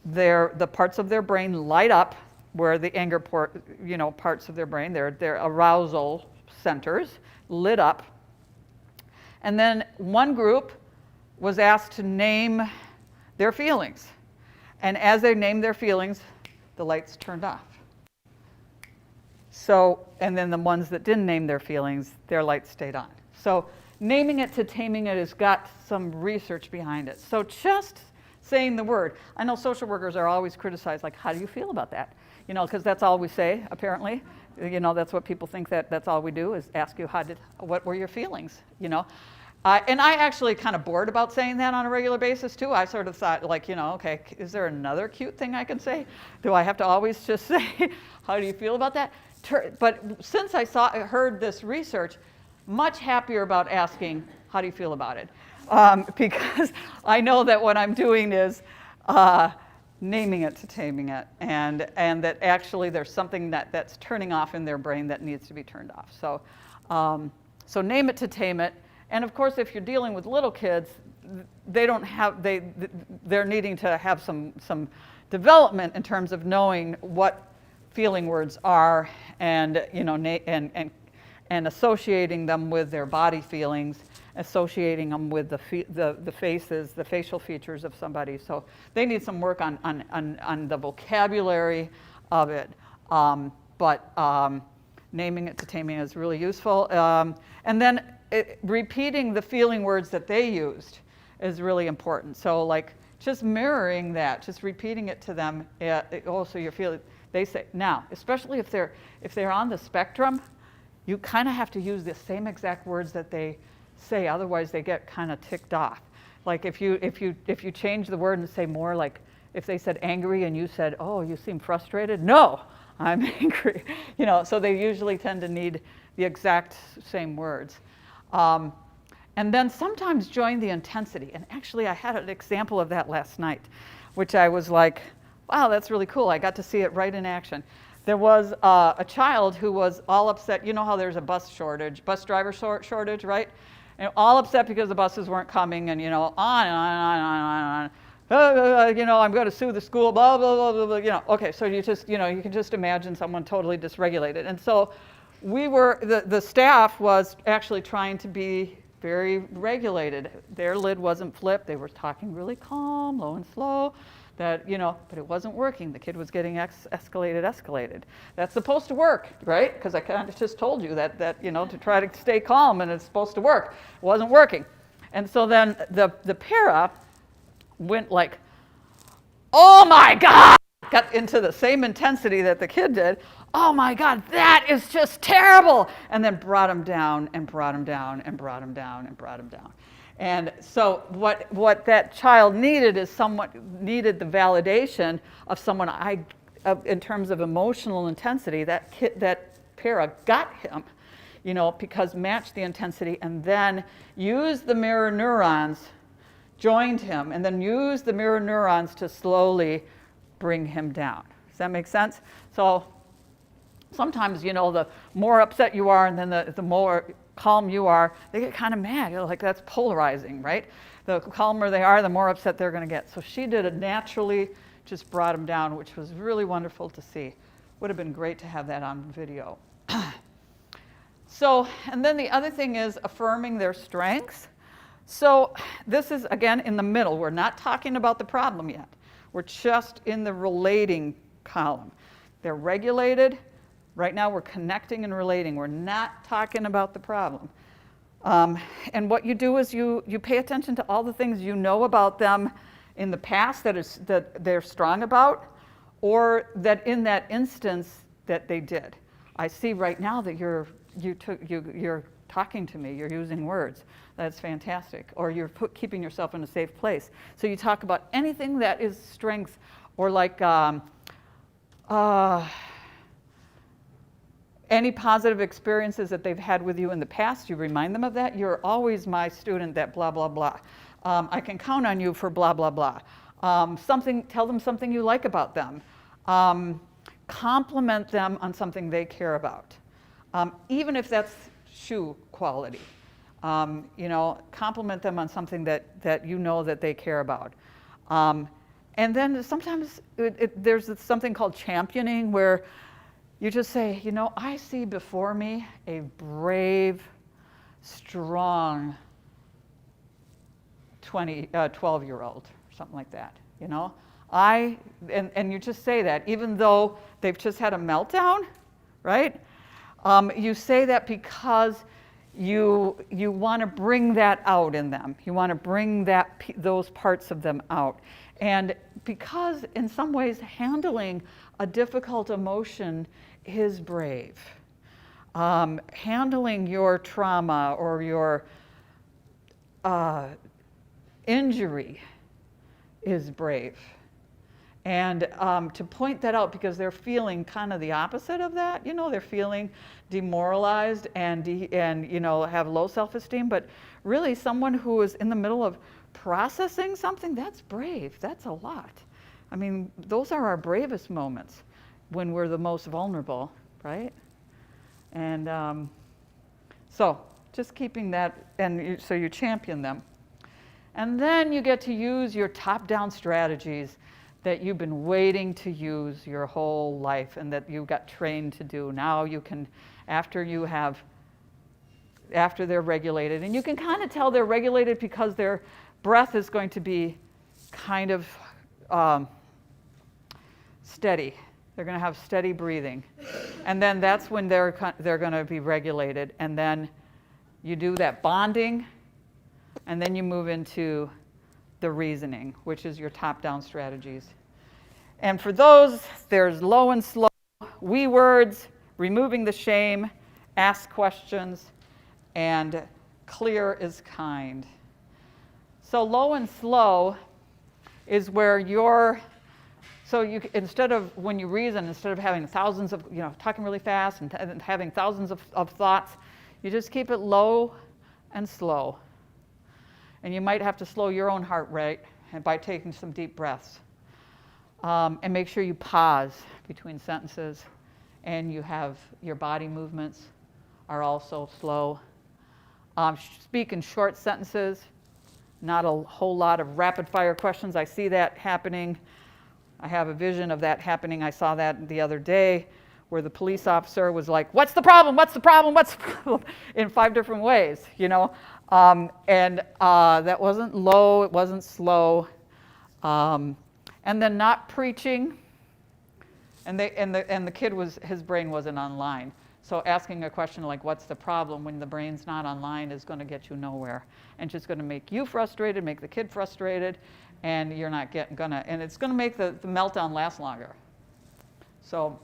[SPEAKER 2] the parts of their brain light up where the anger parts of their brain, their arousal centers, lit up. And then one group was asked to name their feelings. And as they named their feelings, the lights turned off. So, and then the ones that didn't name their feelings, their lights stayed on. So naming it to taming it has got some research behind it. So just saying the word. I know social workers are always criticized, like, how do you feel about that? Because that's all we say, apparently. That's what people think, that's all we do is ask you, what were your feelings, And I actually kind of bored about saying that on a regular basis too. I sort of thought, like, okay, is there another cute thing I can say? Do I have to always just say, how do you feel about that? But since I heard this research, much happier about asking, how do you feel about it? Because I know that what I'm doing is naming it to taming it, and that actually there's something that's turning off in their brain that needs to be turned off. So name it to tame it. And of course, if you're dealing with little kids, they're needing to have some development in terms of knowing what feeling words are, and and associating them with their body feelings, associating them with the faces, the facial features of somebody. So they need some work on the vocabulary of it. But naming it to taming is really useful. And then repeating the feeling words that they used is really important. So like just mirroring that, just repeating it to them. So you're feeling, they say, now, especially if they're on the spectrum, you kind of have to use the same exact words that they say, otherwise they get kind of ticked off. Like if you change the word and say more like, if they said angry and you said, oh, you seem frustrated. No, I'm angry. So they usually tend to need the exact same words. And then sometimes join the intensity. And actually I had an example of that last night, which I was like, wow, that's really cool. I got to see it right in action. There was a child who was all upset. You know how there's a bus driver shortage, right? And all upset because the buses weren't coming, and on and on and on and on. I'm going to sue the school, blah, blah, blah, blah, Okay, so you can just imagine someone totally dysregulated. And so the staff was actually trying to be very regulated. Their lid wasn't flipped. They were talking really calm, low and slow. But it wasn't working. The kid was getting escalated. That's supposed to work, right? Because I kind of just told you that to try to stay calm, and it's supposed to work. It wasn't working. And so then the para went like, oh my God! Got into the same intensity that the kid did. Oh my God, that is just terrible! And then brought him down and brought him down and brought him down and brought him down. And so what that child needed is needed the validation of someone in terms of emotional intensity. That para got him, because matched the intensity, and then used the mirror neurons, joined him, and then used the mirror neurons to slowly bring him down. Does that make sense? So sometimes, the more upset you are, and then the more calm you are, they get kind of mad. Like that's polarizing, right? The calmer they are, the more upset they're going to get. So she did it naturally, just brought him down, which was really wonderful to see. Would have been great to have that on video. So, and then the other thing is affirming their strengths. So this is, again, in the middle. We're not talking about the problem yet. We're just in the relating column. They're regulated. Right now we're connecting and relating. We're not talking about the problem. And what you do is you pay attention to all the things you know about them in the past that they're strong about, or that in that instance that they did. I see right now that you're you're talking to me, you're using words. That's fantastic. Or you're keeping yourself in a safe place. So you talk about anything that is strength, or like any positive experiences that they've had with you in the past, you remind them of that. You're always my student that blah, blah, blah. I can count on you for blah, blah, blah. Tell them something you like about them. Compliment them on something they care about. Even if that's shoe quality. Compliment them on something that you know that they care about. And then sometimes there's something called championing, where you just say, I see before me a brave, strong 12-year-old, something like that, and you just say that, even though they've just had a meltdown, right? You say that because you want to bring that out in them. You want to bring those parts of them out. And because in some ways handling a difficult emotion is brave. Handling your trauma or your injury is brave. And to point that out, because they're feeling kind of the opposite of that, they're feeling demoralized and have low self-esteem. But really, someone who is in the middle of processing something, that's brave. That's a lot. I mean, those are our bravest moments, when we're the most vulnerable, right? And so just keeping that, and so you champion them. And then you get to use your top-down strategies that you've been waiting to use your whole life and that you got trained to do. Now you can, after they're regulated, and you can kind of tell they're regulated because their breath is going to be kind of steady. They're going to have steady breathing. And then that's when they're going to be regulated. And then you do that bonding, and then you move into the reasoning, which is your top-down strategies. And for those, there's low and slow, we words, removing the shame, ask questions, and clear is kind. So low and slow is where instead of, when you reason, instead of having thousands of, talking really fast and having thousands of thoughts, you just keep it low and slow. And you might have to slow your own heart rate by taking some deep breaths. And make sure you pause between sentences, and you have your body movements are also slow. Speak in short sentences, not a whole lot of rapid fire questions. I see that happening. I have a vision of that happening. I saw that the other day, where the police officer was like, "What's the problem? What's the problem? What's the problem?" in 5 different ways, that wasn't low, it wasn't slow. And then not preaching, and the kid his brain wasn't online. So asking a question like, "What's the problem?" when the brain's not online is going to get you nowhere, and just going to make you frustrated, make the kid frustrated, and you're not and it's going to make the meltdown last longer. So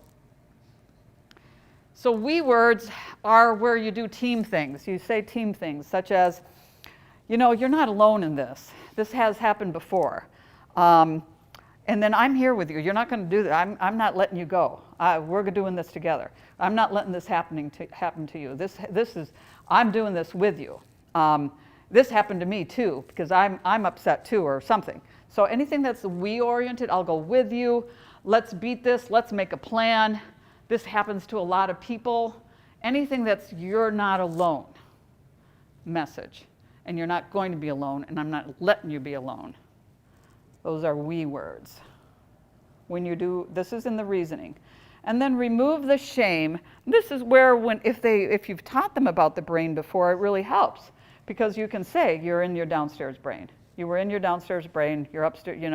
[SPEAKER 2] we words are where you do team things. You say team things, such as, you're not alone in this. This has happened before. And then I'm here with you. You're not going to do that. I'm not letting you go. We're doing this together. I'm not letting this happen to you. This is, I'm doing this with you. This happened to me too, because I'm upset too, or something. So anything that's we-oriented, I'll go with you. Let's beat this. Let's make a plan. This happens to a lot of people. Anything that's you're not alone message. And you're not going to be alone, and I'm not letting you be alone. Those are we words. When you do, this is in the reasoning. And then remove the shame. This is where if you've taught them about the brain before, it really helps. Because you can say, you're in your downstairs brain. You were in your downstairs brain, you're upstairs, you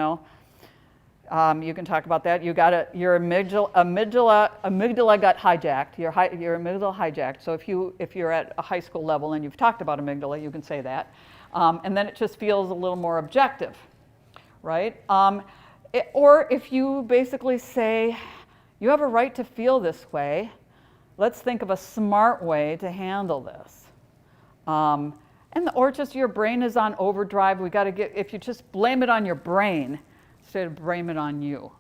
[SPEAKER 2] can talk about that. Your amygdala got hijacked. Your amygdala hijacked. So if you're at a high school level and you've talked about amygdala, you can say that. And then it just feels a little more objective. Right? Or if you basically say, you have a right to feel this way, let's think of a smart way to handle this. Or just your brain is on overdrive. We got to get, if you just blame it on your brain instead of blame it on you.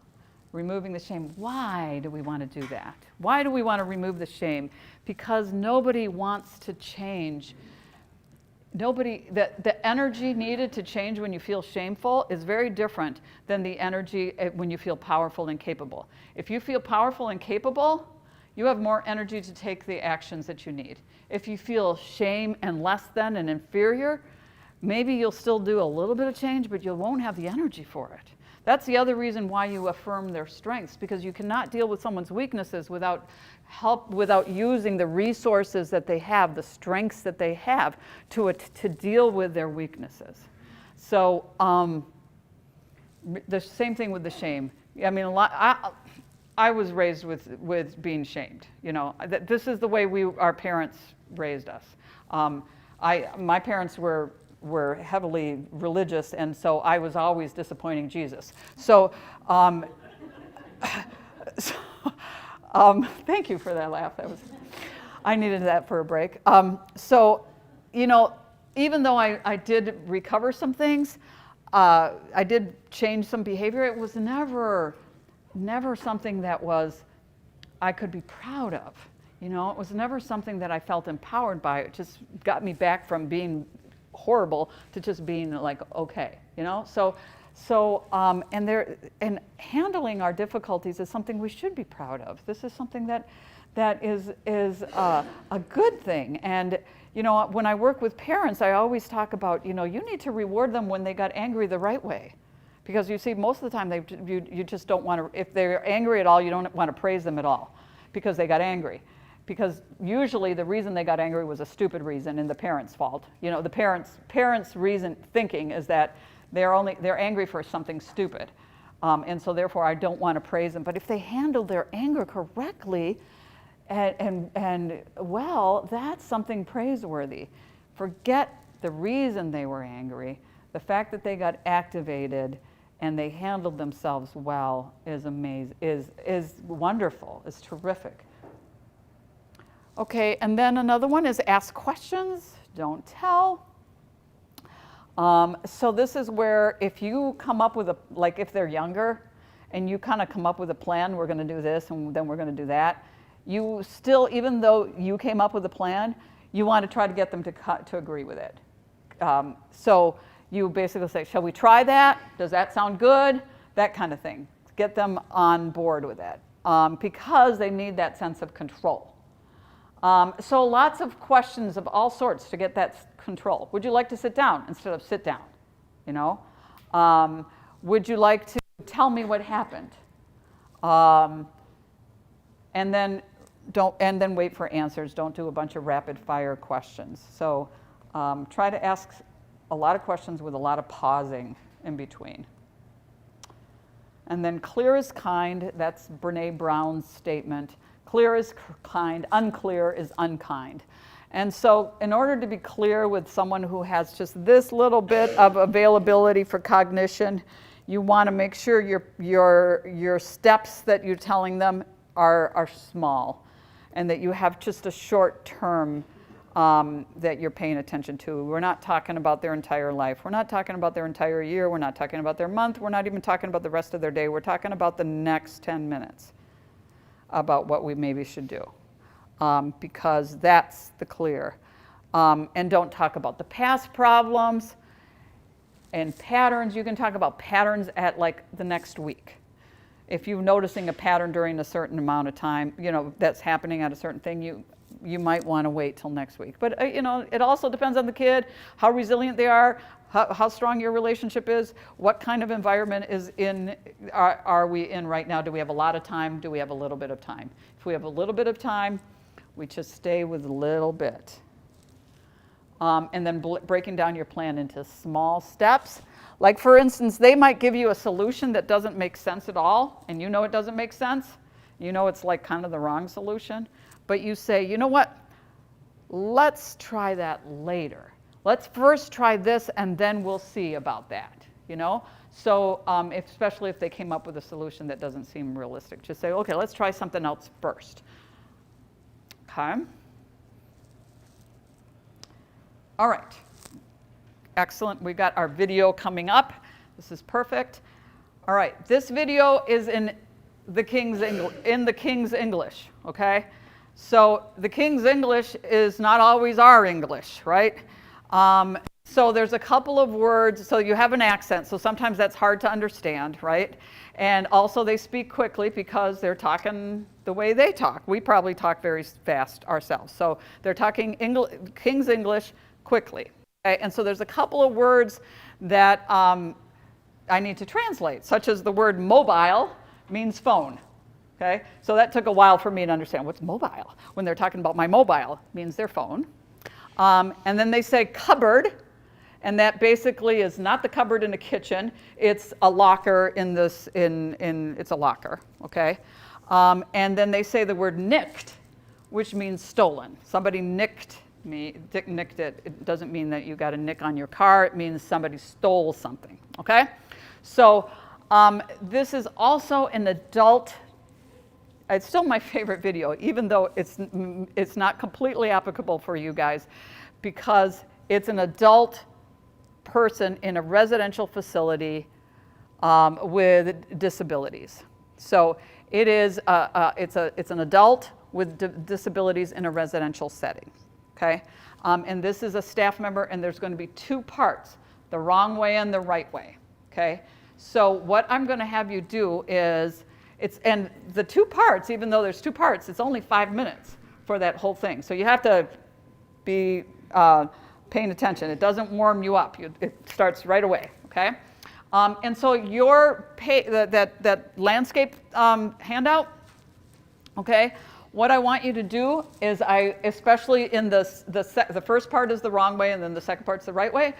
[SPEAKER 2] Removing the shame. Why do we want to do that? Why do we want to remove the shame? Because nobody wants to change. The energy needed to change when you feel shameful is very different than the energy when you feel powerful and capable. If you feel powerful and capable, you have more energy to take the actions that you need. If you feel shame and less than and inferior, maybe you'll still do a little bit of change, but you won't have the energy for it. That's the other reason why you affirm their strengths, because you cannot deal with someone's weaknesses without using the resources that they have, the strengths that they have to deal with their weaknesses. So the same thing with the shame. I mean, I was raised with being shamed. You know, this is the way our parents raised us. My parents were heavily religious, and so I was always disappointing Jesus. So, thank you for that laugh. I needed that for a break. So, you know, even though I did recover some things, I did change some behavior. It was never something that I could be proud of. You know, it was never something that I felt empowered by. It just got me back from being horrible to just being like okay, you know. And handling our difficulties is something we should be proud of. This is something that is a good thing. And you know, when I work with parents, I always talk about, you know, you need to reward them when they got angry the right way, because you see, most of the time you just don't want to. If they're angry at all, you don't want to praise them at all because they got angry. Because usually the reason they got angry was a stupid reason and the parents' fault. You know, the parents' reason thinking is that they're angry for something stupid. And so therefore I don't want to praise them. But if they handle their anger correctly and well, that's something praiseworthy. Forget the reason they were angry. The fact that they got activated and they handled themselves well is amazing, is wonderful, is terrific. Okay, and then another one is ask questions, don't tell. So this is where if you come up with like if they're younger and you kind of come up with a plan, we're going to do this and then we're going to do that, you still, even though you came up with a plan, you want to try to get them to agree with it. So you basically say, shall we try that? Does that sound good? That kind of thing. Get them on board with it because they need that sense of control. So lots of questions of all sorts to get that control. Would you like to sit down instead of sit down? You know? Would you like to tell me what happened? And then wait for answers. Don't do a bunch of rapid fire questions. So try to ask a lot of questions with a lot of pausing in between. And then clear is kind. That's Brene Brown's statement. Clear is kind, unclear is unkind. And so in order to be clear with someone who has just this little bit of availability for cognition, you want to make sure your steps that you're telling them are small and that you have just a short term that you're paying attention to. We're not talking about their entire life. We're not talking about their entire year. We're not talking about their month. We're not even talking about the rest of their day. We're talking about the next 10 minutes. About what we maybe should do, because that's the clear. And don't talk about the past problems and patterns. You can talk about patterns at like the next week. If you're noticing a pattern during a certain amount of time, you know, that's happening at a certain thing, you might want to wait till next week. But you know, it also depends on the kid, how resilient they are, how strong your relationship is, what kind of environment are we in right now? Do we have a lot of time? Do we have a little bit of time? If we have a little bit of time, we just stay with a little bit. And then breaking down your plan into small steps. Like for instance, they might give you a solution that doesn't make sense at all, and you know it doesn't make sense. You know it's like kind of the wrong solution. But you say, you know what? Let's try that later. Let's first try this and then we'll see about that, you know? So especially if they came up with a solution that doesn't seem realistic, just say, okay, let's try something else first. Okay. All right. Excellent. We got our video coming up. This is perfect. All right. This video is in the King's English, okay? So the King's English is not always our English, right? So there's a couple of words, so you have an accent, so sometimes that's hard to understand, right? And also they speak quickly because they're talking the way they talk. We probably talk very fast ourselves. So they're talking King's English quickly. Okay? And so there's a couple of words that I need to translate, such as the word mobile means phone. Okay? So that took a while for me to understand what's mobile. When they're talking about my mobile, it means their phone. And then they say cupboard, and that basically is not the cupboard in the kitchen. It's a locker it's a locker, okay? And then they say the word nicked, which means stolen. Somebody nicked nicked it. It doesn't mean that you got a nick on your car. It means somebody stole something, okay? So this is also an adult. It's still my favorite video, even though it's not completely applicable for you guys, because it's an adult person in a residential facility with disabilities. So it is it's an adult with disabilities in a residential setting. Okay, and this is a staff member, and there's going to be two parts: the wrong way and the right way. Okay, so what I'm going to have you do is and the two parts, even though there's two parts, it's only 5 minutes for that whole thing. So you have to be paying attention. It doesn't warm you up. It starts right away, okay? And so that landscape handout, okay, what I want you to do is especially in the first part is the wrong way and then the second part's the right way,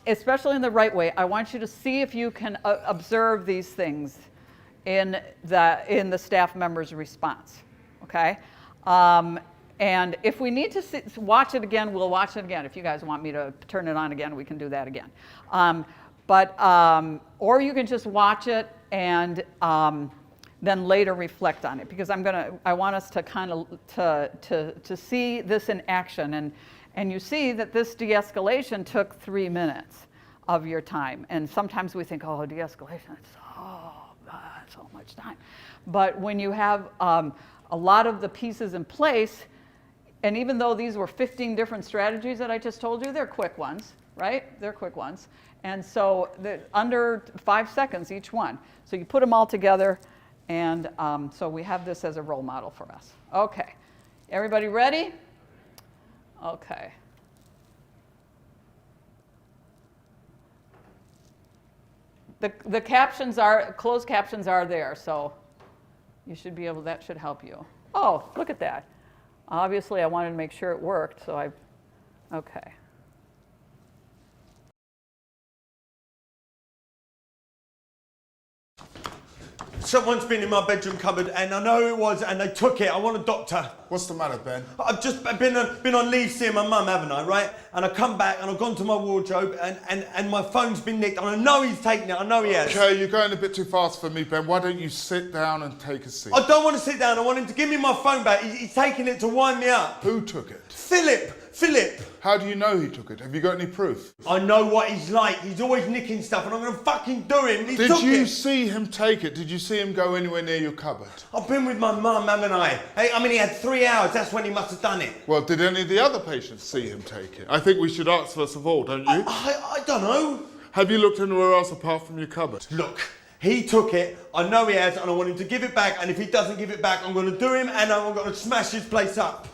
[SPEAKER 2] especially in the right way, I want you to see if you can observe these things in the staff member's response, okay? And if we need to watch it again, we'll watch it again. If you guys want me to turn it on again, we can do that again. Or you can just watch it and then later reflect on it, because I want us to kind of to see this in action. And you see that this de-escalation took 3 minutes of your time. And sometimes we think, oh, de-escalation, it's so much time. But when you have a lot of the pieces in place, and even though these were 15 different strategies that I just told you, they're quick ones, right? They're quick ones. And so under 5 seconds each one. So you put them all together, and so we have this as a role model for us. Okay, everybody ready? Okay. The captions closed captions are there, so you should be able, that should help you. Oh, look at that. Obviously, I wanted to make sure it worked, so okay.
[SPEAKER 10] Someone's been in my bedroom cupboard, and I know who it was, and they took it. I want a doctor.
[SPEAKER 11] What's the matter, Ben?
[SPEAKER 10] I've just been on leave seeing my mum, haven't I, right? And I come back, and I've gone to my wardrobe, and my phone's been nicked, and I know he's taken it. I know he has.
[SPEAKER 11] Okay, you're going a bit too fast for me, Ben. Why don't you sit down and take a seat?
[SPEAKER 10] I don't want to sit down. I want him to give me my phone back. He's taking it to wind me up.
[SPEAKER 11] Who took it?
[SPEAKER 10] Philip.
[SPEAKER 11] How do you know he took it? Have you got any proof?
[SPEAKER 10] I know what he's like. He's always nicking stuff, and I'm going to fucking do him.
[SPEAKER 11] Did you see him take it? Did you see him go anywhere near your cupboard?
[SPEAKER 10] I've been with my mum, haven't I? I mean, he had 3 hours. That's when he must have done it.
[SPEAKER 11] Well, did any of the other patients see him take it? I think we should ask first of all, don't you?
[SPEAKER 10] I don't know.
[SPEAKER 11] Have you looked anywhere else apart from your cupboard?
[SPEAKER 10] Look, he took it. I know he has, and I want him to give it back. And if he doesn't give it back, I'm going to do him, and I'm going to smash his place up.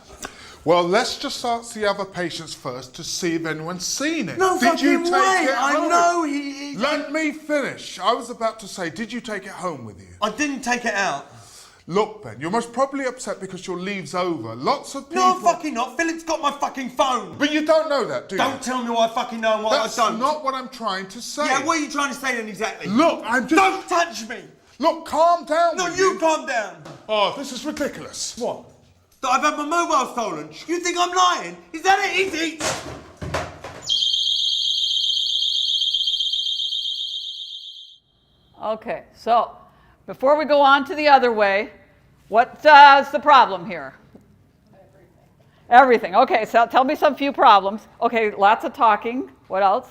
[SPEAKER 11] Well, let's just ask the other patients first to see if anyone's seen it.
[SPEAKER 10] No
[SPEAKER 11] did you
[SPEAKER 10] fucking
[SPEAKER 11] take
[SPEAKER 10] way!
[SPEAKER 11] it home?
[SPEAKER 10] I know he...
[SPEAKER 11] Let me finish. I was about to say, did you take it home with you?
[SPEAKER 10] I didn't take it out.
[SPEAKER 11] Look, Ben, you're most probably upset because your leave's over. Lots of people...
[SPEAKER 10] No, fucking not. Philip's got my fucking phone.
[SPEAKER 11] But you don't know that, do you?
[SPEAKER 10] Don't tell me what I fucking know and what I don't.
[SPEAKER 11] That's not what I'm trying to say.
[SPEAKER 10] Yeah, what are you trying to say then exactly?
[SPEAKER 11] Look, I'm just...
[SPEAKER 10] Don't touch me!
[SPEAKER 11] Look, calm down.
[SPEAKER 10] No, you calm down.
[SPEAKER 11] Oh, this is ridiculous.
[SPEAKER 10] What? That I've had my mobile stolen? You think I'm lying? Is that it? Is it?
[SPEAKER 2] Okay, so before we go on to the other way, what's the problem here? Everything. Okay, so tell me some few problems. Okay, lots of talking. What else?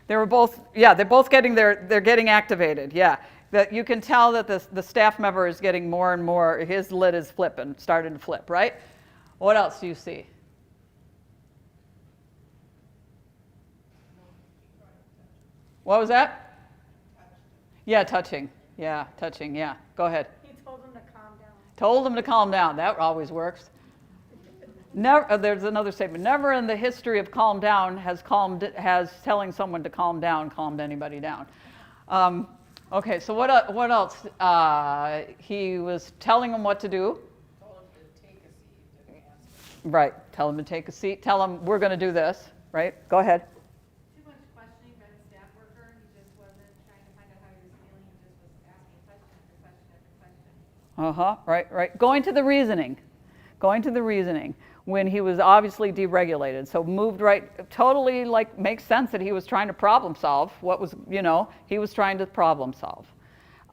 [SPEAKER 2] They were both, yeah, they're both getting they're getting activated, yeah. That you can tell that the staff member is getting more and more, his lid is starting to flip, right? What else do you see? What was that? Yeah, touching. Yeah, touching, yeah. Go ahead.
[SPEAKER 6] He told him to calm down.
[SPEAKER 2] Told him to calm down. That always works. Never, there's another statement. Never in the history of calm down has telling someone to calm down calmed anybody down. Okay, so what else? He was telling him what to do.
[SPEAKER 12] Told him to take a seat and answer.
[SPEAKER 2] Right. Tell him to take a seat. Tell him we're going to do this. Right. Go ahead.
[SPEAKER 6] Too much questioning by the staff worker. He just wasn't trying to find out how he was feeling. He just was asking question after question after question.
[SPEAKER 2] Right. Right. Going to the reasoning. Going to the reasoning. When he was obviously deregulated. So moved right, totally like makes sense that he was trying to problem solve. He was trying to problem solve.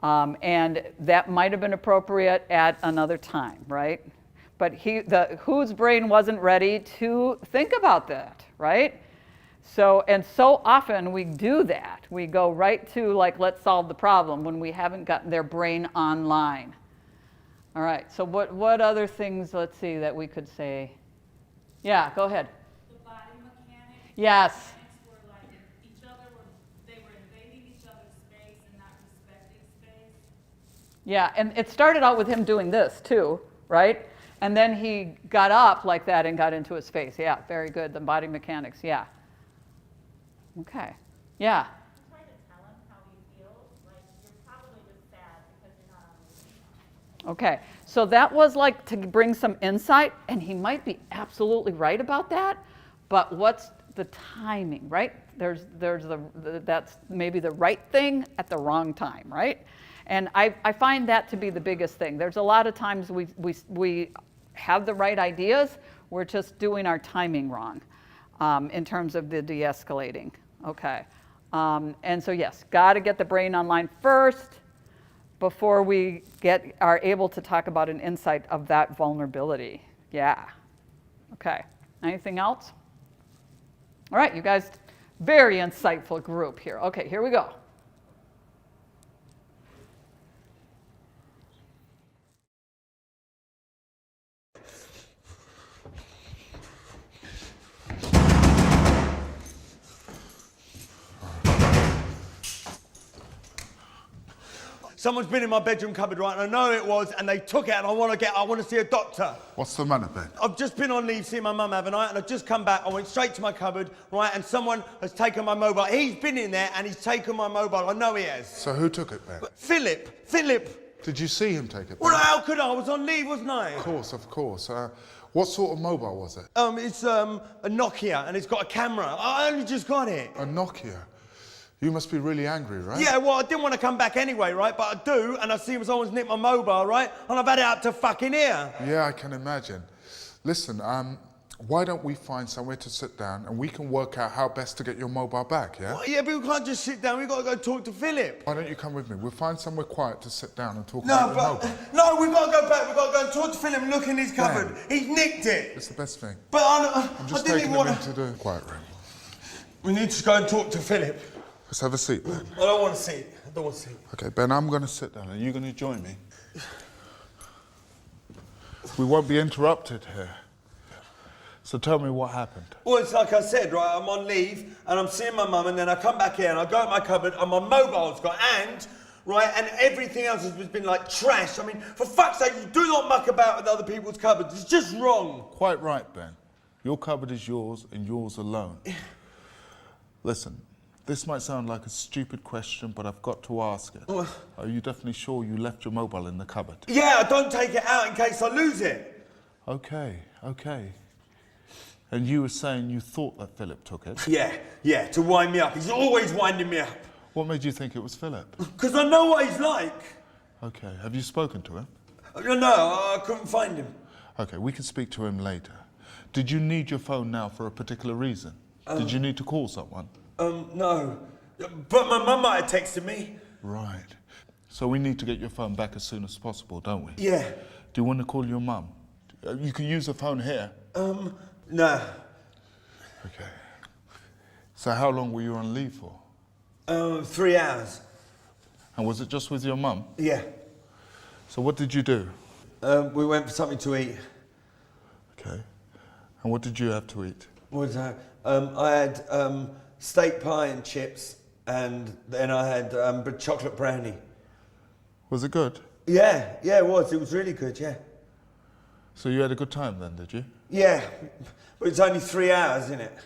[SPEAKER 2] And that might have been appropriate at another time, right? But whose brain wasn't ready to think about that, right? So often we do that. We go right to like, let's solve the problem when we haven't gotten their brain online. All right, so what other things, let's see, that we could say? Yeah, go ahead.
[SPEAKER 6] The body mechanics.
[SPEAKER 2] Yes.
[SPEAKER 6] Were like each other they were invading each other's space and not respecting space.
[SPEAKER 2] Yeah, and it started out with him doing this too, right? And then he got up like that and got into his face. Yeah, very good. The body mechanics, yeah. Okay, yeah.
[SPEAKER 6] Try to tell him how he feels. Like you're probably just sad because you're not on the
[SPEAKER 2] Okay, so that was like to bring some insight, and he might be absolutely right about that, but what's the timing, right? That's maybe the right thing at the wrong time, right? And I find that to be the biggest thing. There's a lot of times we have the right ideas, we're just doing our timing wrong in terms of the de-escalating. Okay, and so yes, got to get the brain online first before we are able to talk about an insight of that vulnerability. Yeah. Okay. Anything else? All right, you guys, very insightful group here. Okay, here we go.
[SPEAKER 10] Someone's been in my bedroom cupboard, right, and I know it was, and they took it, and I want to see a doctor.
[SPEAKER 11] What's the matter, Ben?
[SPEAKER 10] I've just been on leave seeing my mum, haven't I? And I've just come back. I went straight to my cupboard, right, and someone has taken my mobile. He's been in there, and he's taken my mobile. I know he has.
[SPEAKER 11] So who took it, Ben?
[SPEAKER 10] Philip.
[SPEAKER 11] Did you see him take it, Ben?
[SPEAKER 10] Well, how could I? I was on leave, wasn't I?
[SPEAKER 11] Of course. What sort of mobile was it?
[SPEAKER 10] It's a Nokia, and it's got a camera. I only just got it.
[SPEAKER 11] A Nokia? You must be really angry, right?
[SPEAKER 10] Yeah, well, I didn't want to come back anyway, right? But I do, and I see someone's nicked my mobile, right? And I've had it up to fucking here.
[SPEAKER 11] Yeah, I can imagine. Listen, why don't we find somewhere to sit down and we can work out how best to get your mobile back, yeah?
[SPEAKER 10] Well, yeah, but we can't just sit down. We've got to go talk to Philip.
[SPEAKER 11] Why don't you come with me? We'll find somewhere quiet to sit down and talk about your mobile.
[SPEAKER 10] No, we've got to go back. We've got to go and talk to Philip and look in his cupboard. He's nicked it.
[SPEAKER 11] It's the best thing.
[SPEAKER 10] But
[SPEAKER 11] I'm just
[SPEAKER 10] I didn't
[SPEAKER 11] taking
[SPEAKER 10] even
[SPEAKER 11] him into the quiet room.
[SPEAKER 10] We need to go and talk to Philip.
[SPEAKER 11] Let's have a seat, Ben.
[SPEAKER 10] I don't want to see it. I don't want to see it.
[SPEAKER 11] Okay, Ben, I'm going to sit down. Are you going to join me? We won't be interrupted here. So tell me what happened.
[SPEAKER 10] Well, it's like I said, right? I'm on leave and I'm seeing my mum, and then I come back here and I go at my cupboard and my mobile's got and everything else has been like trash. I mean, for fuck's sake, you do not muck about with other people's cupboards. It's just wrong.
[SPEAKER 11] Quite right, Ben. Your cupboard is yours and yours alone. Listen, this might sound like a stupid question, but I've got to ask it. Are you definitely sure you left your mobile in the cupboard?
[SPEAKER 10] Yeah, I don't take it out in case I lose it.
[SPEAKER 11] Okay. And you were saying you thought that Philip took it?
[SPEAKER 10] Yeah, to wind me up. He's always winding me up.
[SPEAKER 11] What made you think it was Philip?
[SPEAKER 10] Because I know what he's like.
[SPEAKER 11] Okay, have you spoken to him?
[SPEAKER 10] No, I couldn't find him.
[SPEAKER 11] Okay, we can speak to him later. Did you need your phone now for a particular reason? Did you need to call someone?
[SPEAKER 10] No. But my mum might have texted me.
[SPEAKER 11] Right. So we need to get your phone back as soon as possible, don't we?
[SPEAKER 10] Yeah.
[SPEAKER 11] Do you want to call your mum? You can use the phone here.
[SPEAKER 10] No.
[SPEAKER 11] Okay. So how long were you on leave for?
[SPEAKER 10] 3 hours.
[SPEAKER 11] And was it just with your mum?
[SPEAKER 10] Yeah.
[SPEAKER 11] So what did you do?
[SPEAKER 10] We went for something to eat.
[SPEAKER 11] Okay. And what did you have to eat?
[SPEAKER 10] What was that? I had steak pie and chips, and then I had chocolate brownie.
[SPEAKER 11] Was it good?
[SPEAKER 10] Yeah, it was. It was really good, yeah.
[SPEAKER 11] So you had a good time then, did you?
[SPEAKER 10] Yeah, but it's only 3 hours, isn't it?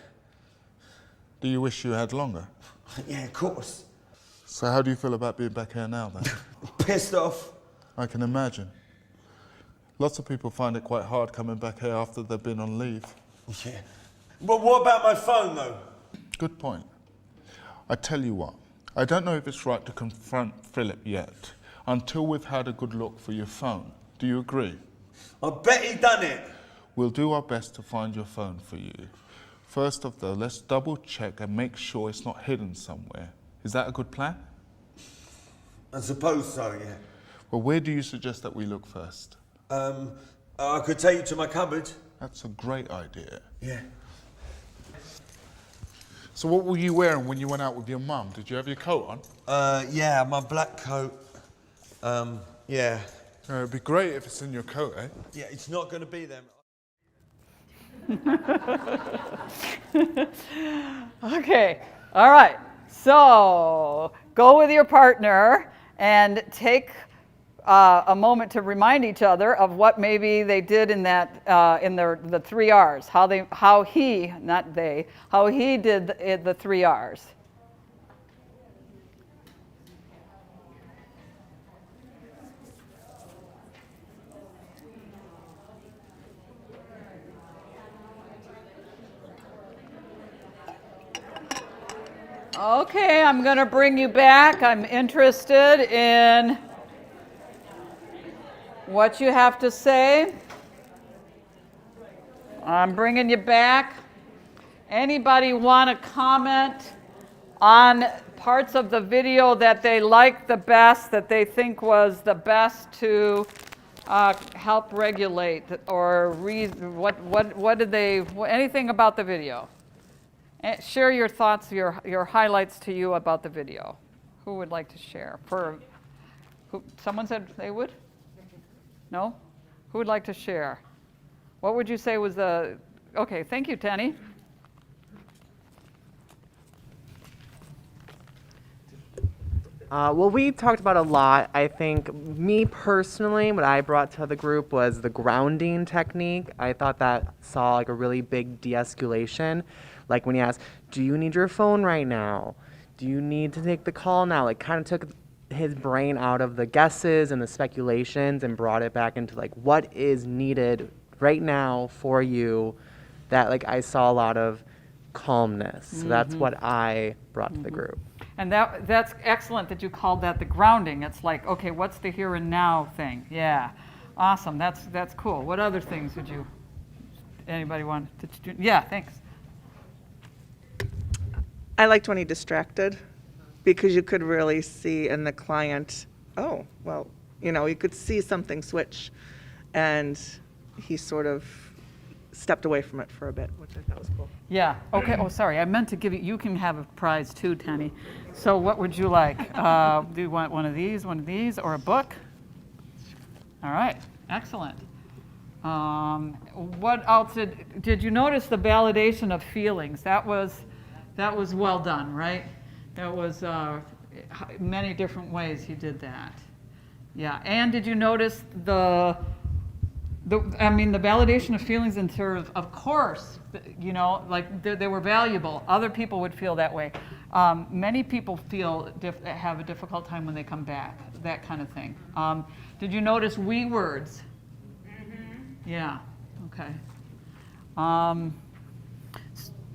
[SPEAKER 11] Do you wish you had longer?
[SPEAKER 10] Yeah, of course.
[SPEAKER 11] So how do you feel about being back here now then?
[SPEAKER 10] Pissed off.
[SPEAKER 11] I can imagine. Lots of people find it quite hard coming back here after they've been on leave.
[SPEAKER 10] Yeah. But what about my phone, though?
[SPEAKER 11] Good point. I tell you what, I don't know if it's right to confront Philip yet, until we've had a good look for your phone. Do you agree?
[SPEAKER 10] I bet he done it.
[SPEAKER 11] We'll do our best to find your phone for you. First off though, let's double check and make sure it's not hidden somewhere. Is that a good plan?
[SPEAKER 10] I suppose so, yeah.
[SPEAKER 11] Well, where do you suggest that we look first?
[SPEAKER 10] I could take you to my cupboard.
[SPEAKER 11] That's a great idea.
[SPEAKER 10] Yeah.
[SPEAKER 11] So what were you wearing when you went out with your mum? Did you have your coat on?
[SPEAKER 10] Yeah, my black coat. Yeah.
[SPEAKER 11] It'd be great if it's in your coat, eh?
[SPEAKER 10] Yeah, it's not going to be there.
[SPEAKER 2] Okay, all right. So go with your partner and take a moment to remind each other of what maybe they did in that in the 3 R's. How he, not they, how he did the 3 R's. Okay, I'm going to bring you back. I'm interested in what you have to say. I'm bringing you back. Anybody want to comment on parts of the video that they liked the best, that they think was the best to help regulate, or what did they, anything about the video? Share your thoughts, your highlights to you about the video. Who would like to share? Someone said they would? No? Who would like to share? What would you say was the, okay, thank you, Tenny.
[SPEAKER 13] Well, we talked about a lot. I think me personally, what I brought to the group was the grounding technique. I thought that saw like a really big de-escalation. Like when he asked, do you need your phone right now? Do you need to take the call now? Like kind of took his brain out of the guesses and the speculations and brought it back into like what is needed right now for you. That like I saw a lot of calmness. So that's what I brought to the group.
[SPEAKER 2] And that's excellent that you called that the grounding. It's like, okay, what's the here and now thing? Yeah, awesome. That's cool. What other things would you? Anybody want to? Yeah, thanks.
[SPEAKER 14] I liked when he distracted, because you could really see in the client, oh, well, you know, you could see something switch, and he sort of stepped away from it for a bit, which I thought was cool.
[SPEAKER 2] Yeah, okay, oh, sorry, I meant to give you can have a prize too, Tenny. So what would you like? Do you want one of these, or a book? All right, excellent. What else did you notice the validation of feelings? That was well done, right? That was many different ways he did that. Yeah, and did you notice the validation of feelings in terms of course, you know, like they were valuable. Other people would feel that way. Many people have a difficult time when they come back, that kind of thing. Did you notice we words? Mm-hmm. Yeah, okay.
[SPEAKER 12] I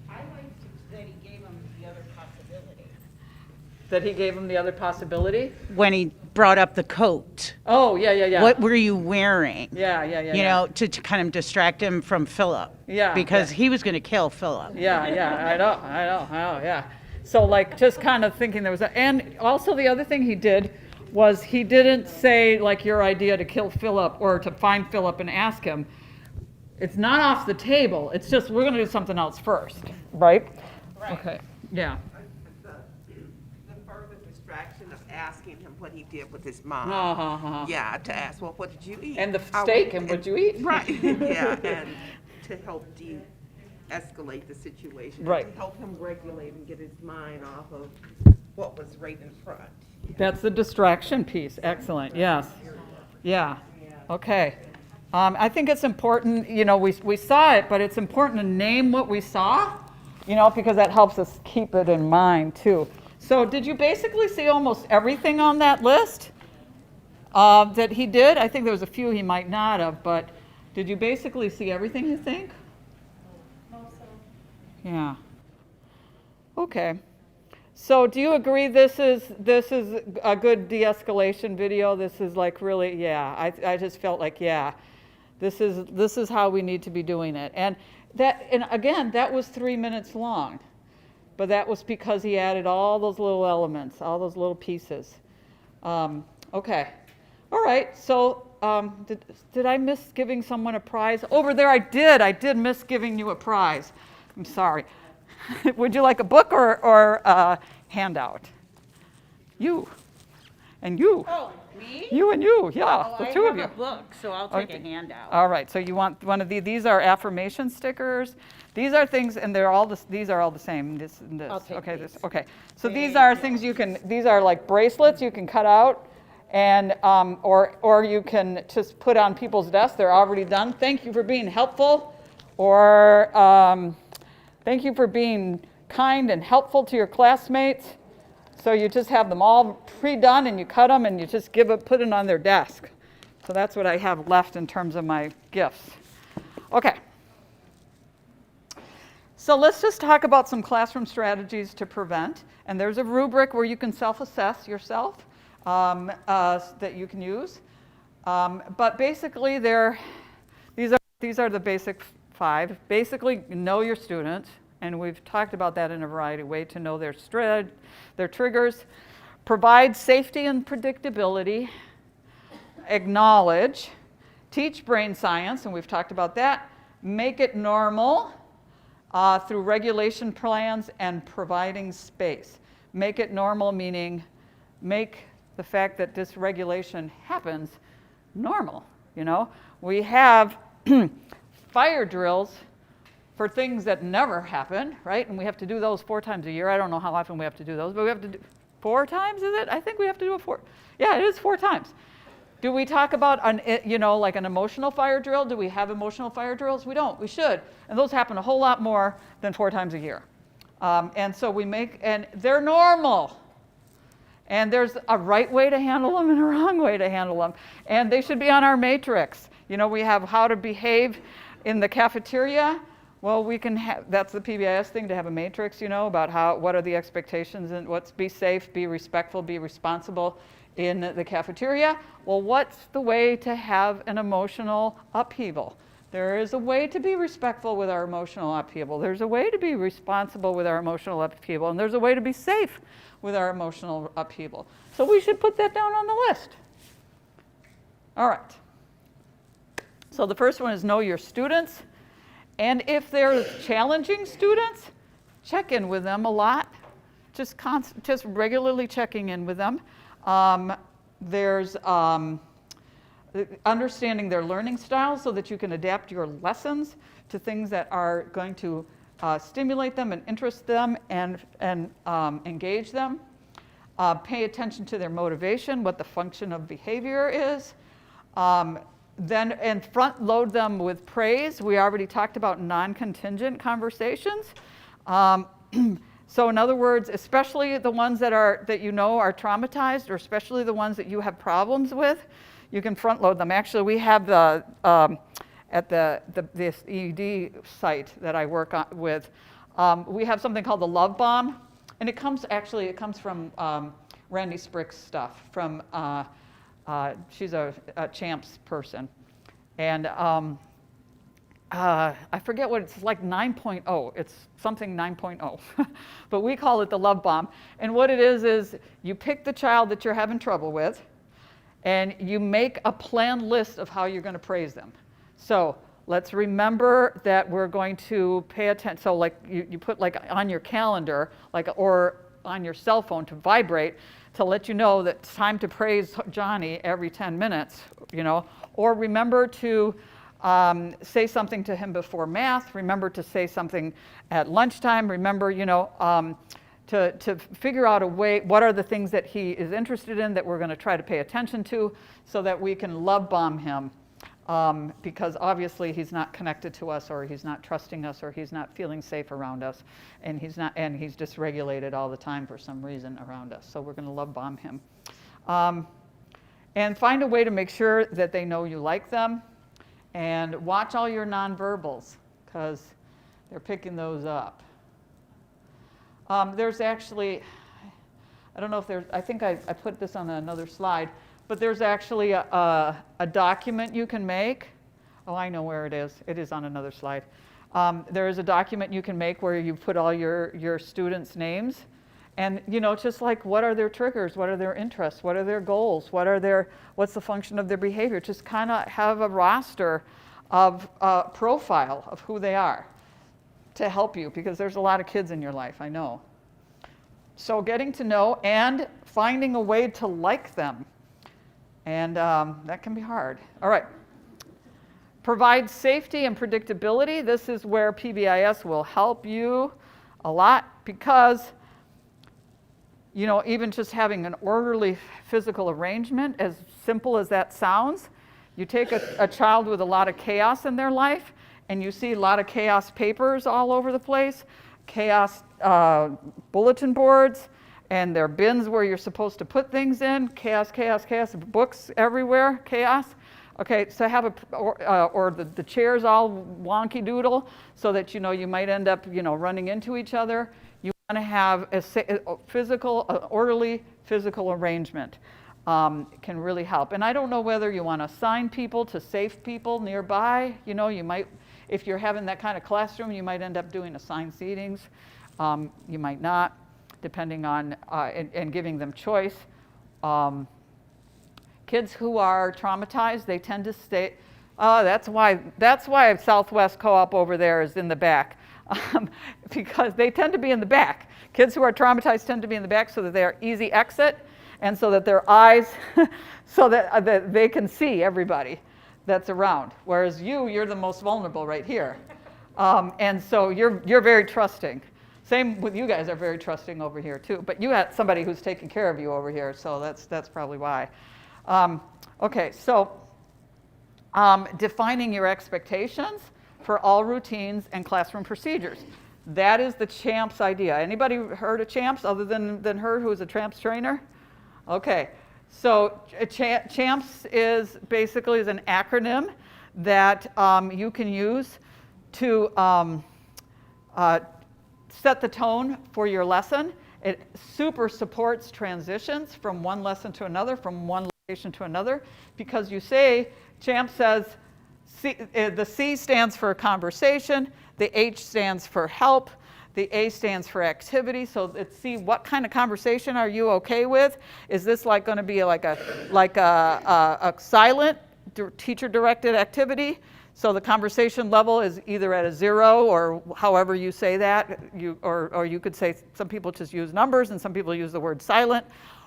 [SPEAKER 12] liked that he gave him the other possibility.
[SPEAKER 2] That he gave him the other possibility?
[SPEAKER 15] When he brought up the coat.
[SPEAKER 2] Oh, yeah.
[SPEAKER 15] What were you wearing?
[SPEAKER 2] Yeah.
[SPEAKER 15] You know, to kind of distract him from Philip.
[SPEAKER 2] Yeah.
[SPEAKER 15] Because he was going to kill Philip.
[SPEAKER 2] Yeah, I know, yeah. So like just kind of thinking there was and also the other thing he did was he didn't say, like your idea, to kill Philip or to find Philip and ask him. It's not off the table. It's just we're going to do something else first, right? Okay, yeah.
[SPEAKER 12] The further distraction of asking him what he did with his mom.
[SPEAKER 2] Uh-huh.
[SPEAKER 12] Yeah, to ask, well, what did you eat?
[SPEAKER 2] And the steak, and what'd you eat?
[SPEAKER 12] Right, yeah, and to help de-escalate the situation.
[SPEAKER 2] Right.
[SPEAKER 12] To help him regulate and get his mind off of what was right in front.
[SPEAKER 2] That's the distraction piece. Excellent, yes. Yeah, okay. I think it's important, you know, we saw it, but it's important to name what we saw, you know, because that helps us keep it in mind too. So did you basically see almost everything on that list that he did? I think there was a few he might not have, but did you basically see everything, you think? Yeah. Okay. So do you agree this is a good de-escalation video? This is like really, yeah. I just felt like, yeah, this is how we need to be doing it. And again, that was 3 minutes long, but that was because he added all those little elements, all those little pieces. Okay. All right. So did I miss giving someone a prize? Over there, I did miss giving you a prize. I'm sorry. Would you like a book or a handout? You. And you.
[SPEAKER 15] Oh, me?
[SPEAKER 2] You and you, yeah,
[SPEAKER 15] Oh,
[SPEAKER 2] the
[SPEAKER 15] I
[SPEAKER 2] two of
[SPEAKER 15] have
[SPEAKER 2] you.
[SPEAKER 15] a book, so I'll take
[SPEAKER 2] Okay.
[SPEAKER 15] a handout.
[SPEAKER 2] All right, so you want one of these are affirmation stickers. These are things, and these are all the same. This and this.
[SPEAKER 15] I'll take
[SPEAKER 2] okay,
[SPEAKER 15] these.
[SPEAKER 2] okay. So these are things these are like bracelets you can cut out, and or you can just put on people's desks. They're already done. Thank you for being helpful, or thank you for being kind and helpful to your classmates. So you just have them all pre-done, and you cut them, and you just put it on their desk. So that's what I have left in terms of my gifts. Okay. So let's just talk about some classroom strategies to prevent. And there's a rubric where you can self-assess yourself that you can use. But basically, these are the basic 5. Basically, know your students. And we've talked about that in a variety of ways to know their triggers. Provide safety and predictability. Acknowledge. Teach brain science, and we've talked about that. Make it normal through regulation plans and providing space. Make it normal meaning make the fact that dysregulation happens normal. You know, we have fire drills for things that never happen, right? And we have to do those 4 times a year. I don't know how often we have to do those, but we have to do 4 times, is it? I think we have to do it 4. Yeah, it is 4 times. Do we talk about like an emotional fire drill? Do we have emotional fire drills? We don't. We should. And those happen a whole lot more than 4 times a year. And so and they're normal. And there's a right way to handle them and a wrong way to handle them. And they should be on our matrix. You know, we have how to behave in the cafeteria. Well, we can that's the PBIS thing, to have a matrix, you know, about what are the expectations and be safe, be respectful, be responsible in the cafeteria. Well, what's the way to have an emotional upheaval? There is a way to be respectful with our emotional upheaval. There's a way to be responsible with our emotional upheaval, and there's a way to be safe with our emotional upheaval. So we should put that down on the list. All right. So the first one is know your students. And if they're challenging students, check in with them a lot. Just regularly checking in with them. There's understanding their learning styles so that you can adapt your lessons to things that are going to stimulate them and interest them and engage them. Pay attention to their motivation, what the function of behavior is. And front load them with praise. We already talked about non-contingent conversations. So in other words, especially the ones that you know are traumatized, or especially the ones that you have problems with, you can front load them. Actually, we have at this ED site that I work with, we have something called the Love Bomb, and it comes from Randy Sprick's stuff. She's a CHAMPS person, and I forget what it's like 9.0. It's something 9.0. But we call it the love bomb. And what it is you pick the child that you're having trouble with, and you make a planned list of how you're going to praise them. So let's remember that we're going to pay attention. So like you put like on your calendar, like, or on your cell phone to vibrate to let you know that it's time to praise Johnny every 10 minutes, you know. Or remember to say something to him before math. Remember to say something at lunchtime. Remember, you know, to figure out a way, what are the things that he is interested in that we're going to try to pay attention to so that we can love bomb him. Because obviously he's not connected to us, or he's not trusting us, or he's not feeling safe around us, and he's dysregulated all the time for some reason around us. So we're going to love bomb him. And find a way to make sure that they know you like them. And watch all your nonverbals, because they're picking those up. There's actually, I don't know if there's, I think I put this on another slide, but there's actually a document you can make. Oh, I know where it is. It is on another slide. There is a document you can make where you put all your students' names. And, you know, just like, what are their triggers? What are their interests? What are their goals? What's the function of their behavior? Just kind of have a roster of profile of who they are to help you, because there's a lot of kids in your life, I know. So getting to know and finding a way to like them. And that can be hard. All right. Provide safety and predictability. This is where PBIS will help you a lot, because you know, even just having an orderly physical arrangement, as simple as that sounds, you take a child with a lot of chaos in their life, and you see a lot of chaos papers all over the place, chaos bulletin boards, and there are bins where you're supposed to put things in, chaos, books everywhere, chaos. Okay, so have or the chairs all wonky doodle, so that, you know, you might end up, you know, running into each other. You want to have a orderly physical arrangement. Can really help. And I don't know whether you want to assign people to safe people nearby. You know, you might, if you're having that kind of classroom, you might end up doing assigned seatings. You might not, depending on, and giving them choice. Kids who are traumatized, they tend to stay, that's why Southwest Co-op over there is in the back. Because they tend to be in the back. Kids who are traumatized tend to be in the back, so that they are easy exit, and so that their eyes, so that they can see everybody that's around. Whereas you're the most vulnerable right here. And so you're very trusting. Same with you guys are very trusting over here too. But you had somebody who's taking care of you over here, so that's probably why. Okay, so defining your expectations for all routines and classroom procedures. That is the CHAMPS idea. Anybody heard of CHAMPS other than her, who is a CHAMPS trainer? Okay, so CHAMPS is basically an acronym that you can use to set the tone for your lesson. It super supports transitions from one lesson to another, from one location to another, because you say, CHAMPS says, the C stands for conversation, the H stands for help, the A stands for activity. So let's see, what kind of conversation are you okay with? Is this like going to be like a silent teacher-directed activity? So the conversation level is either at a 0, or however you say that, or you could say, some people just use numbers and some people use the word silent.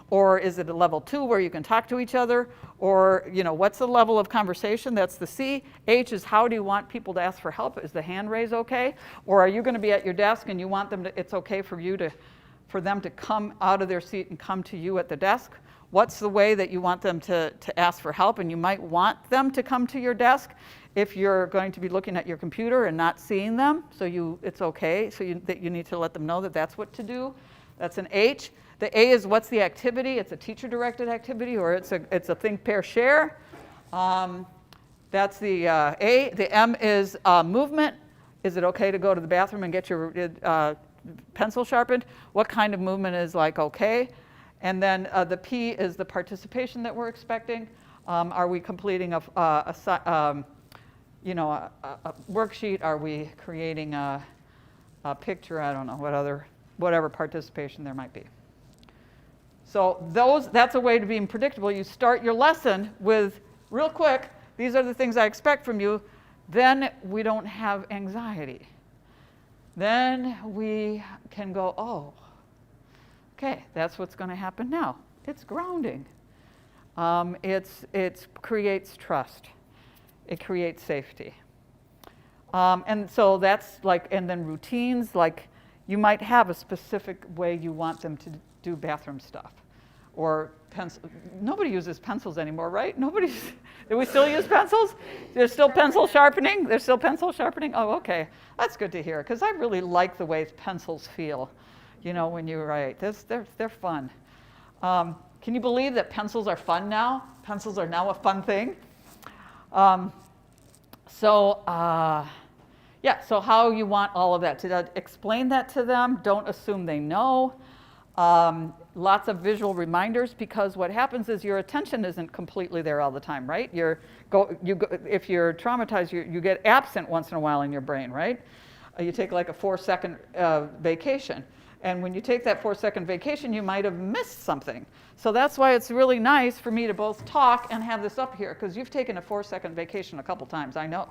[SPEAKER 2] Or is it a level 2 where you can talk to each other? Or, you know, what's the level of conversation? That's the C. H is, how do you want people to ask for help? Is the hand raise okay? Or are you going to be at your desk and you want them to, it's okay for them to come out of their seat and come to you at the desk? What's the way that you want them to ask for help? And you might want them to come to your desk if you're going to be looking at your computer and not seeing them. So it's okay. So that you need to let them know that that's what to do. That's an H. The A is, what's the activity? It's a teacher-directed activity, or it's a think, pair, share. That's the A. The M is movement. Is it okay to go to the bathroom and get your pencil sharpened? What kind of movement is like okay? And then the P is the participation that we're expecting. Are we completing a worksheet? Are we creating a picture? I don't know, whatever participation there might be. So that's a way to be predictable. You start your lesson with, real quick, these are the things I expect from you. Then we don't have anxiety. Then we can go, oh, okay, that's what's going to happen now. It's grounding. It creates trust. It creates safety. And so that's like, and then routines, like you might have a specific way you want them to do bathroom stuff. Or pencil. Nobody uses pencils anymore, right? Do we still use pencils? There's still pencil sharpening? There's still pencil sharpening? Oh, okay. That's good to hear, because I really like the way pencils feel, when you write. They're fun. Can you believe that pencils are fun now? Pencils are now a fun thing. So how you want all of that. To explain that to them, don't assume they know. Lots of visual reminders, because what happens is your attention isn't completely there all the time, right? If you're traumatized, you get absent once in a while in your brain, right? You take like a 4-second vacation. And when you take that 4-second vacation, you might have missed something. So that's why it's really nice for me to both talk and have this up here, because you've taken a 4-second vacation a couple times, I know,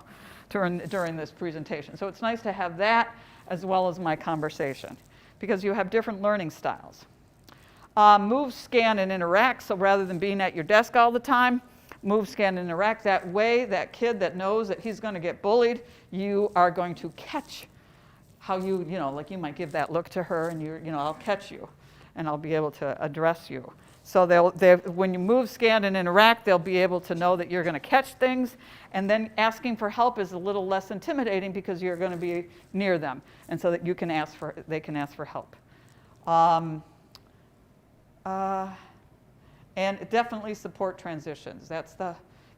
[SPEAKER 2] during this presentation. So it's nice to have that as well as my conversation, because you have different learning styles. Move, scan, and interact. So rather than being at your desk all the time, move, scan, and interact. That way, that kid that knows that he's going to get bullied, you are going to catch how like you might give that look to her, and I'll catch you, and I'll be able to address you. So when you move, scan, and interact, they'll be able to know that you're going to catch things, and then asking for help is a little less intimidating because you're going to be near them, and so that they can ask for help. And definitely support transitions. That's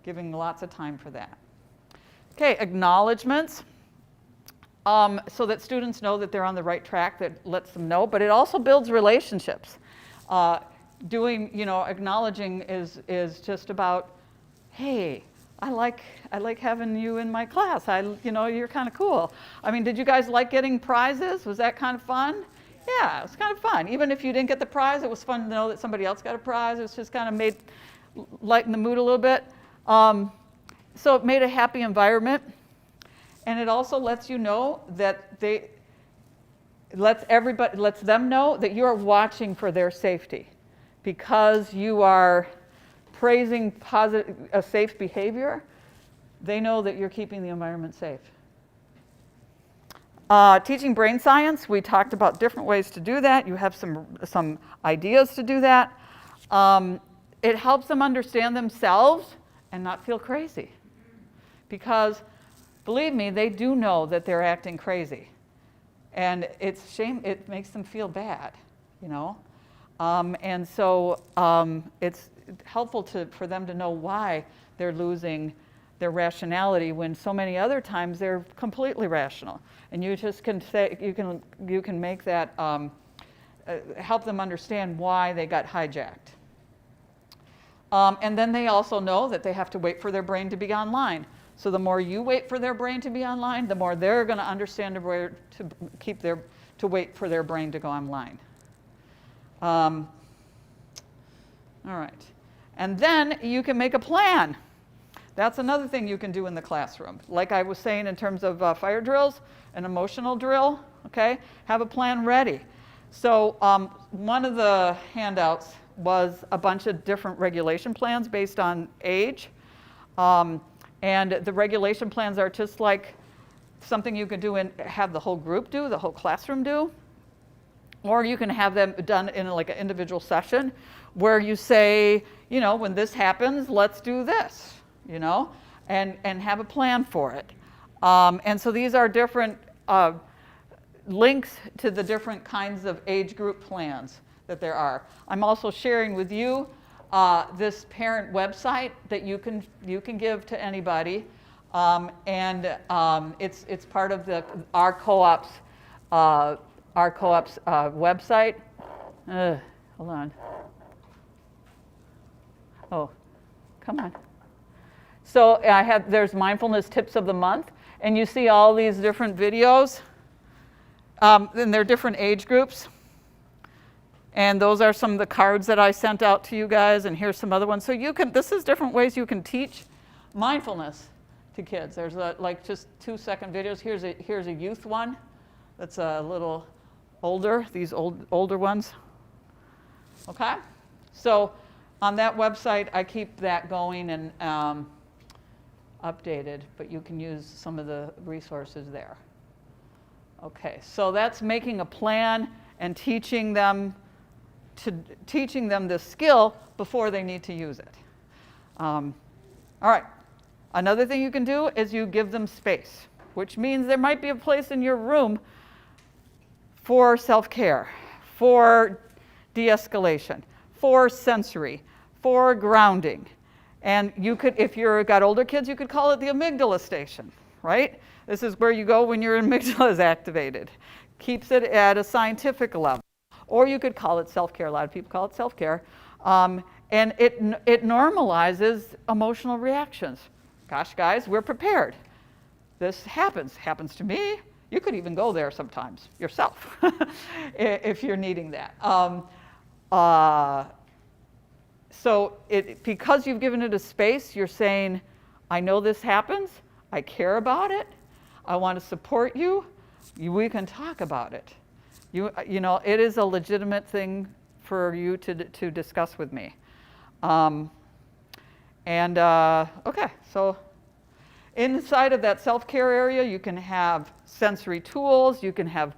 [SPEAKER 2] giving lots of time for that. Okay, acknowledgments. So that students know that they're on the right track, that lets them know, but it also builds relationships. Acknowledging is just about, hey, I like having you in my class. You're kind of cool. I mean, did you guys like getting prizes? Was that kind of fun? Yeah, it was kind of fun. Even if you didn't get the prize, it was fun to know that somebody else got a prize. It was just kind of lighten the mood a little bit. So it made a happy environment. And it also lets you know that lets them know that you are watching for their safety, because you are praising a safe behavior. They know that you're keeping the environment safe. Teaching brain science, we talked about different ways to do that. You have some ideas to do that. It helps them understand themselves and not feel crazy, because believe me, they do know that they're acting crazy, and it makes them feel bad, and so it's helpful for them to know why they're losing their rationality when so many other times they're completely rational. And you just can say, you can make that, help them understand why they got hijacked. And then they also know that they have to wait for their brain to be online. So the more you wait for their brain to be online, the more they're going to understand where to wait for their brain to go online. All right. And then you can make a plan. That's another thing you can do in the classroom. Like I was saying in terms of fire drills, an emotional drill, okay? Have a plan ready. So one of the handouts was a bunch of different regulation plans based on age. And the regulation plans are just like something you could do and have the whole group do, the whole classroom do. Or you can have them done in like an individual session where you say, when this happens, let's do this, and have a plan for it. And so these are different links to the different kinds of age group plans that there are. I'm also sharing with you this parent website that you can give to anybody, and it's part of our co-op's website. Hold on. Oh, come on. So there's mindfulness tips of the month, and you see all these different videos, and they're different age groups. And those are some of the cards that I sent out to you guys, and here's some other ones. So this is different ways you can teach mindfulness to kids. There's like just 2-second videos. Here's a youth one that's a little older, these older ones. Okay? So on that website, I keep that going and updated, but you can use some of the resources there. Okay, so that's making a plan and teaching them this skill before they need to use it. All right, another thing you can do is you give them space, which means there might be a place in your room for self-care, for de-escalation, for sensory, for grounding. And you could, if you've got older kids, you could call it the amygdala station, right? This is where you go when your amygdala is activated. Keeps it at a scientific level. Or you could call it self-care. A lot of people call it self-care. And it normalizes emotional reactions. Gosh, guys, we're prepared. This happens to me. You could even go there sometimes yourself if you're needing that. So because you've given it a space, you're saying, I know this happens. I care about it. I want to support you. We can talk about it. You know, it is a legitimate thing for you to discuss with me. Okay, so inside of that self-care area, you can have sensory tools. You can have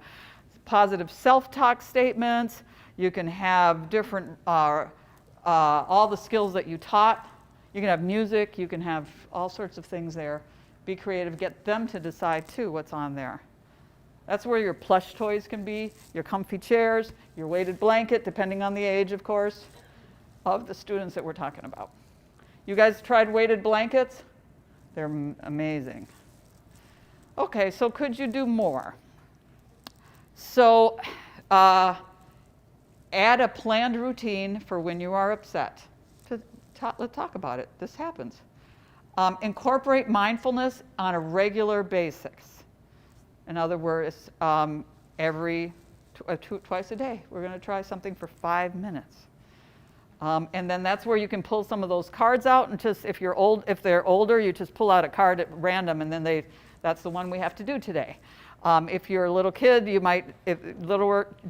[SPEAKER 2] positive self-talk statements. You can have different, all the skills that you taught. You can have music. You can have all sorts of things there. Be creative. Get them to decide, too, what's on there. That's where your plush toys can be, your comfy chairs, your weighted blanket, depending on the age, of course, of the students that we're talking about. You guys tried weighted blankets? They're amazing. Okay, so could you do more? So add a planned routine for when you are upset. Let's talk about it. This happens. Incorporate mindfulness on a regular basis. In other words, twice a day, we're going to try something for 5 minutes. And then that's where you can pull some of those cards out, and just if they're older, you just pull out a card at random, and then that's the one we have to do today. If you're a little kid,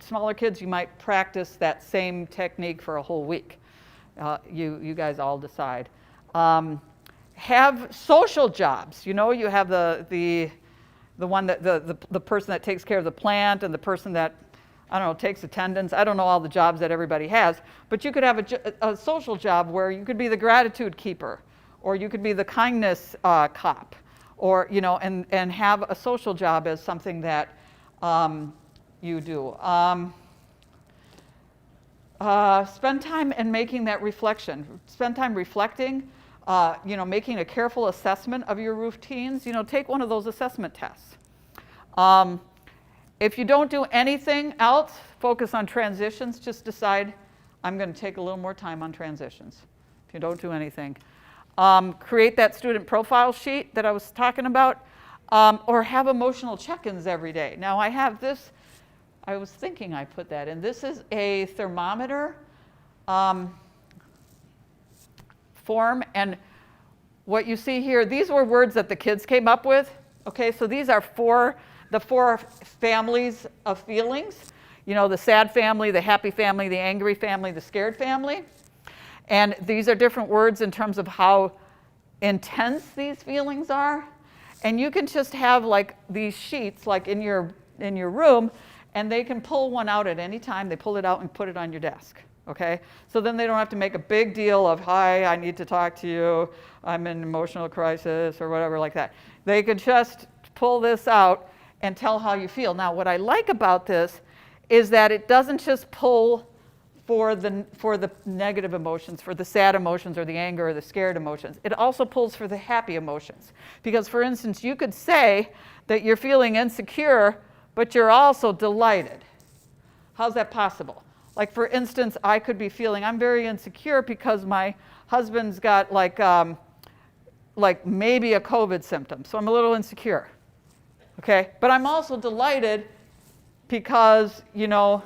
[SPEAKER 2] smaller kids, you might practice that same technique for a whole week. You guys all decide. Have social jobs. You know, you have the one that the person that takes care of the plant and the person that, I don't know, takes attendance. I don't know all the jobs that everybody has, but you could have a social job where you could be the gratitude keeper, or you could be the kindness cop, or, you know, and have a social job as something that you do. Spend time in making that reflection. Spend time reflecting, you know, making a careful assessment of your routines. You know, take one of those assessment tests. If you don't do anything else, focus on transitions. Just decide, I'm going to take a little more time on transitions. If you don't do anything. Create that student profile sheet that I was talking about, or have emotional check-ins every day. Now I have this, I was thinking I put that in. This is a thermometer form, and what you see here, these were words that the kids came up with. Okay, so these are the four families of feelings. You know, the sad family, the happy family, the angry family, the scared family. And these are different words in terms of how intense these feelings are. And you can just have like these sheets like in your room, and they can pull one out at any time. They pull it out and put it on your desk. Okay? So then they don't have to make a big deal of, hi, I need to talk to you, I'm in emotional crisis or whatever like that. They could just pull this out and tell how you feel. Now, what I like about this is that it doesn't just pull for the negative emotions, for the sad emotions or the anger or the scared emotions. It also pulls for the happy emotions. Because, for instance, you could say that you're feeling insecure, but you're also delighted. How's that possible? Like, for instance, I could be feeling, I'm very insecure because my husband's got like like maybe a COVID symptom, so I'm a little insecure. Okay, but I'm also delighted because, you know,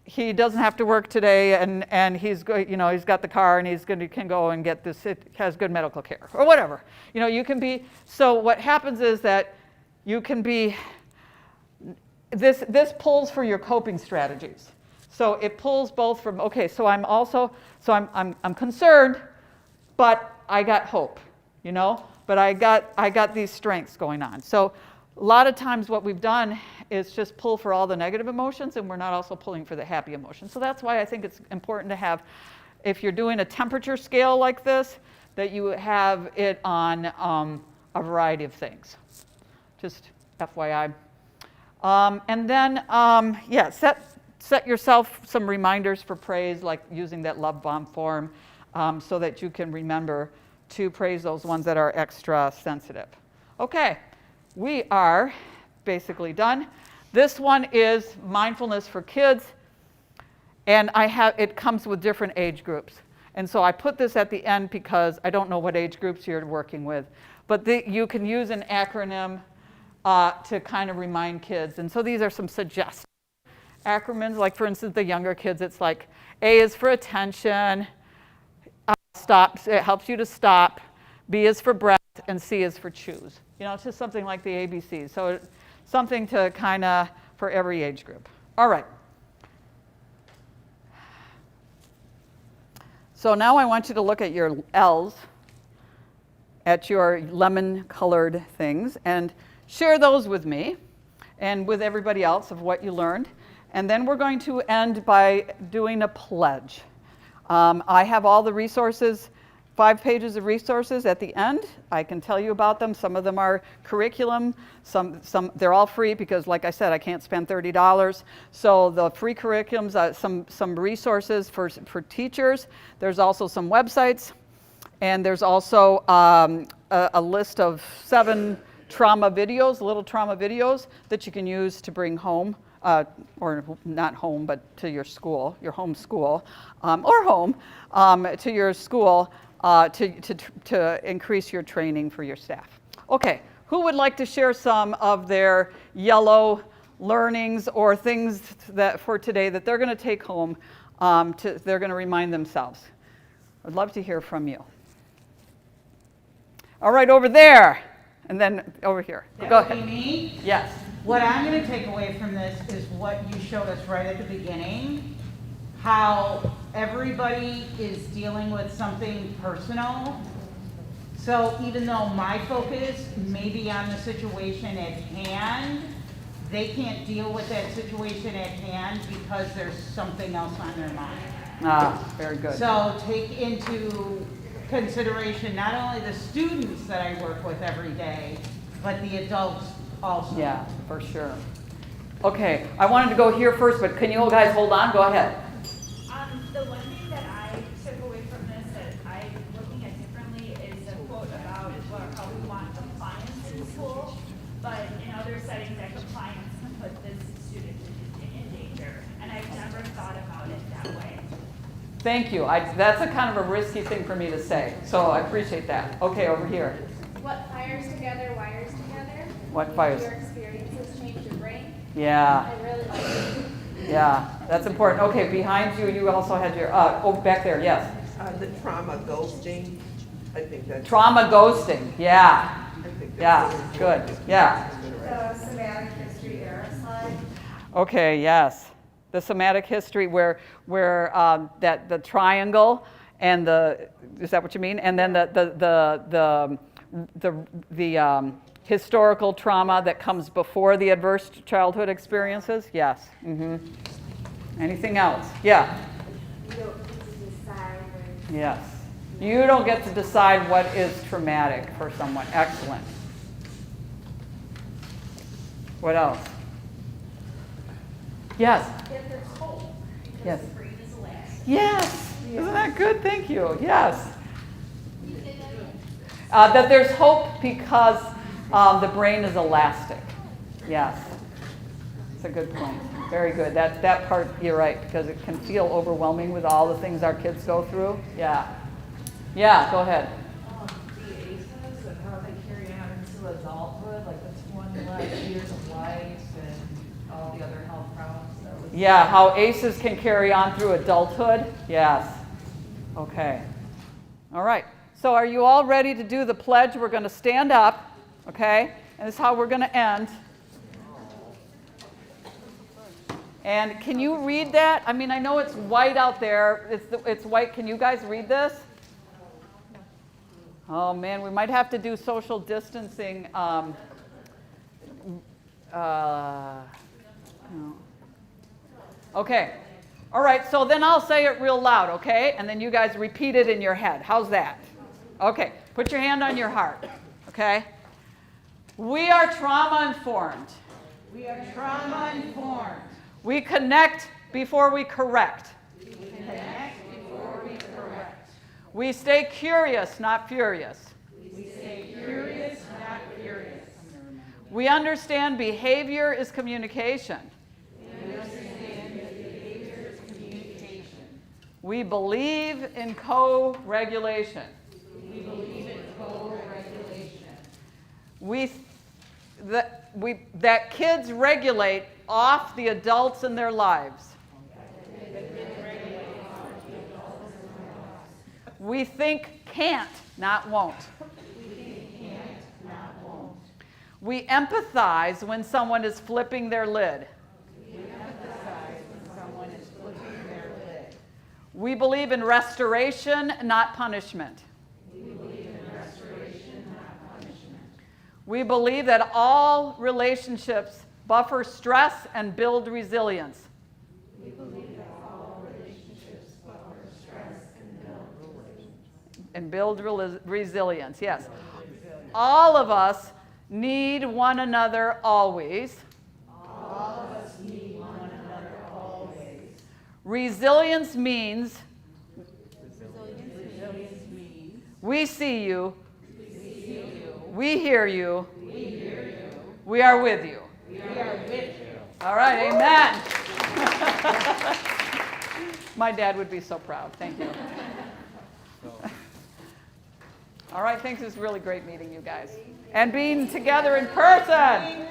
[SPEAKER 2] he doesn't have to work today, and he's he's got the car, and can go and get this. It has good medical care or whatever. You know, you can be. So what happens is that you can be. This pulls for your coping strategies. So it pulls both from, okay, so I'm concerned, but I got hope, you know, but I got these strengths going on. So a lot of times what we've done is just pull for all the negative emotions, and we're not also pulling for the happy emotions. So that's why I think it's important to have, if you're doing a temperature scale like this, that you have it on a variety of things. Just FYI. And then, yeah, set yourself some reminders for praise, like using that love bomb form, so that you can remember to praise those ones that are extra sensitive. Okay, we are basically done. This one is mindfulness for kids, and it comes with different age groups. And so I put this at the end because I don't know what age groups you're working with, but you can use an acronym to kind of remind kids. And so these are some suggested acronyms, like for instance, the younger kids, it's like A is for attention, stop, it helps you to stop, B is for breath, and C is for choose. You know, it's just something like the ABCs. So it's something to kind of, for every age group. All right. So now I want you to look at your L's, at your lemon-colored things, and share those with me and with everybody else of what you learned. And then we're going to end by doing a pledge. I have all the resources, 5 pages of resources at the end. I can tell you about them. Some of them are curriculum. Some they're all free because, like I said, I can't spend $30. So the free curriculums, some resources for teachers. There's also some websites. And there's also a list of 7 trauma videos, little trauma videos that you can use to bring home, or not home, but to your school, your home school, or home, to your school to increase your training for your staff. Okay, who would like to share some of their yellow learnings or things that for today that they're going to take home, they're going to remind themselves? I'd love to hear from you. All right, over there. And then over here.
[SPEAKER 15] That
[SPEAKER 2] Go
[SPEAKER 15] would
[SPEAKER 2] ahead.
[SPEAKER 15] be me?
[SPEAKER 2] Yes.
[SPEAKER 15] What I'm going to take away from this is what you showed us right at the beginning, how everybody is dealing with something personal. So even though my focus may be on the situation at hand, they can't deal with that situation at hand because there's something else on their mind.
[SPEAKER 2] Ah, very good.
[SPEAKER 15] So take into consideration not only the students that I work with every day, but the adults also.
[SPEAKER 2] Yeah, for sure. Okay, I wanted to go here first, but can you guys hold on? Go ahead.
[SPEAKER 6] The one thing that I took away from this that I'm looking at differently is a quote about how we want compliance in school, but in other settings that compliance can put this student in danger. And I've never thought about it that way.
[SPEAKER 2] Thank you. That's a kind of a risky thing for me to say, so I appreciate that. Okay, over here.
[SPEAKER 6] What fires together wires together.
[SPEAKER 2] What fires?
[SPEAKER 6] Your experiences change your brain.
[SPEAKER 2] Yeah.
[SPEAKER 6] I really like it.
[SPEAKER 2] Yeah, that's important. Okay, behind you, you also had your, back there, yes.
[SPEAKER 12] The trauma ghosting, I think that's.
[SPEAKER 2] Trauma ghosting, yeah.
[SPEAKER 12] I think that's
[SPEAKER 2] Yeah, good, yeah.
[SPEAKER 6] The somatic history era slide.
[SPEAKER 2] Okay, yes. The somatic history where that the triangle and is that what you mean? And then the historical trauma that comes before the adverse childhood experiences? Yes. Mm-hmm. Anything else? Yeah.
[SPEAKER 6] You don't get to decide.
[SPEAKER 2] Yes. You don't get to decide what is traumatic for someone. Excellent. What else? Yes.
[SPEAKER 6] If there's hope, because
[SPEAKER 2] Yes.
[SPEAKER 6] the brain is elastic.
[SPEAKER 2] Yes. Isn't that good? Thank you. Yes. That there's hope because the brain is elastic. Yes. That's a good point. Very good. That part, you're right, because it can feel overwhelming with all the things our kids go through. Yeah. Yeah, go ahead.
[SPEAKER 6] The
[SPEAKER 2] Yeah, how ACEs can carry on through adulthood. Yes. Okay. All right. So are you all ready to do the pledge? We're going to stand up, okay? And this is how we're going to end. And can you read that? I mean, I know it's white out there. It's white. Can you guys read this? Oh, man, we might have to do social distancing. Okay. All right, so then I'll say it real loud, okay? And then you guys repeat it in your head. How's that? Okay, put your hand on your heart, okay? We are trauma-informed.
[SPEAKER 15] We are trauma-informed.
[SPEAKER 2] We connect before we correct.
[SPEAKER 15] We connect before we correct.
[SPEAKER 2] We stay curious, not furious.
[SPEAKER 15] We stay curious, not furious.
[SPEAKER 2] We understand behavior is communication.
[SPEAKER 15] We understand that behavior is communication.
[SPEAKER 2] We believe in co-regulation.
[SPEAKER 15] We believe in co-regulation.
[SPEAKER 2] That kids regulate off the adults in their lives. We think can't, not won't. We empathize when someone is flipping their lid. We believe in restoration, not punishment. We believe that all relationships buffer stress and build resilience.
[SPEAKER 15] We believe that all relationships buffer stress and build
[SPEAKER 2] resilience, yes. All of us need one another always.
[SPEAKER 15] All of us need one another always.
[SPEAKER 2] Resilience means we see you. We hear you. We are with you. All right, amen. My dad would be so proud. Thank you. All right, thanks. It's really great meeting you guys. And being together in person.